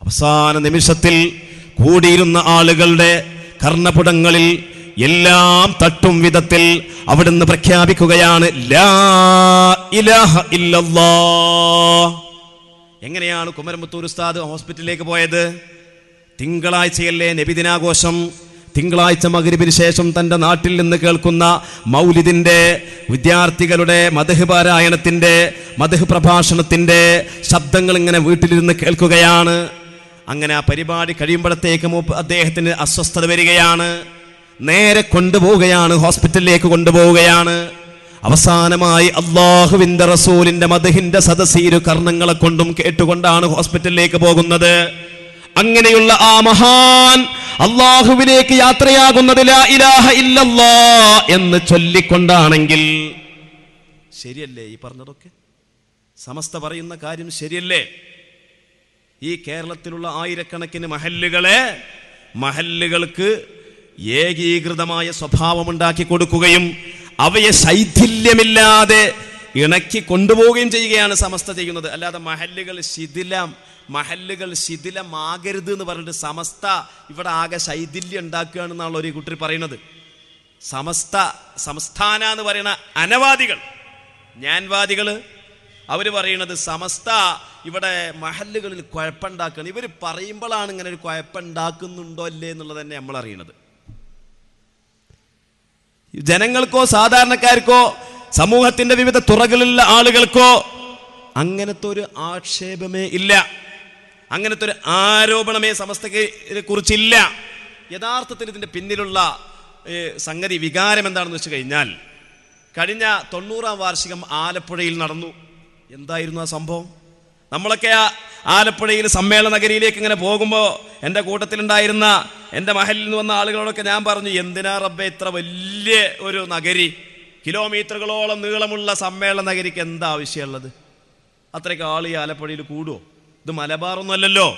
അവസാന നിമിഷത്തിൽ കൂടിയിരുന്ന ആളുകളുടെ കർണപുടങ്ങളിൽ എല്ലാം തട്ടും വിധത്തിൽ അവിടുന്ന് പ്രഖ്യാപിക്കുകയാണ്, ലാ ഇലാഹ ഇല്ലല്ലാഹ്. എങ്ങനെയാണ് കുമരംപുത്തൂർ ഉസ്താദ് ഹോസ്പിറ്റലിലേക്ക് പോയത്? തിങ്കളാഴ്ചയല്ലേ നബിദിനാഘോഷം. തിങ്കളാഴ്ച മഗ്‌രിബിന് ശേഷം തൻ്റെ നാട്ടിൽ നിന്ന് കേൾക്കുന്ന മൗലിദിന്റെ, വിദ്യാർത്ഥികളുടെ മദ്ഹ് പാരായണത്തിന്റെ, മദ്ഹ് പ്രഭാഷണത്തിന്റെ ശബ്ദങ്ങൾ ഇങ്ങനെ വീട്ടിലിരുന്ന് കേൾക്കുകയാണ്. അങ്ങനെ ആ പരിപാടി കഴിയുമ്പോഴത്തേക്ക് അദ്ദേഹത്തിന് അസ്വസ്ഥത വരികയാണ്. നേരെ കൊണ്ടുപോവുകയാണ്, ഹോസ്പിറ്റലിലേക്ക് കൊണ്ടുപോവുകയാണ്. അവസാനമായി അല്ലാഹുവിന്റെ റസൂലിന്റെ മദ്ഹിന്റെ സദസ്സീരു കർണങ്ങളെ കൊണ്ടും കേട്ടുകൊണ്ടാണ് ഹോസ്പിറ്റലിലേക്ക് പോകുന്നത്. അങ്ങനെയുള്ള ആ മഹാൻ അല്ലാഹുവിലേക്ക് യാത്രയാകുന്നത് ലാ ഇലാഹ ഇല്ലല്ലാഹ് എന്ന് ചൊല്ലിക്കൊണ്ടാണെങ്കിൽ ശരിയല്ലേ ഈ പറഞ്ഞതൊക്കെ? സമസ്ത പറയുന്ന കാര്യം ശരിയല്ലേ? ഈ കേരളത്തിലുള്ള ആയിരക്കണക്കിന് മഹല്ലുകൾക്ക് ഏകീകൃതമായ സ്വഭാവമുണ്ടാക്കി കൊടുക്കുകയും അവയെ ശൈഥില്യമില്ലാതെ ഇണക്കി കൊണ്ടുപോവുകയും ചെയ്യുകയാണ് സമസ്ത ചെയ്യുന്നത്. അല്ലാതെ മഹല്ലുകൾ ശിഥിലമാകരുത് എന്ന് പറഞ്ഞിട്ട് സമസ്ത ഇവിടെ ആകെ ശൈഥില്യം ഉണ്ടാക്കുകയാണെന്നാണ് ഒരു കൂട്ടർ പറയുന്നത്. സംസ്ഥാന എന്ന് പറയുന്ന അനവാദികൾ, ഞാൻവാദികള്, അവർ പറയുന്നത് സമസ്ത ഇവിടെ മഹല്ലുകളിൽ കുഴപ്പമുണ്ടാക്കുകയാണ്. ഇവർ പറയുമ്പോഴാണ് ഇങ്ങനെ ഒരു കുഴപ്പമുണ്ടാക്കുന്നുണ്ടോ അല്ലേ എന്നുള്ളത് തന്നെ നമ്മൾ അറിയണത്. ജനങ്ങൾക്കോ സാധാരണക്കാർക്കോ സമൂഹത്തിന്റെ വിവിധ തുറകളിലുള്ള ആളുകൾക്കോ അങ്ങനത്തെ ഒരു ആക്ഷേപമേ ഇല്ല, അങ്ങനത്തെ ഒരു ആരോപണമേ സമസ്തയെ കുറിച്ചില്ല. യഥാർത്ഥത്തിൽ ഇതിന്റെ പിന്നിലുള്ള സംഗതി, വികാരം എന്താണെന്ന് വെച്ച് കഴിഞ്ഞാൽ, കഴിഞ്ഞ 90-ാം വാർഷികം ആലപ്പുഴയിൽ നടന്നു. എന്തായിരുന്നു ആ സംഭവം? നമ്മളൊക്കെ ആലപ്പുഴയിൽ സമ്മേളന നഗരിയിലേക്ക് ഇങ്ങനെ പോകുമ്പോൾ എൻ്റെ കൂട്ടത്തിലുണ്ടായിരുന്ന എൻ്റെ മഹലിൽ നിന്ന് വന്ന ആളുകളോടൊക്കെ ഞാൻ പറഞ്ഞു, എന്തിനാ റബ്ബേ ഇത്ര വലിയ ഒരു നഗരി, കിലോമീറ്ററുകളോളം നീളമുള്ള സമ്മേളന നഗരിക്ക് എന്താ ആവശ്യമുള്ളത്? അത്രയ്ക്ക് ആൾ ഈ ആലപ്പുഴയിൽ കൂടുമോ? ഇത് മലബാറൊന്നും അല്ലല്ലോ.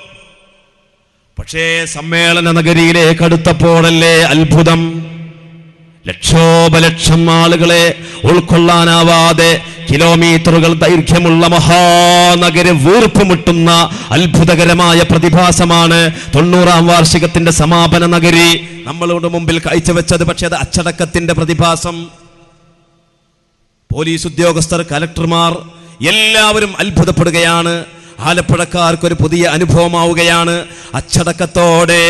പക്ഷേ സമ്മേളന നഗരിയിലേക്ക് അടുത്തപ്പോഴല്ലേ അത്ഭുതം. ലക്ഷോപലക്ഷം ആളുകളെ ഉൾക്കൊള്ളാനാവാതെ കിലോമീറ്ററുകൾ ദൈർഘ്യമുള്ള മഹാനഗര വീർപ്പുമുട്ടുന്ന അത്ഭുതകരമായ പ്രതിഭാസമാണ് 90-ാം വാർഷികത്തിന്റെ സമാപന നഗരി നമ്മളുടെ മുമ്പിൽ കാഴ്ചവെച്ചത്. പക്ഷേ അത് അച്ചടക്കത്തിന്റെ പ്രതിഭാസം. പോലീസ് ഉദ്യോഗസ്ഥർ, കലക്ടർമാർ എല്ലാവരും അത്ഭുതപ്പെടുകയാണ്. ആലപ്പുഴക്കാർക്കൊരു പുതിയ അനുഭവമാവുകയാണ്. അച്ചടക്കത്തോടെ,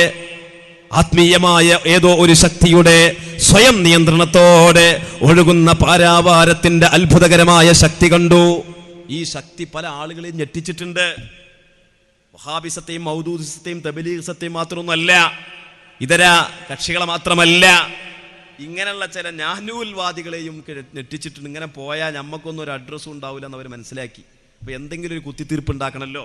ആത്മീയമായ ഏതോ ഒരു ശക്തിയുടെ സ്വയം നിയന്ത്രണത്തോടെ ഒഴുകുന്ന പാരാവാരത്തിന്റെ അത്ഭുതകരമായ ശക്തി കണ്ടു. ഈ ശക്തി പല ആളുകളെയും ഞെട്ടിച്ചിട്ടുണ്ട്. വഹാബിസത്തെയും മൗദൂദിസത്തെയും തബ്ലീഗിസത്തെയും മാത്രമൊന്നുമല്ല, ഇതര കക്ഷികളെ മാത്രമല്ല, ഇങ്ങനെയുള്ള ചില നാഹ്നൂൽവാദികളെയും ഞെട്ടിച്ചിട്ടുണ്ട്. ഇങ്ങനെ പോയാൽ നമുക്കൊന്നും ഒരു അഡ്രസ്സും ഉണ്ടാവില്ല എന്ന് അവർ മനസ്സിലാക്കി. അപ്പോൾ എന്തെങ്കിലും ഒരു കുത്തിത്തീർപ്പ് ഉണ്ടാക്കണമല്ലോ.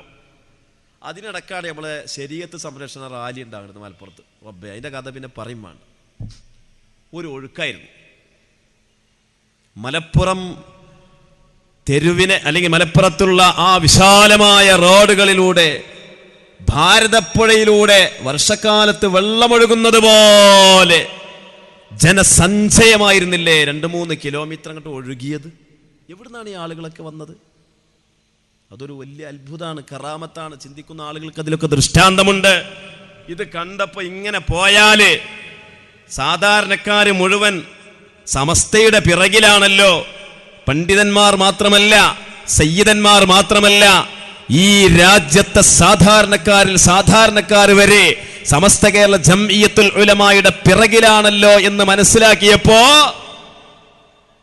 അതിനിടക്കാണ് നമ്മളെ ശരീഅത്ത് സംരക്ഷണ റാലി ഉണ്ടാകുന്നത് മലപ്പുറത്ത്. റബ്ബേ, അതിൻ്റെ കഥ പിന്നെ പറയും വേണ്ട. ഒരു ഒഴുക്കായിരുന്നു മലപ്പുറം തെരുവിനെ, അല്ലെങ്കിൽ മലപ്പുറത്തുള്ള ആ വിശാലമായ റോഡുകളിലൂടെ, ഭാരതപ്പുഴയിലൂടെ വർഷക്കാലത്ത് വെള്ളമൊഴുകുന്നത് പോലെ ജനസഞ്ചയമായിരുന്നില്ലേ 2-3 കിലോമീറ്റർ അങ്ങോട്ട് ഒഴുകിയത്? എവിടുന്നാണ് ഈ ആളുകളൊക്കെ വന്നത്? അതൊരു വലിയ അത്ഭുതമാണ്, കറാമത്താണ്. ചിന്തിക്കുന്ന ആളുകൾക്ക് അതിലൊക്കെ ദൃഷ്ടാന്തമുണ്ട്. ഇത് കണ്ടപ്പോൾ ഇങ്ങനെ പോയാല് സാധാരണക്കാര് മുഴുവൻ സമസ്തയുടെ പിറകിലാണല്ലോ. പണ്ഡിതന്മാർ മാത്രമല്ല, സയ്യിദന്മാർ മാത്രമല്ല, ഈ രാജ്യത്തെ സാധാരണക്കാർ വരെ സമസ്ത കേരള ജംഇയ്യത്തുൽ ഉലമായുടെ പിറകിലാണല്ലോ എന്ന് മനസ്സിലാക്കിയപ്പോ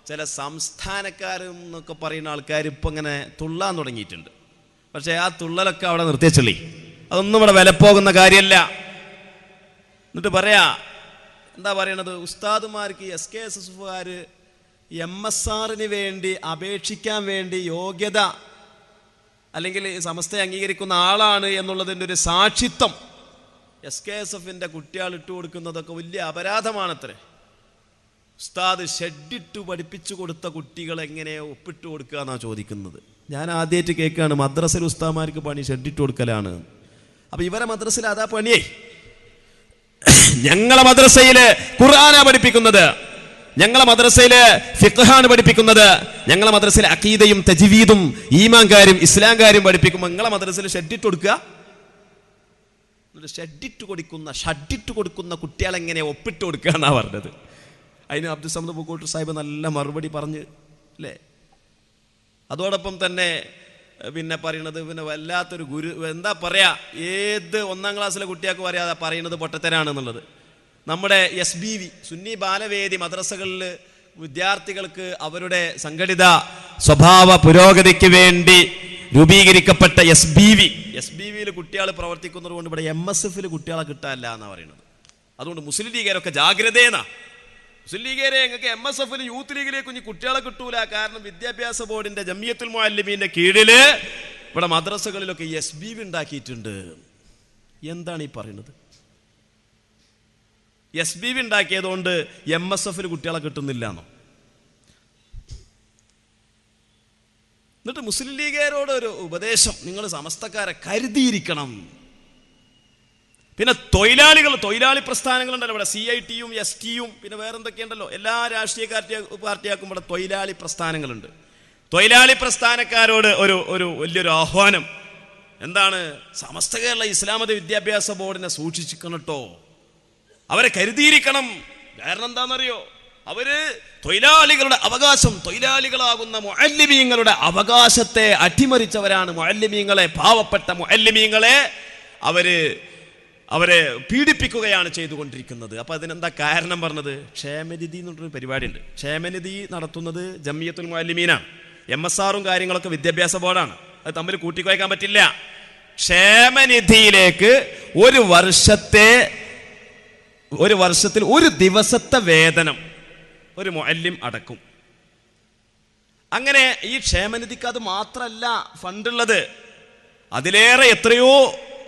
ചില സംസ്ഥാനക്കാരും എന്നൊക്കെ പറയുന്ന ആൾക്കാർ ഇപ്പൊ ഇങ്ങനെ തുള്ളാൻ തുടങ്ങിയിട്ടുണ്ട്. പക്ഷെ ആ തുള്ളലൊക്കെ അവിടെ നിർത്തിച്ചള്ളി. അതൊന്നും ഇവിടെ വിലപ്പോകുന്ന കാര്യമല്ല. എന്നിട്ട് പറയാ, എന്താ പറയണത്, ഉസ്താദുമാർക്ക് SKSSFകാർ MSRന് വേണ്ടി അപേക്ഷിക്കാൻ വേണ്ടി യോഗ്യത അല്ലെങ്കിൽ സമസ്തയെ അംഗീകരിക്കുന്ന ആളാണ് എന്നുള്ളതിൻ്റെ ഒരു സാക്ഷിത്വം SKSFന്റെ കുട്ടികൾ ഇട്ട് കൊടുക്കുന്നതൊക്കെ വലിയ അപരാധമാണത്രേ. ഉസ്താദ് ഷെഡിട്ട് പഠിപ്പിച്ചു കൊടുത്ത കുട്ടികൾ എങ്ങനെ ഒപ്പിട്ട് കൊടുക്കുക എന്നാണ് ചോദിക്കുന്നത്. ഞാൻ ആദ്യമായിട്ട് കേൾക്കുകയാണ് മദ്രസയിൽ ഉസ്താദുമാർക്ക് പണി ഷെഡിട്ട് കൊടുക്കലാണ്. അപ്പൊ ഇവരെ മദ്രസയിൽ അതാ പണിയേ. ഞങ്ങളെ മദ്രസയില് ഖുർആനാ പഠിപ്പിക്കുന്നത്, ഞങ്ങളെ മദ്രസയില് ഫിഖ്ഹാണ് പഠിപ്പിക്കുന്നത്, ഞങ്ങളെ മദ്രസയിലെ അഖീദയും തജ്വീദും ഈമാൻ കാര്യം ഇസ്ലാം കാര്യം പഠിപ്പിക്കുമ്പോൾ നിങ്ങളെ മദ്രസയിൽ ഷെഡിട്ട് കൊടുക്കുക. ഷഡിട്ട് കൊടുക്കുന്ന കുട്ടികളെങ്ങനെ ഒപ്പിട്ട് കൊടുക്കുക എന്നാ പറഞ്ഞത്. അതിന് അബ്ദുൽ സമദ് പൂക്കോട്ടൂർ സാഹിബ് നല്ല മറുപടി പറഞ്ഞ് അല്ലേ. അതോടൊപ്പം തന്നെ പിന്നെ പറയണത് പിന്നെ വല്ലാത്തൊരു ഗുരു, എന്താ പറയാ, ഏത് 1ാം ക്ലാസ്സിലെ കുട്ടിയാൾക്ക് പറയാതെ പറയുന്നത് പൊട്ടത്തരാണെന്നുള്ളത്. നമ്മുടെ SBV സുന്നി ബാലവേദി മദ്രസകളിൽ വിദ്യാർത്ഥികൾക്ക് അവരുടെ സംഘടിത സ്വഭാവ പുരോഗതിക്ക് വേണ്ടി രൂപീകരിക്കപ്പെട്ട SBVയിൽ കുട്ടികൾ പ്രവർത്തിക്കുന്നത് കൊണ്ട് ഇവിടെ MSFൽ കുട്ടികളെ കിട്ടാനില്ല എന്നാണ് പറയുന്നത്. അതുകൊണ്ട് മുസ്ലിം ലീഗരൊക്കെ ജാഗ്രതേന്നാ. മുസ്ലിം ലീഗരെ ഞങ്ങൾക്ക് MSFൽ യൂത്ത് ലീഗിലേക്ക് ഇനി കുട്ടികളെ കിട്ടൂല. കാരണം വിദ്യാഭ്യാസ ബോർഡിന്റെ ജമിയത്തുൽ മുഅല്ലിമീന്റെ കീഴില് ഇവിടെ മദ്രസകളിലൊക്കെ SBV ഉണ്ടാക്കിയിട്ടുണ്ട്. എന്താണ് ഈ പറയുന്നത്? SBV ഉണ്ടാക്കിയതുകൊണ്ട് MSFൽ കുട്ടികളെ കിട്ടുന്നില്ല എന്നോ? എന്നിട്ട് മുസ്ലിം ലീഗരോട് ഒരു ഉപദേശം, നിങ്ങൾ സമസ്തക്കാരെ കരുതിയിരിക്കണം. പിന്നെ തൊഴിലാളി പ്രസ്ഥാനങ്ങളുണ്ടല്ലോ ഇവിടെ, CIT-യും ST-യും പിന്നെ വേറെന്തൊക്കെയുണ്ടല്ലോ, എല്ലാ രാഷ്ട്രീയ പാർട്ടിയാക്കും ഇവിടെ തൊഴിലാളി പ്രസ്ഥാനങ്ങളുണ്ട്. തൊഴിലാളി പ്രസ്ഥാനക്കാരോട് ഒരു വലിയൊരു ആഹ്വാനം എന്താണ്? സമസ്ത കേരള ഇസ്ലാമത വിദ്യാഭ്യാസ ബോർഡിനെ സൂക്ഷിച്ചിരിക്കണം കേട്ടോ, അവരെ കരുതിയിരിക്കണം. കാരണം എന്താണെന്നറിയോ? അവര് തൊഴിലാളികളുടെ അവകാശം, തൊഴിലാളികളാകുന്ന മുഅല്ലിമീങ്ങളുടെ അവകാശത്തെ അട്ടിമറിച്ചവരാണ്. മുഅല്ലിമീങ്ങളെ, പാവപ്പെട്ട മുഅല്ലിമീങ്ങളെ അവരെ പീഡിപ്പിക്കുകയാണ് ചെയ്തുകൊണ്ടിരിക്കുന്നത്. അപ്പൊ അതിനെന്താ കാരണം പറഞ്ഞത്? ക്ഷേമനിധി എന്നൊരു പരിപാടിയുണ്ട്. ക്ഷേമനിധി നടത്തുന്നത് ജമിയത്തുൽ മുഅല്ലിമീനാണ്. MSRും കാര്യങ്ങളൊക്കെ വിദ്യാഭ്യാസ ബോർഡാണ്. അത് തമ്മിൽ കൂട്ടിക്കുഴയ്ക്കാൻ പറ്റില്ല. ക്ഷേമനിധിയിലേക്ക് ഒരു വർഷത്തിൽ ഒരു ദിവസത്തെ വേതനം ഒരു മുഅല്ലിം അടക്കും. അങ്ങനെ ഈ ക്ഷേമനിധിക്ക് അത് മാത്രമല്ല ഫണ്ടുള്ളത്, അതിലേറെ എത്രയോ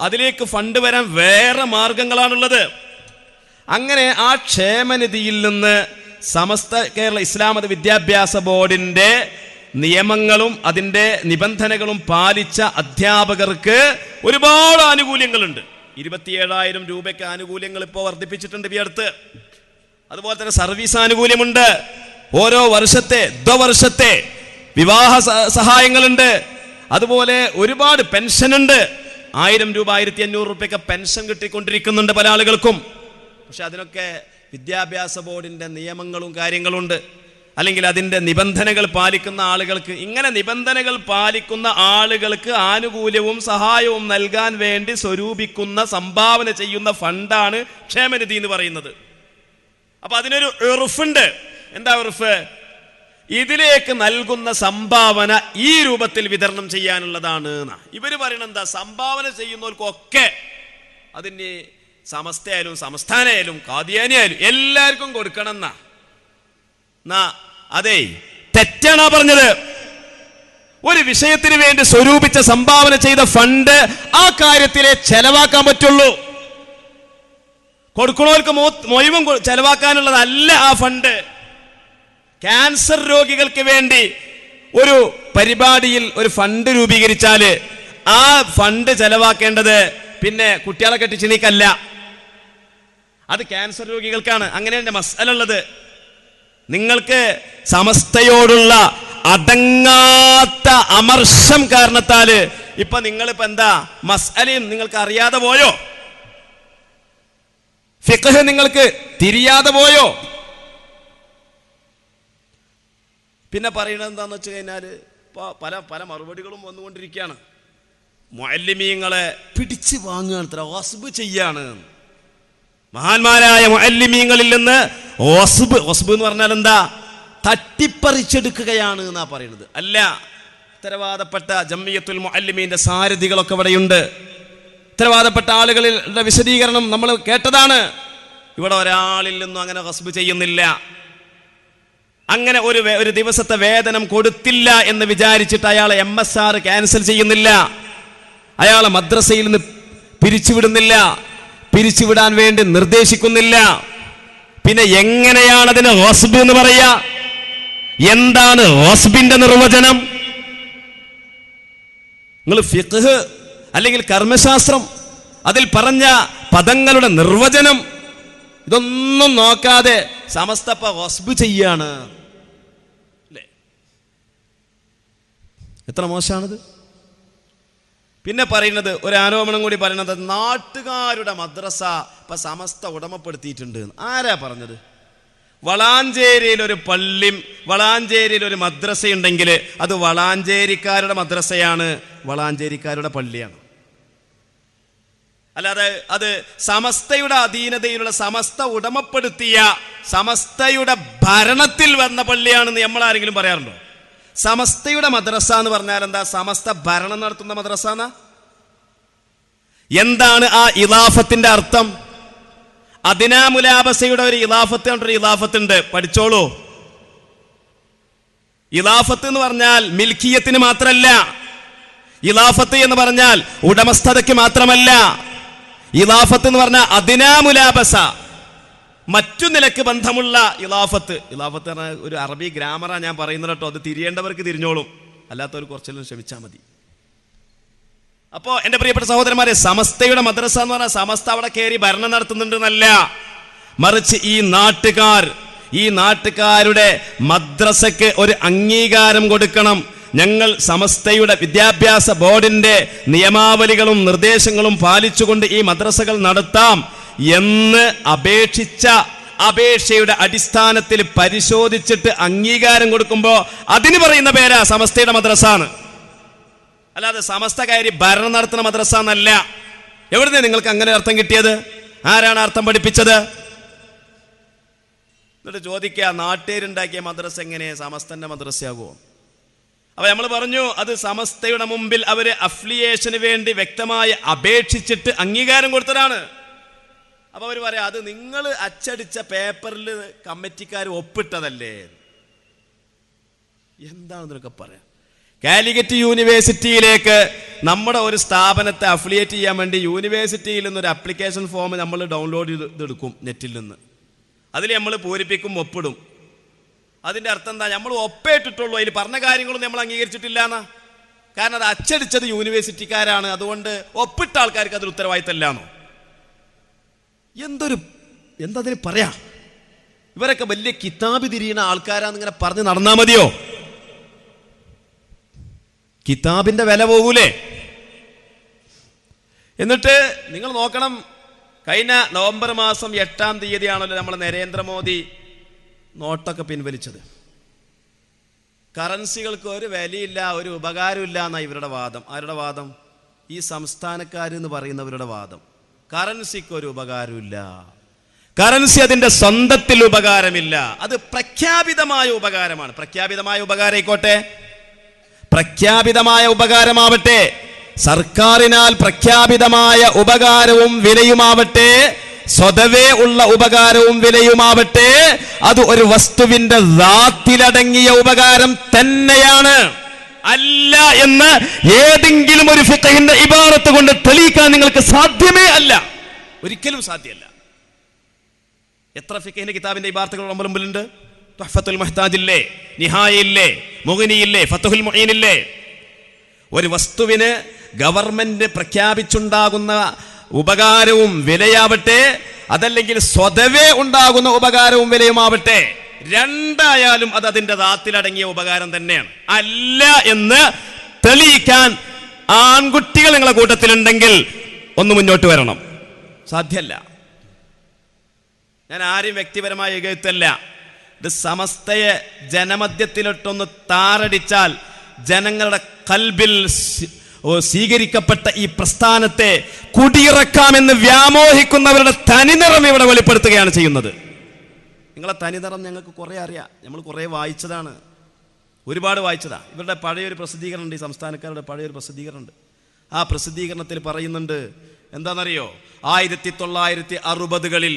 അതിലേക്ക് ഫണ്ട് വരാൻ വേറെ മാർഗങ്ങളാണുള്ളത്. അങ്ങനെ ആ ക്ഷേമനിധിയിൽ നിന്ന് സമസ്ത കേരള ഇസ്ലാമത വിദ്യാഭ്യാസ ബോർഡിന്റെ നിയമങ്ങളും അതിൻ്റെ നിബന്ധനകളും പാലിച്ച അധ്യാപകർക്ക് ഒരുപാട് ആനുകൂല്യങ്ങളുണ്ട്. 27,000 രൂപയ്ക്ക് ആനുകൂല്യങ്ങൾ ഇപ്പോൾ വർദ്ധിപ്പിച്ചിട്ടുണ്ട് ഈ അടുത്ത്. അതുപോലെ തന്നെ സർവീസ് ആനുകൂല്യമുണ്ട്. ഓരോ വർഷത്തെ വിവാഹ സഹായങ്ങളുണ്ട്. അതുപോലെ ഒരുപാട് പെൻഷനുണ്ട്. 1000 രൂപ 1500 രൂപയൊക്കെ പെൻഷൻ കിട്ടിക്കൊണ്ടിരിക്കുന്നുണ്ട് പല ആളുകൾക്കും. പക്ഷെ അതിനൊക്കെ വിദ്യാഭ്യാസ ബോർഡിന്റെ നിയമങ്ങളും കാര്യങ്ങളുണ്ട്, അല്ലെങ്കിൽ അതിൻ്റെ നിബന്ധനകൾ പാലിക്കുന്ന ആളുകൾക്ക്. ഇങ്ങനെ നിബന്ധനകൾ പാലിക്കുന്ന ആളുകൾക്ക് ആനുകൂല്യവും സഹായവും നൽകാൻ വേണ്ടി സ്വരൂപിക്കുന്ന, സംഭാവന ചെയ്യുന്ന ഫണ്ടാണ് ക്ഷേമനിധി എന്ന് പറയുന്നത്. അപ്പൊ അതിനൊരു ഉറുഫുണ്ട്. എന്താ ഉറുഫ്? ഇതിലേക്ക് നൽകുന്ന സംഭാവന ഈ രൂപത്തിൽ വിതരണം ചെയ്യാനുള്ളതാണ്. ഇവര് പറയുന്നത് എന്താ? സംഭാവന ചെയ്യുന്നവർക്കൊക്കെ അതിന് സമസ്തയായാലും സംസ്ഥാനമായാലും ഖാദിയാനിയായാലും എല്ലാവർക്കും കൊടുക്കണം എന്നാ. അതെ, തെറ്റാണാ പറഞ്ഞത്. ഒരു വിഷയത്തിന് വേണ്ടി സ്വരൂപിച്ച സംഭാവന ചെയ്ത ഫണ്ട് ആ കാര്യത്തിലെ ചെലവാക്കാൻ പറ്റുള്ളൂ. കൊടുക്കണവർക്ക് മുഴുവൻ ചെലവാക്കാനുള്ളതല്ല ആ ഫണ്ട്. ക്യാൻസർ രോഗികൾക്ക് വേണ്ടി ഒരു പരിപാടിയിൽ ഒരു ഫണ്ട് രൂപീകരിച്ചാല് ആ ഫണ്ട് ചെലവാക്കേണ്ടത് പിന്നെ കുട്ടികളെ കെട്ടിച്ചിണിക്കല്ല, അത് ക്യാൻസർ രോഗികൾക്കാണ്. അങ്ങനെയാണ് മസ്അല ഉള്ളത്. നിങ്ങൾക്ക് സമസ്തയോടുള്ള അടങ്ങാത്ത അമർഷം കാരണത്താല് ഇപ്പൊ നിങ്ങളിപ്പോ എന്താ മസ്അലയും നിങ്ങൾക്ക് അറിയാതെ പോയോ? ഫിഖ്ഹ് നിങ്ങൾക്ക് തിരിയാതെ പോയോ? പിന്നെ പറയുന്നത് എന്താന്ന് വെച്ച് കഴിഞ്ഞാല് പല മറുപടികളും വന്നുകൊണ്ടിരിക്കുകയാണ്. മുഅല്ലിമീങ്ങളെ പിടിച്ചു വാങ്ങുകയാണ്, വസ്ബ് ചെയ്യാണ്. മഹാന്മാരായ മുഅല്ലിമീങ്ങളിൽ നിന്ന് വസ്ബ് എന്ന് പറഞ്ഞാൽ എന്താ? തട്ടിപ്പറിച്ചെടുക്കുകയാണ് എന്നാ പറയുന്നത്. അല്ല, ഉത്തരവാദപ്പെട്ട ജമിയത്തുൽ മുഅല്ലിമീന്റെ സാരഥികളൊക്കെ ഇവിടെയുണ്ട്. ഉത്തരവാദപ്പെട്ട ആളുകളുടെ വിശദീകരണം നമ്മൾ കേട്ടതാണ്. ഇവിടെ ഒരാളിൽ നിന്നും അങ്ങനെ വസ്ബ് ചെയ്യുന്നില്ല. അങ്ങനെ ഒരു ദിവസത്തെ വേതനം കൊടുത്തില്ല എന്ന് വിചാരിച്ചിട്ട് അയാളെ MSR ക്യാൻസൽ ചെയ്യുന്നില്ല, അയാളെ മദ്രസയിൽ നിന്ന് പിരിച്ചുവിടുന്നില്ല, പിരിച്ചുവിടാൻ വേണ്ടി നിർദ്ദേശിക്കുന്നില്ല. പിന്നെ എങ്ങനെയാണ് അതിന് വസ്ബ് എന്ന് പറയാ? എന്താണ് വസ്ബിന്റെ നിർവചനം? നിങ്ങൾ ഫിഖ്ഹ് അല്ലെങ്കിൽ കർമ്മശാസ്ത്രം അതിൽ പറഞ്ഞ പദങ്ങളുടെ നിർവചനം ഇതൊന്നും നോക്കാതെ സമസ്തപ്പ വസ്ബ് ചെയ്യാണ്. അല്ലേ? എത്ര മോശമാണിത്. പിന്നെ പറയുന്നത് ഒരു ആരോപണം കൂടി പറയുന്നത്, നാട്ടുകാരുടെ മദ്രസ ഇപ്പൊ സമസ്ത ഉടമപ്പെടുത്തിയിട്ടുണ്ട്. ആരാ പറഞ്ഞത്? വളാഞ്ചേരിയിൽ ഒരു പള്ളിയും വളാഞ്ചേരിയിൽ ഒരു മദ്രസയുണ്ടെങ്കിൽ അത് വളാഞ്ചേരിക്കാരുടെ മദ്രസയാണ്, വളാഞ്ചേരിക്കാരുടെ പള്ളിയാണ്. അല്ലാതെ അത് സമസ്തയുടെ അധീനതയിലുള്ള, സമസ്ത ഉടമപ്പെടുത്തിയ, സമസ്തയുടെ ഭരണത്തിൽ വന്ന പള്ളിയാണെന്ന് നമ്മൾ ആരെങ്കിലും പറയാറുണ്ടോ? സമസ്തയുടെ മദ്രസ എന്ന് പറഞ്ഞാൽ എന്താ? സമസ്ത ഭരണം നടത്തുന്ന മദ്രസ എന്നാ? എന്താണ് ആ ഇലാഫത്തിന്റെ അർത്ഥം? അദിനാ മുലാബസയുടെ ഒരു ഇലാഫത്ത് കൊണ്ടൊരു ഇലാഫത്തുണ്ട്, പഠിച്ചോളൂ. ഇലാഫത്ത് എന്ന് പറഞ്ഞാൽ മിൽക്കിയത്തിന് മാത്രമല്ല, ഇലാഫത്ത് എന്ന് പറഞ്ഞാൽ ഉടമസ്ഥതയ്ക്ക് മാത്രമല്ല. ഇലാഫത്ത് എന്ന് പറഞ്ഞാൽ അദിനാ മുലാബസ, മറ്റു നിലക്ക് ബന്ധമുള്ള ഇലാഫത്ത്. ഇലാഫത്ത് പറഞ്ഞാൽ ഒരു അറബി ഗ്രാമറാണ് ഞാൻ പറയുന്നത് കേട്ടോ, അത് തിരിയേണ്ടവർക്ക് തിരിഞ്ഞോളും, അല്ലാത്തവർ കുറച്ചെല്ലാം ക്ഷമിച്ചാൽ മതി. അപ്പോ എന്റെ പ്രിയപ്പെട്ട സഹോദരന്മാരെ, സമസ്തയുടെ മദ്രസ എന്ന് പറഞ്ഞാൽ സമസ്ത അവിടെ കയറി ഭരണം നടത്തുന്നുണ്ടെന്നല്ല, മറിച്ച് ഈ നാട്ടുകാരുടെ മദ്രസയ്ക്ക് ഒരു അംഗീകാരം കൊടുക്കണം. ഞങ്ങൾ സമസ്തയുടെ വിദ്യാഭ്യാസ ബോർഡിന്റെ നിയമാവലികളും നിർദ്ദേശങ്ങളും പാലിച്ചുകൊണ്ട് ഈ മദ്രസകൾ നടത്താം എന്ന് അപേക്ഷിച്ച അപേക്ഷയുടെ അടിസ്ഥാനത്തിൽ പരിശോധിച്ചിട്ട് അംഗീകാരം കൊടുക്കുമ്പോൾ അതിന് പറയുന്ന പേരാ സമസ്തയുടെ മദ്രസ എന്ന്. അല്ലാതെ സമസ്ത കയറി ഭരണം നടത്തുന്ന മദ്രസ എന്നല്ല. എവിടുന്ന് നിങ്ങൾക്ക് അങ്ങനെ അർത്ഥം കിട്ടിയത്? ആരാണ് അർത്ഥം പഠിപ്പിച്ചത്? എന്നിട്ട് ചോദിക്കുക, നാട്ടുകാരുണ്ടാക്കിയ മദ്രസ എങ്ങനെ സമസ്തന്റെ മദ്രസയാകുമോ? അപ്പൊ നമ്മൾ പറഞ്ഞു, അത് സമസ്തയുടെ മുമ്പിൽ അവര് അഫിലിയേഷന് വേണ്ടി വ്യക്തമായി അപേക്ഷിച്ചിട്ട് അംഗീകാരം കൊടുത്തതാണ്. അപ്പൊ അവർ പറയാം, അത് നിങ്ങൾ അച്ചടിച്ച പേപ്പറിൽ കമ്മിറ്റിക്കാർ ഒപ്പിട്ടതല്ലേ. എന്താണെന്നൊക്കെ പറയാം. കാലിക്കറ്റ് യൂണിവേഴ്സിറ്റിയിലേക്ക് നമ്മുടെ ഒരു സ്ഥാപനത്തെ അഫിലിയേറ്റ് ചെയ്യാൻ വേണ്ടി യൂണിവേഴ്സിറ്റിയിൽ നിന്നൊരു അപ്ലിക്കേഷൻ ഫോം നമ്മൾ ഡൗൺലോഡ് ചെയ്തെടുക്കും നെറ്റിൽ നിന്ന്. അതിൽ നമ്മൾ പൂരിപ്പിക്കും, ഒപ്പിടും. അതിൻ്റെ അർത്ഥം എന്താ? നമ്മൾ ഒപ്പേറ്റിട്ടുള്ളൂ, അതിൽ പറഞ്ഞ കാര്യങ്ങളൊന്നും നമ്മൾ അംഗീകരിച്ചിട്ടില്ല എന്നാ. കാരണം അത് അച്ചടിച്ചത് യൂണിവേഴ്സിറ്റിക്കാരാണ്, അതുകൊണ്ട് ഒപ്പിട്ട ആൾക്കാർക്ക് അതിൽ ഉത്തരവാദിത്തമില്ലാന്നോ? എന്തതിന് പറയാ? ഇവരൊക്കെ വലിയ കിതാബ് തിരിയുന്ന ആൾക്കാരാന്ന് ഇങ്ങനെ പറഞ്ഞ് നടന്നാ മതിയോ? കിതാബിന്റെ വില പോകൂലേ? എന്നിട്ട് നിങ്ങൾ നോക്കണം, കഴിഞ്ഞ നവംബർ മാസം 8-ാം തീയതിയാണല്ലോ നമ്മൾ നരേന്ദ്രമോദി നോട്ടൊക്കെ പിൻവലിച്ചത്. കറൻസികൾക്ക് ഒരു വിലയില്ല, ഒരു ഉപകാരമില്ല എന്നാണ് ഇവരുടെ വാദം. ആരുടെ വാദം? ഈ സംസ്ഥാനക്കാരെന്ന് പറയുന്നവരുടെ വാദം. കറൻസിക്ക് ഒരു ഉപകാരമില്ല, കറൻസി അതിന്റെ സ്വന്തത്തിൽ ഉപകാരമില്ല, അത് പ്രഖ്യാപിതമായ ഉപകാരമാണ്. പ്രഖ്യാപിതമായ ഉപകാരം ആയിക്കോട്ടെ, പ്രഖ്യാപിതമായ ഉപകാരമാവട്ടെ, സർക്കാരിനാൽ പ്രഖ്യാപിതമായ ഉപകാരവും വിലയുമാവട്ടെ, സ്വതവേ ഉള്ള ഉപകാരവും വിലയുമാവട്ടെ, അത് ഒരു വസ്തുവിന്റെ ദാത്തിലടങ്ങിയ ഉപകാരം തന്നെയാണ്. അല്ല എന്ന് ഏതെങ്കിലും ഒരു ഫിഖഹിന്റെ ഇബാറത്ത് കൊണ്ട് തെളിയിക്കാൻ നിങ്ങൾക്ക് സാധ്യമേ അല്ല, ഒരിക്കലും സാധ്യമല്ല. എത്ര ഫിഖഹിന്റെ കിതാബിന്റെ ഇബാറത്തുകൾ നമ്മുടെ മുമ്പിലുണ്ട്? തുഹ്ഫത്തുൽ മുഹ്താജില്ലേ, നിഹായയില്ലേ, മുഗ്നിയില്ലേ, ഫത്ഹുൽ മുഈനില്ലേ? ഒരു വസ്തുവിന് ഗവൺമെന്റ് പ്രഖ്യാപിച്ചുണ്ടാകുന്ന ഉപകാരവും വിലയാവട്ടെ, അതല്ലെങ്കിൽ സ്വതവേ ഉണ്ടാകുന്ന ഉപകാരവും വിലയുമാവട്ടെ, രണ്ടായാലും അത് അതിന്റെ ദാത്തിലടങ്ങിയ ഉപകാരം തന്നെയാണ്. അല്ല എന്ന് തെളിയിക്കാൻ ആൺകുട്ടികൾ നിങ്ങളെ കൂട്ടത്തിലുണ്ടെങ്കിൽ ഒന്ന് മുന്നോട്ട് വരണം. സാധ്യമല്ല. ഞാൻ ആരും വ്യക്തിപരമായി എഴുത്തല്ല. ഇത് സമസ്തയെ ജനമധ്യത്തിലിട്ടൊന്ന് താറടിച്ചാൽ ജനങ്ങളുടെ കൽബിൽ സ്വീകരിക്കപ്പെട്ട ഈ പ്രസ്ഥാനത്തെ കുടിയിറക്കാമെന്ന് വ്യാമോഹിക്കുന്നവരുടെ തനിനിറം ഇവിടെ വെളിപ്പെടുത്തുകയാണ് ചെയ്യുന്നത്. നിങ്ങളെ തനിനിറം ഞങ്ങൾക്ക് കുറേ അറിയാം, നമ്മൾ കുറേ വായിച്ചതാണ്, ഒരുപാട് വായിച്ചതാണ്. ഇവരുടെ പഴയൊരു പ്രസിദ്ധീകരണമുണ്ട്, ഈ സംസ്ഥാനക്കാരുടെ പഴയൊരു പ്രസിദ്ധീകരണമുണ്ട്. ആ പ്രസിദ്ധീകരണത്തിൽ പറയുന്നുണ്ട്, എന്താണെന്നറിയോ? 1960കളിൽ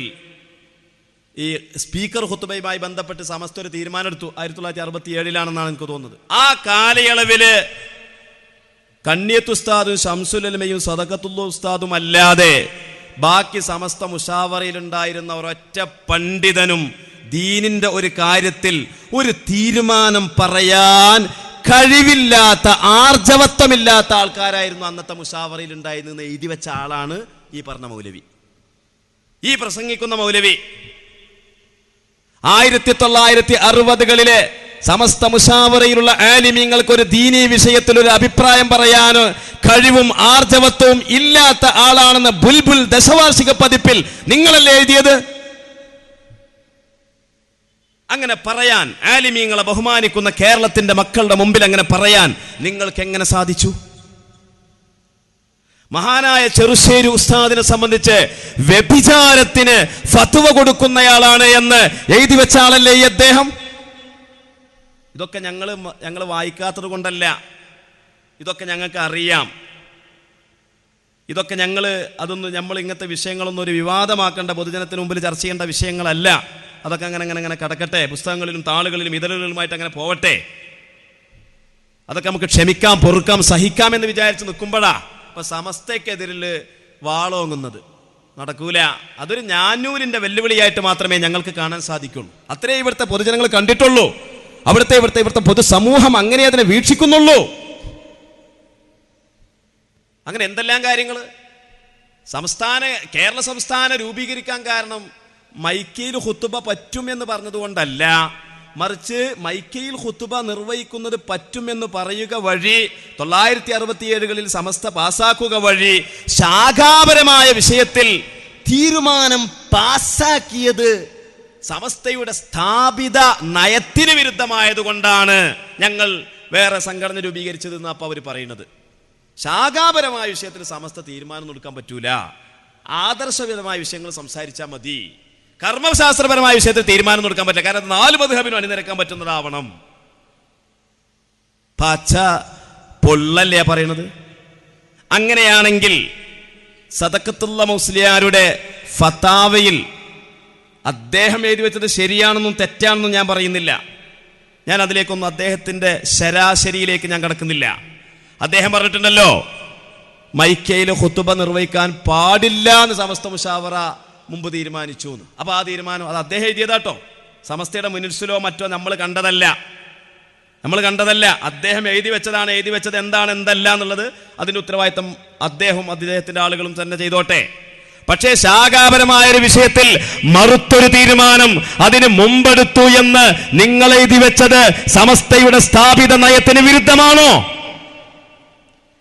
ഈ സ്പീക്കർ ഖുത്ബയുമായി ബന്ധപ്പെട്ട് സമസ്ത ഒരു തീരുമാനം എടുത്തു. 1967 എനിക്ക് തോന്നുന്നത്. ആ കാലയളവില് കണ്ണിയത്ത് ഉസ്താദും ശംസുലമയും സദഖത്തുള്ള ഉസ്താദും അല്ലാതെ ബാക്കി സമസ്ത മുഷാവറയിലുണ്ടായിരുന്ന ഒരൊറ്റ പണ്ഡിതനും ദീനിന്റെ ഒരു കാര്യത്തിൽ ഒരു തീരുമാനം പറയാൻ കഴിവില്ലാത്ത, ആർജവത്വമില്ലാത്ത ആൾക്കാരായിരുന്നു അന്നത്തെ മുഷാവറയിൽ ഉണ്ടായിരുന്നെന്ന് എഴുതി വെച്ച ആളാണ് ഈ പറഞ്ഞ മൗലവി, ഈ പ്രസംഗിക്കുന്ന മൗലവി. 1960കളിലെ സമസ്ത മുഷാവറയിലുള്ള ആലിമീങ്ങൾക്ക് ഒരു ദീനീ വിഷയത്തിൽ ഒരു അഭിപ്രായം പറയാൻ കഴിവും ആർജവത്വവും ഇല്ലാത്ത ആളാണെന്ന് ബുൽബുൽ ദശവാർഷിക പതിപ്പിൽ നിങ്ങളല്ലേ എഴുതിയത്? അങ്ങനെ പറയാൻ, ആലിമീങ്ങളെ ബഹുമാനിക്കുന്ന കേരളത്തിന്റെ മക്കളുടെ മുമ്പിൽ അങ്ങനെ പറയാൻ നിങ്ങൾക്ക് എങ്ങനെ സാധിച്ചു? മഹാനായ ചെറുശ്ശേരി ഉസ്താദിനെ സംബന്ധിച്ച് വ്യഭിചാരത്തിന് ഫത്വ കൊടുക്കുന്നയാളാണ് എന്ന് എഴുതി വെച്ച ആളല്ലേ ഈ അദ്ദേഹം? ഇതൊക്കെ ഞങ്ങൾ വായിക്കാത്തത് കൊണ്ടല്ല, ഇതൊക്കെ ഞങ്ങൾക്ക് അറിയാം. ഇതൊക്കെ നമ്മൾ ഇങ്ങനത്തെ വിഷയങ്ങളൊന്നും ഒരു വിവാദമാക്കേണ്ട, പൊതുജനത്തിന് മുമ്പിൽ ചർച്ച ചെയ്യേണ്ട വിഷയങ്ങളല്ല. അതൊക്കെ അങ്ങനെ കടക്കട്ടെ, പുസ്തകങ്ങളിലും താളുകളിലും ഇതളുകളുമായിട്ട് അങ്ങനെ പോവട്ടെ. അതൊക്കെ നമുക്ക് ക്ഷമിക്കാം, പൊറുക്കാം, സഹിക്കാം എന്ന് വിചാരിച്ച് നിൽക്കുമ്പോഴാ ഇപ്പൊ സമസ്തയ്ക്കെതിരിൽ വാളോങ്ങുന്നത്. നടക്കൂല. അതൊരു ഞാനൂരിന്റെ വെല്ലുവിളിയായിട്ട് മാത്രമേ ഞങ്ങൾക്ക് കാണാൻ സാധിക്കുള്ളൂ. അത്രേ ഇവിടുത്തെ പൊതുജനങ്ങൾ കണ്ടിട്ടുള്ളൂ. ഇവിടുത്തെ പൊതുസമൂഹം അങ്ങനെ അതിനെ വീക്ഷിക്കുന്നുള്ളൂ. അങ്ങനെ എന്തെല്ലാം കാര്യങ്ങൾ കേരള സംസ്ഥാനം രൂപീകരിക്കാൻ കാരണം മൈക്കയിൽ ഖുത്തുബ പറ്റുമെന്ന് പറഞ്ഞതുകൊണ്ടല്ല, മറിച്ച് മൈക്കയിൽ ഖുത്തുബ നിർവഹിക്കുന്നത് പറ്റുമെന്ന് പറയുക വഴി 967 സമസ്ത പാസാക്കുക വഴി ശാഖാപരമായ വിഷയത്തിൽ തീരുമാനം പാസാക്കിയത് സമസ്തയുടെ സ്ഥാപിത നയത്തിന് വിരുദ്ധമായതുകൊണ്ടാണ് ഞങ്ങൾ വേറെ സംഘടന രൂപീകരിച്ചതെന്ന് അപ്പോൾ അവർ പറയുന്നത്. ശാഖാപരമായ വിഷയത്തിൽ സമസ്ത തീരുമാനം എടുക്കാൻ പറ്റൂല. ആദർശപരമായ വിഷയങ്ങൾ സംസാരിച്ചാൽ മതി. കർമ്മശാസ്ത്രപരമായ വിഷയത്തിൽ തീരുമാനം എടുക്കാൻ പറ്റില്ല. കാരണം 4 മദ്ഹബിനും അണിനിരക്കാൻ പറ്റുന്നതാവണം. പച്ച പൊള്ളല്ലേ പറയണത്? അങ്ങനെയാണെങ്കിൽ സദഖത്തുള്ള മുസ്ലിയാരുടെ ഫതാവയിൽ അദ്ദേഹം എഴുതി വെച്ചത് ശരിയാണെന്നും തെറ്റാണെന്നും ഞാൻ പറയുന്നില്ല. ഞാൻ അതിലേക്കൊന്നും അദ്ദേഹത്തിന്റെ ശരാശരിയിലേക്ക് ഞാൻ കടക്കുന്നില്ല. അദ്ദേഹം പറഞ്ഞിട്ടുണ്ടല്ലോ, മൈക്കയിൽ ഖുതുബ നിർവഹിക്കാൻ പാടില്ല എന്ന് സമസ്ത മുശാവറ മുമ്പ് തീരുമാനിച്ചു എന്ന്. അപ്പൊ ആ തീരുമാനം അത് അദ്ദേഹം എഴുതിയതാട്ടോ, സമസ്തയുടെ മുനിസിലോ മറ്റോ നമ്മൾ കണ്ടതല്ല. അദ്ദേഹം എഴുതി വെച്ചതാണ്. എഴുതി വെച്ചത് എന്താണ് എന്തല്ല എന്നുള്ളത് അതിന്റെ ഉത്തരവാദിത്തം അദ്ദേഹത്തിന്റെ ആളുകളും തന്നെ ചെയ്തോട്ടെ. പക്ഷേ ശാഖാപരമായ ഒരു വിഷയത്തിൽ മറുത്തൊരു തീരുമാനം അതിന് മുമ്പെടുത്തു എന്ന് നിങ്ങൾ എഴുതി വെച്ചത് സമസ്തയുടെ സ്ഥാപിത നയത്തിന് വിരുദ്ധമാണോ?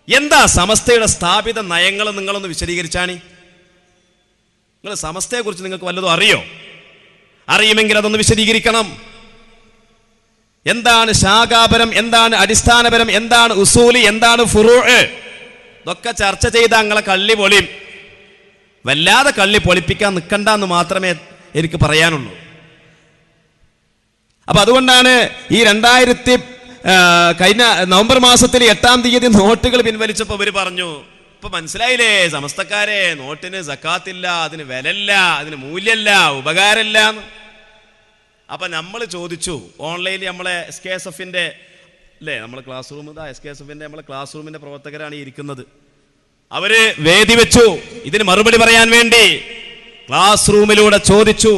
എന്താ സമസ്തയുടെ സ്ഥാപിത നയങ്ങൾ? നിങ്ങളൊന്ന് വിശദീകരിച്ചാണി. നിങ്ങൾ സമസ്തയെ കുറിച്ച് നിങ്ങൾക്ക് വല്ലതും അറിയോ? അറിയുമെങ്കിൽ അതൊന്ന് വിശദീകരിക്കണം. എന്താണ് ശാഖാപരം, എന്താണ് അടിസ്ഥാനപരം, എന്താണ് ഉസൂലി, എന്താണ് ഫുറൂഅ്? ഇതൊക്കെ ചർച്ച ചെയ്ത നിങ്ങളെ കള്ളി പൊളിയും. വല്ലാതെ കള്ളി പൊളിപ്പിക്കാൻ നിൽക്കണ്ടെന്ന് മാത്രമേ എനിക്ക് പറയാനുള്ളൂ. അപ്പൊ അതുകൊണ്ടാണ് ഈ കഴിഞ്ഞ നവംബർ മാസത്തിൽ 8-ാം തീയതി നോട്ടുകൾ പിൻവലിച്ചപ്പോൾ ഇവർ പറഞ്ഞു, ഇപ്പൊ മനസ്സിലായില്ലേ സമസ്തക്കാരെ, നോട്ടിന് സക്കാത്തില്ല, അതിന് വിലല്ല, അതിന് മൂല്യല്ല, ഉപകാരമില്ല. അപ്പൊ നമ്മൾ ചോദിച്ചു, ഓൺലൈനിൽ നമ്മളെ SKSF-ന്റെ അല്ലേ, നമ്മളെ ക്ലാസ് റൂം, SKSF-ന്റെ നമ്മളെ ക്ലാസ് റൂമിന്റെ പ്രവർത്തകരാണ് ഈ ഇരിക്കുന്നത്. അവര് വേദി വെച്ചു ഇതിന് മറുപടി പറയാൻ വേണ്ടി. ക്ലാസ് റൂമിലൂടെ ചോദിച്ചു.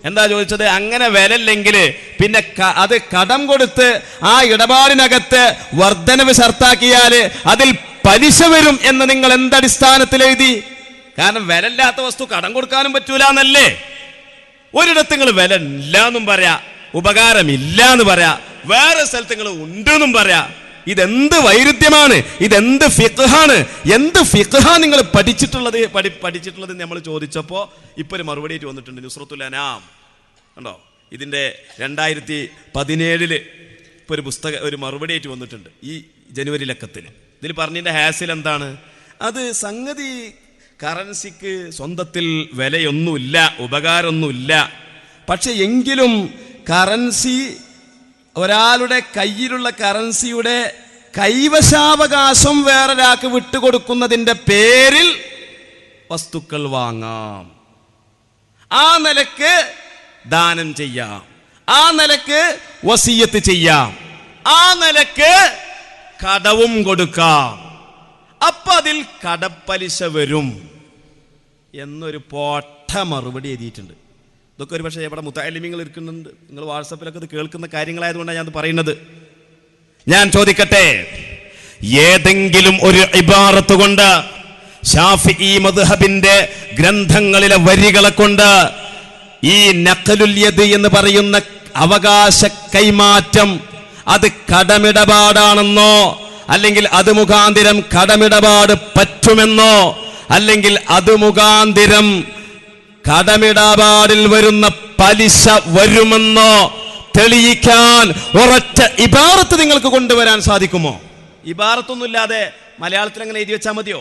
എന്താ ചോദിച്ചത്? അങ്ങനെ വിലല്ലെങ്കിൽ പിന്നെ അത് കടം കൊടുത്ത് ആ ഇടപാടിനകത്ത് വർധനവ് ഷർത്താക്കിയാല് അതിൽ പലിശ വരും എന്ന് നിങ്ങൾ എന്തടിസ്ഥാനത്തിൽ എഴുതി? കാരണം വിലയില്ലാത്ത വസ്തു കടം കൊടുക്കാനും പറ്റൂല എന്നല്ലേ. ഒരിടത്ത് നിങ്ങൾ വില ഇല്ല എന്നും പറയാ, ഉപകാരമില്ല എന്ന് പറയാ, വേറെ സ്ഥലത്ത് നിങ്ങൾ ഉണ്ടെന്നും പറയാ. ഇതെന്ത് വൈരുദ്ധ്യമാണ്? ഇതെന്ത് ഫിഖ്ഹാണ്? എന്ത് ഫിഖ്ഹാ നിങ്ങൾ പഠിച്ചിട്ടുള്ളത് നമ്മൾ ചോദിച്ചപ്പോ ഇപ്പൊ ഒരു മറുപടി ആയിട്ട് വന്നിട്ടുണ്ട്. നുസ്രത്തുൽ അനാം കണ്ടോ, ഇതിന്റെ 2017 ഇപ്പൊ ഒരു മറുപടി ആയിട്ട് വന്നിട്ടുണ്ട് ഈ ജനുവരി ലക്കത്തിൽ. ഇതിൽ പറഞ്ഞതിന്റെ ഹാസിൽ എന്താണ്? അത് സംഗതി കറൻസിക്ക് സ്വന്തത്തിൽ വിലയൊന്നുമില്ല, ഉപകാരമൊന്നുമില്ല. പക്ഷെ എങ്കിലും കറൻസി, ഒരാളുടെ കയ്യിലുള്ള കറൻസിയുടെ കൈവശാവകാശം വേറൊരാൾക്ക് വിട്ടുകൊടുക്കുന്നതിന്റെ പേരിൽ വസ്തുക്കൾ വാങ്ങാം, ആ നിലക്ക് ദാനം ചെയ്യാം, ആ നിലക്ക് വസിയത്ത് ചെയ്യാം, ആ നിലക്ക് കടവും കൊടുക്കാം. അപ്പൊ അതിൽ കടപ്പലിശ വരും എന്നൊരു പൊട്ട മറുപടി എഴുതിയിട്ടുണ്ട്. ഇതൊക്കെ ഒരു പക്ഷേ ഇവിടെ മുത്തഅല്ലിമീങ്ങൾ ഇരിക്കുന്നുണ്ട്, നിങ്ങൾ വാട്സപ്പിലൊക്കെ ഇത് കേൾക്കുന്ന കാര്യങ്ങളായതുകൊണ്ടാണ് ഞാൻ പറയുന്നത്. ഞാൻ ചോദിക്കട്ടെ, ഏതെങ്കിലും ഒരു ഇബാറത്ത് കൊണ്ട്, ശാഫിഈ മദ്ഹബിന്റെ ഗ്രന്ഥങ്ങളിലെ വരികളെ കൊണ്ട് ഈ നഖലുൽ യദ് എന്ന് പറയുന്ന അവകാശ കൈമാറ്റം അത് കടമിടപാടാണെന്നോ, അല്ലെങ്കിൽ അത് മുഖാന്തിരം കടമിടപാട് പറ്റുമെന്നോ, അല്ലെങ്കിൽ അത് മുഖാന്തിരം കടമിടപാടിൽ വരുന്ന പലിശ വരുമെന്നോ തെളിയിക്കാൻ ഒരൊറ്റ ഇബാറത്ത് നിങ്ങൾക്ക് കൊണ്ടുവരാൻ സാധിക്കുമോ? ഇബാറത്തൊന്നുമില്ലാതെ മലയാളത്തിൽ അങ്ങനെ എഴുതി വെച്ചാൽ മതിയോ?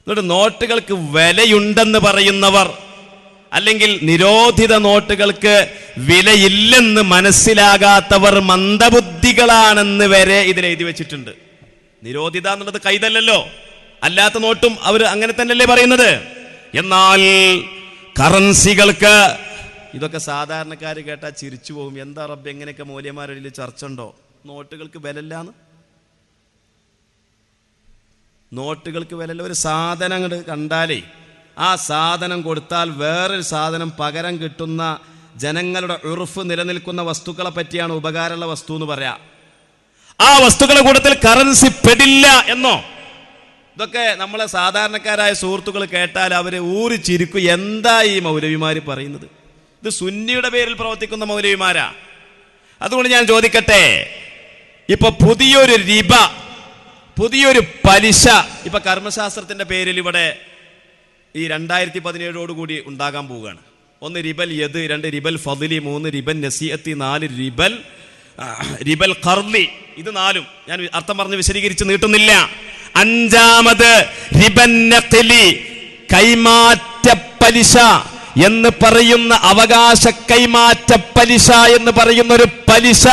എന്നിട്ട് നോട്ടുകൾക്ക് വിലയുണ്ടെന്ന് പറയുന്നവർ, അല്ലെങ്കിൽ നിരോധിത നോട്ടുകൾക്ക് വിലയില്ലെന്ന് മനസ്സിലാകാത്തവർ മന്ദബുദ്ധികളാണെന്ന് വരെ ഇതിൽ എഴുതി വെച്ചിട്ടുണ്ട്. നിരോധിത എന്നുള്ളത് കൈതല്ലല്ലോ, അല്ലാത്ത നോട്ടും അവർ അങ്ങനെ തന്നെയല്ലേ പറയുന്നത്. എന്നാൽ കറൻസികൾക്ക്, ഇതൊക്കെ സാധാരണക്കാർ കേട്ടാൽ ചിരിച്ചു പോകും. എന്താ റബ്ബ്, എങ്ങനെയൊക്കെ മൂല്യന്മാരിൽ ചർച്ച ഉണ്ടോ? നോട്ടുകൾക്ക് വിലയില്ലാന്ന്. നോട്ടുകൾക്ക് വിലയില്ല. ഒരു സാധനം അങ്ങോട്ട് കണ്ടാലേ ആ സാധനം കൊടുത്താൽ വേറൊരു സാധനം പകരം കിട്ടുന്ന ജനങ്ങളുടെ ഉറുഫ് നിലനിൽക്കുന്ന വസ്തുക്കളെ പറ്റിയാണ് ഉപകാരമുള്ള വസ്തു എന്ന് പറയാം. ആ വസ്തുക്കളുടെ കൂട്ടത്തിൽ കറൻസി പെടില്ല എന്നോ? ഇതൊക്കെ നമ്മളെ സാധാരണക്കാരായ സുഹൃത്തുക്കൾ കേട്ടാൽ അവര് ഊറി ചിരിക്കും. എന്താ ഈ മൗലവിമാര് പറയുന്നത്? ഇത് സുന്നിയുടെ പേരിൽ പ്രവർത്തിക്കുന്ന മൗലവിമാരാ. അതുകൊണ്ട് ഞാൻ ചോദിക്കട്ടെ, ഇപ്പൊ പുതിയൊരു റിബ, പുതിയൊരു പലിശ ഇപ്പൊ കർമ്മശാസ്ത്രത്തിന്റെ പേരിൽ ഇവിടെ ഈ 2017 ഉണ്ടാകാൻ പോവുകയാണ്. 1 റിബൽ യദ്, 2 റിബൽ ഫദ്ലി, 3 റിബൽ നസീഅത്തി, 4 റിബൽ ഖർലി. ഇത് 4 ഞാൻ അർത്ഥം പറഞ്ഞ് വിശദീകരിച്ച് നീട്ടുന്നില്ല. 5ാമത് റിബൻ നഖ്ലി, കൈമാറ്റ പലിശ എന്ന് പറയുന്ന, അവകാശ കൈമാറ്റ പലിശ എന്ന് പറയുന്ന ഒരു പലിശ.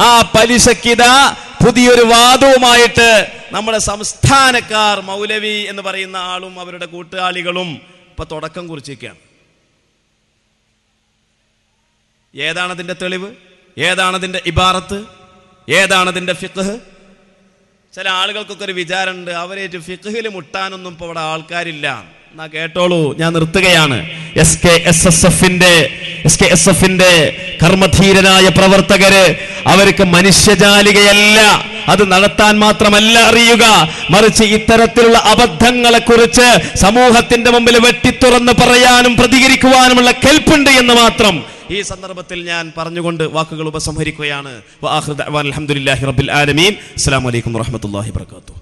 ആ പലിശക്കിതാ പുതിയൊരു വാദവുമായിട്ട് നമ്മുടെ സംസ്ഥാനക്കാർ, മൗലവി എന്ന് പറയുന്ന ആളും അവരുടെ കൂട്ടാളികളും ഇപ്പൊ തുടക്കം കുറിച്ചിരിക്കുകയാണ്. ഏതാണതിന്റെ തെളിവ്? ഏതാണതിന്റെ ഇബാറത്ത്? ഏതാണതിന്റെ ഫിഖ്ഹ്? ചില ആളുകൾക്കൊക്കെ ഒരു വിചാരമുണ്ട്, അവരേറ്റ് ഫിഖ്ഹിൽ മുട്ടാനൊന്നും ഇപ്പൊ ഇവിടെ ആൾക്കാരില്ല. എന്നാ കേട്ടോളൂ, ഞാൻ നിർത്തുകയാണ്. SKSF-ന്റെ കർമ്മധീരനായ പ്രവർത്തകര്, അവർക്ക് മനുഷ്യജാലികയല്ല, അത് നടത്താൻ മാത്രമല്ല അറിയുക, മറിച്ച് ഇത്തരത്തിലുള്ള അബദ്ധങ്ങളെ കുറിച്ച് സമൂഹത്തിന്റെ മുമ്പിൽ വെട്ടിത്തുറന്ന് പറയാനും പ്രതികരിക്കുവാനുമുള്ള കെൽപ്പുണ്ട് എന്ന് മാത്രം ഈ സന്ദർഭത്തിൽ ഞാൻ പറഞ്ഞുകൊണ്ട് വാക്കുകൾ ഉപസംഹരിക്കുകയാണ്. അൽഹംദുലില്ലാഹി റബ്ബിൽ ആലമീൻ. അസ്സലാമു അലൈക്കും വറഹ്മത്തുള്ളാഹി വബറകാതുഹു.